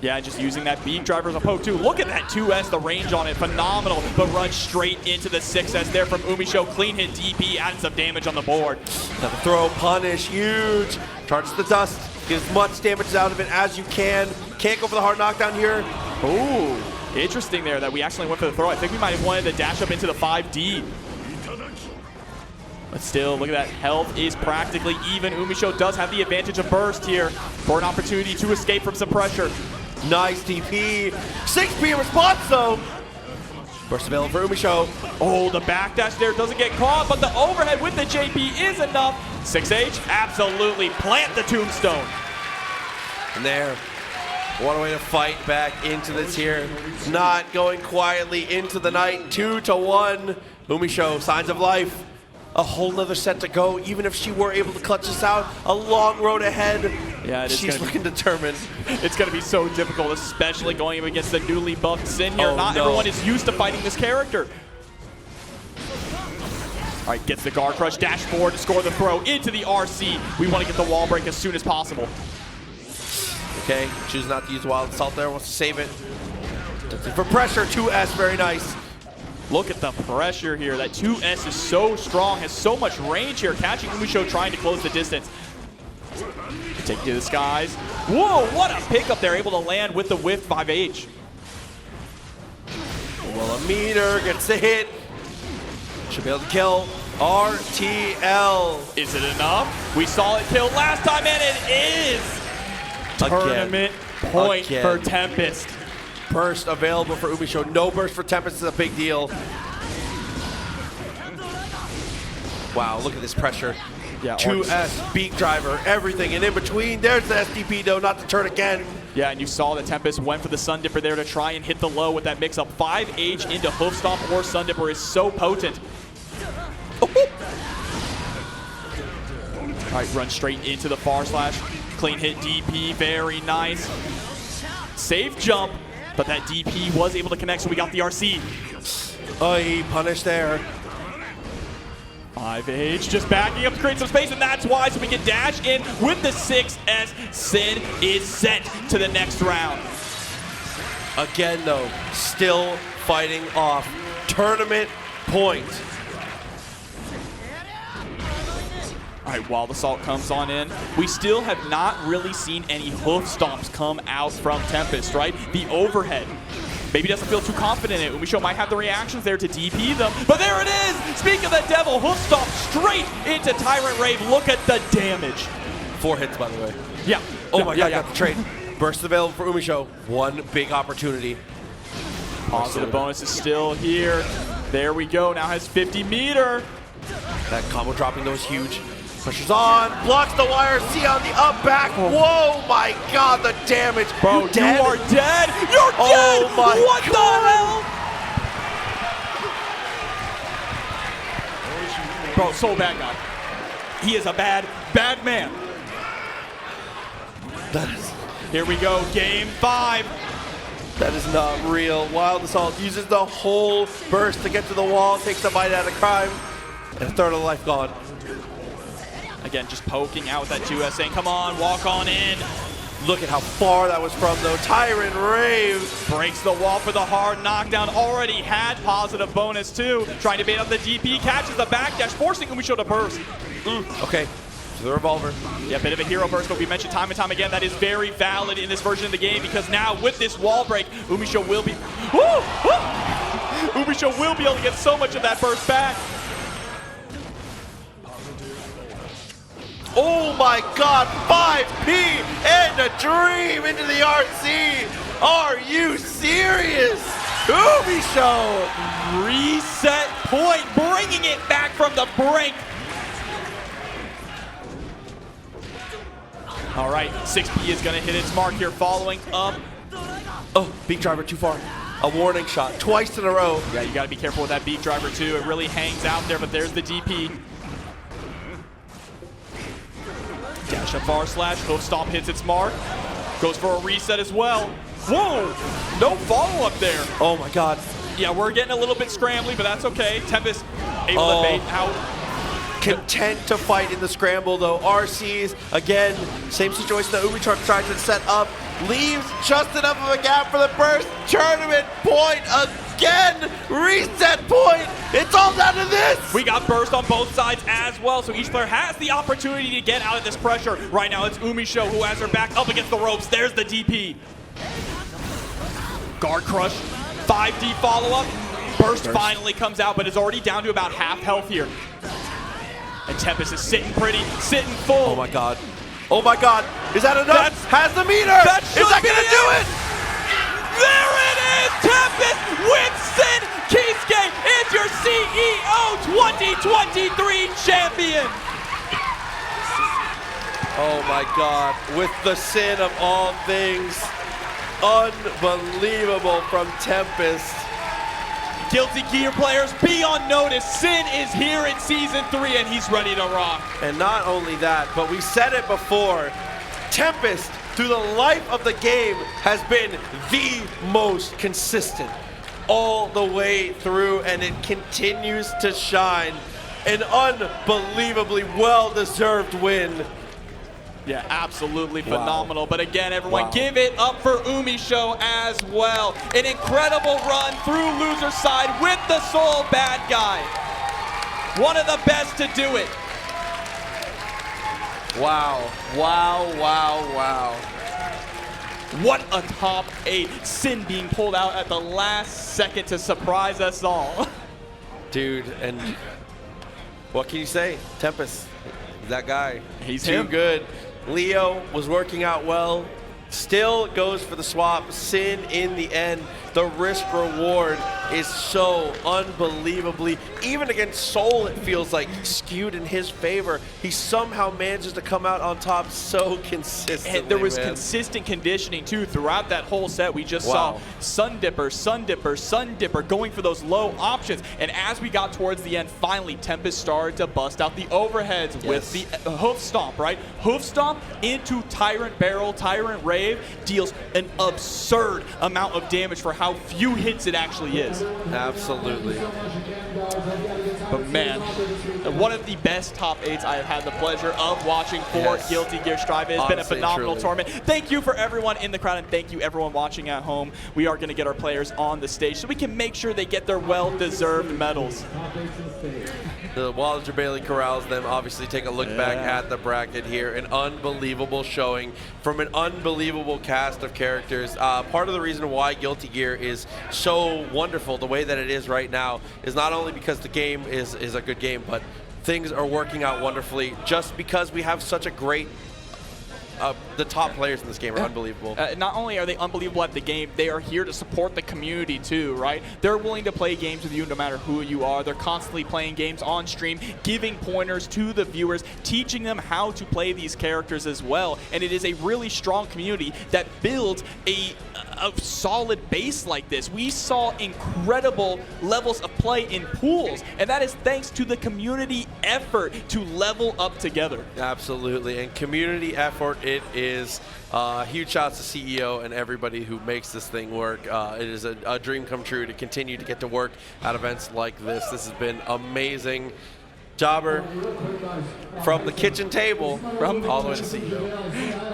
Yeah, just using that beak driver as a poke too. Look at that 2S, the range on it, phenomenal. But runs straight into the 6S there from Umisho. Clean hit DP, adding some damage on the board. Now the throw, punish, huge. Charges the dust, get as much damage out of it as you can. Can't go for the hard knockdown here. Ooh, interesting there that we actually went for the throw. I think we might have wanted to dash up into the 5D. But still, look at that. Health is practically even. Umisho does have the advantage of burst here for an opportunity to escape from some pressure. Nice DP. 6P response though. Burst available for Umisho. Oh, the backdash there doesn't get caught, but the overhead with the JP is enough. 6H, absolutely plant the tombstone. And there, what a way to fight back into this here. Not going quietly into the night. 2-1. Umisho, signs of life. A whole nother set to go. Even if she were able to clutch this out, a long road ahead. Yeah, she's looking determined. It's going to be so difficult, especially going up against the newly buffed Sin here. Oh, Not no. everyone is used to fighting this character. All right, gets the guard crush, dash forward to score the throw into the RC. We want to get the wall break as soon as possible. Okay, choose not to use Wild Assault there, wants to save it. For pressure, 2S, very nice. Look at the pressure here. That 2S is so strong, has so much range here, catching Umisho trying to close the distance. Take it to the skies. Whoa, what a pickup there, able to land with the whiff 5H. Well, a meter gets the hit. Should be able to kill RTL. Is it enough? We saw it kill last time, and it is. Tournament point for Tempest. Burst available for Umisho. No burst for Tempest is a big deal. Wow, look at this pressure. Yeah, 2S, beak driver, everything, and in between, there's the SDP though, not to turn again. Yeah, and you saw that Tempest went for the Sun Dipper there to try and hit the low with that mix-up. 5H into Hoof Stomp or Sun Dipper is so potent. All right, run straight into the far slash. Clean hit DP, very nice. Safe jump, but that DP was able to connect, so we got the RC. Oh, he punished there. 5H just backing up to create some space, and that's why, so we can dash in with the 6S. Sid is sent to the next round. Again, though, still fighting off. Tournament point. All right, while the salt comes on in, we still have not really seen any hoof stomps come out from Tempest, right? The overhead. Maybe doesn't feel too confident in it. Umisho might have the reactions there to DP them, but there it is! Speak of the devil, hoof stomp straight into Tyrant Rave. Look at the damage. 4 hits, by the way. Yeah. Oh my God, got the trade. Burst available for Umisho. One big opportunity. Positive bonus is still here. There we go, now has 50 meter. That combo dropping though is huge. Pressure's on, blocks the wire, see on the up back. Whoa, my God, the damage. Bro, you dead? are dead. You're oh dead. My what God. the hell? Bro, so bad guy. He is a bad, bad man. Here we go, game 5. That is not real. Wild Assault uses the whole burst to get to the wall, takes the bite out of Crime, and a third of the life gone. Again, just poking out with that 2S, saying, come on, walk on in. Look at how far that was from, though. Tyrant Rave Breaks the wall for the hard knockdown. Already had positive bonus, too. Trying to bait up the DP, catches the backdash, forcing Umisho to burst. Okay, to the revolver. Yeah, bit of a hero burst, but we mentioned time and time again that is very valid in this version of the game because now with this wall break, Umisho will be... Umisho will be able to get so much of that burst back. Oh my god, 5P and a dream into the RC! Are you serious? Umisho! Reset point, bringing it back from the brink. All right, 6P is gonna hit its mark here, following up. Oh, beak driver too far. A warning shot, twice in a row. Yeah, you gotta be careful with that beak driver too. It really hangs out there, but there's the DP. Dash up far slash, hoof stomp hits its mark. Goes for a reset as well. Whoa, no follow-up there. Oh my god. Yeah, we're getting a little bit scrambly, but that's okay. Tempest able to bait out. Content to fight in the scramble though. RCs, again, same situation that Ubisoft tried to set up. Leaves just enough of a gap for the burst. Tournament point again. Reset point. It's all down to this. We got burst on both sides as well, so each player has the opportunity to get out of this pressure. Right now, it's Umisho who has her back up against the ropes. There's the DP. Guard crush, 5D follow-up. Burst finally comes out, but is already down to about half health here. And Tempest is sitting pretty, sitting full. Oh my god. Oh my god. Is that enough? Has the meter. Is that going to do it? There it is! Tempest with Sin Kisuke is your CEO 2023 champion! Oh my god. With the sin of all things. Unbelievable from Tempest. Guilty Gear players, be on notice. Sin is here in Season 3 and he's ready to rock. And not only that, but we said it before, Tempest, through the life of the game, has been the most consistent all the way through, and it continues to shine. An unbelievably well-deserved win. Yeah, absolutely phenomenal. But again, everyone, give it up for Umisho as well. An incredible run through loser side with the sole bad guy. One of the best to do it. Wow, wow, wow, wow. What a top 8. Sin being pulled out at the last second to surprise us all. Dude, and what can you say? Tempest, that guy. He's too him. good. Leo was working out well. Still goes for the swap. Sin in the end. The risk reward is so unbelievably, even against Soul, it feels like skewed in his favor. He somehow manages to come out on top so consistently. And there was consistent conditioning too throughout that whole set. We just saw Sun Dipper, Sun Dipper, Sun Dipper going for those low options. And as we got towards the end, finally Tempest started to bust out the overheads with the hoof stomp, right? Hoof stomp into Tyrant Barrel, Tyrant Rave deals an absurd amount of damage for how few hits it actually is. Absolutely. But man, one of the best top 8s I have had the pleasure of watching for Guilty Gear Strive. It's been a phenomenal tournament. Thank you for everyone in the crowd, and thank you everyone watching at home. We are going to get our players on the stage so we can make sure they get their well-deserved medals. While Bailey corrals them, obviously take a look back at the bracket here. An unbelievable showing from an unbelievable cast of characters. Part of the reason why Guilty Gear is so wonderful the way that it is right now is not only because the game is a good game, but things are working out wonderfully just because we have such a great the top players in this game are unbelievable. Not only are they unbelievable at the game, they are here to support the community too, right? They're willing to play games with you no matter who you are. They're constantly playing games on stream, giving pointers to the viewers, teaching them how to play these characters as well. And it is a really strong community that builds a solid base like this. We saw incredible levels of play in pools, and that is thanks to the community effort to level up together. Absolutely, and community effort It is huge shouts to CEO and everybody who makes this thing work. It is a dream come true to continue to get to work at events like this. This has been amazing. Jobber, from the kitchen table, all the way to CEO.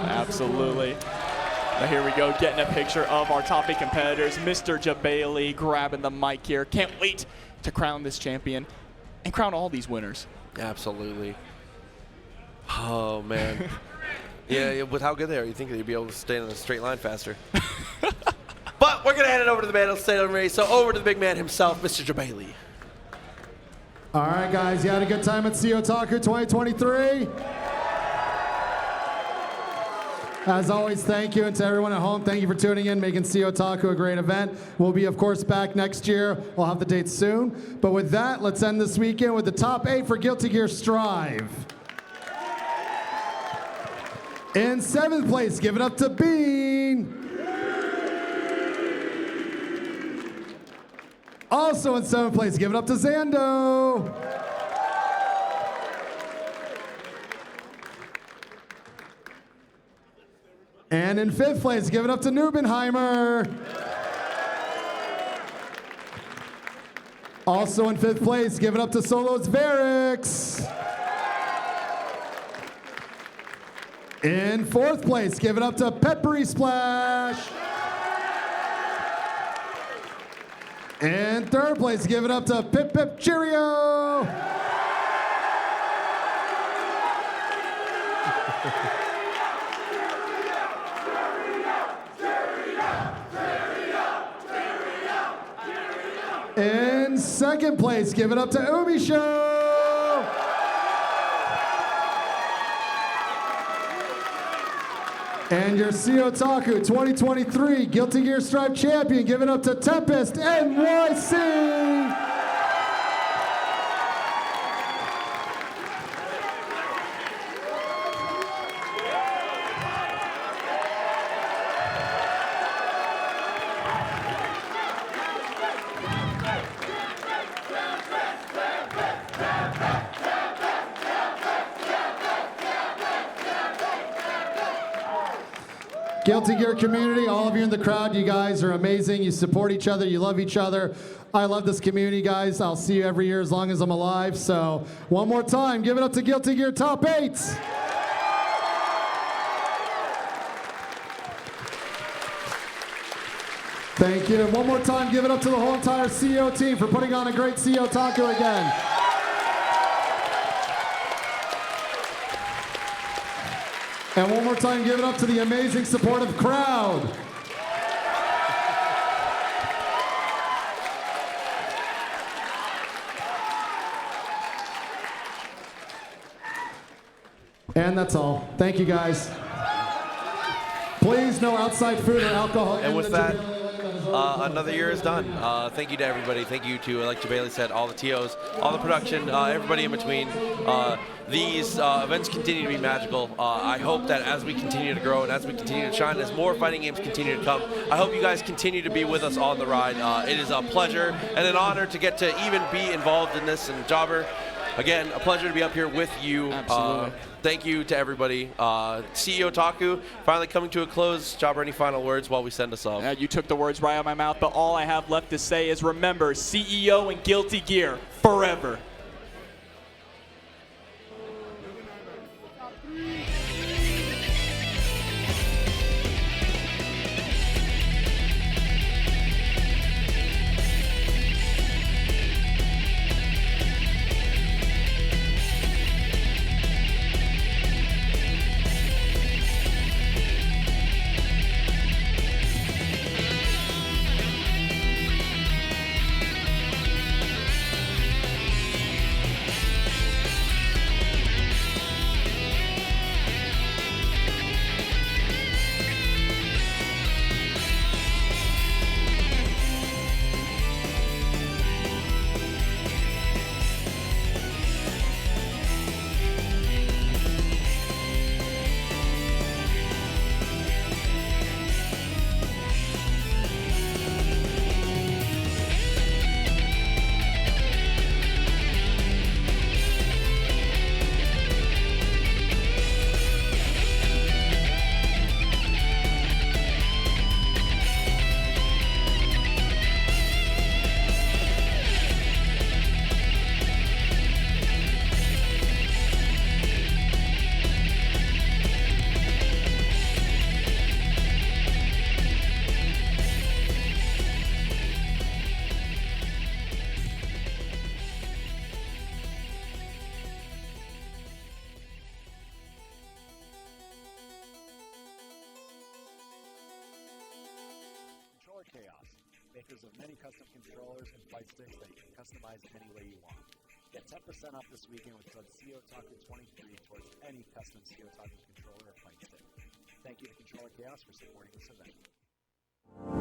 Absolutely. Now here we go, getting a picture of our top 8 competitors. Mr. Jabali grabbing the mic here. Can't wait to crown this champion and crown all these winners. Absolutely. Oh, man. Yeah, with how good they are, you'd think they'd be able to stay in a straight line faster. But we're going to hand it over to the man who'll stay on race. So over to the big man himself, Mr. Jabali. All right, guys, you had a good time at CEOTaku 2023? As always, thank you, and to everyone at home, thank you for tuning in, making CEOTaku a great event. We'll be, of course, back next year. We'll have the dates soon. But with that, let's end this weekend with the top 8 for Guilty Gear Strive. In 7th place, give it up to Bean. Also in 7th place, give it up to Zando. And in 5th place, give it up to Nubenheimer. Also in 5th place, give it up to Solos Varix. In 4th place, give it up to Peppery Splash. In 3rd place, give it up to Pip Pip Cheerio. In 2nd place, give it up to Umi Show. And your CEOTaku 2023 Guilty Gear Strive champion, give it up to Tempest NYC. Guilty Gear community, all of you in the crowd, you guys are amazing. You support each other, you love each other. I love this community, guys. I'll see you every year as long as I'm alive. So one more time, give it up to Guilty Gear Top 8. Thank you. One more time, give it up to the whole entire CEO team for putting on a great CEOTaku again. And one more time, give it up to the amazing supportive crowd. And that's all. Thank you, guys. Please, no outside food or alcohol. And with that, another year is done. Thank you to everybody. Thank you to, like Jabali said, all the TOs, all the production, everybody in between. These events continue to be magical. I hope that as we continue to grow and as we continue to shine, as more fighting games continue to come, I hope you guys continue to be with us on the ride. It is a pleasure and an honor to get to even be involved in this. And Jobber, again, a pleasure to be up here with you. Absolutely. Thank you to everybody. CEOTaku finally coming to a close. Jobber, any final words while we send us off? You took the words right out of my mouth, but all I have left to say is remember, CEO and Guilty Gear forever. Chaos, makers of many custom controllers and fight sticks that you can customize any way you want. Get 10% off this weekend with code CEOTaku23 towards any custom CEOTaku controller or fight stick. Thank you to Controller Chaos for supporting this event.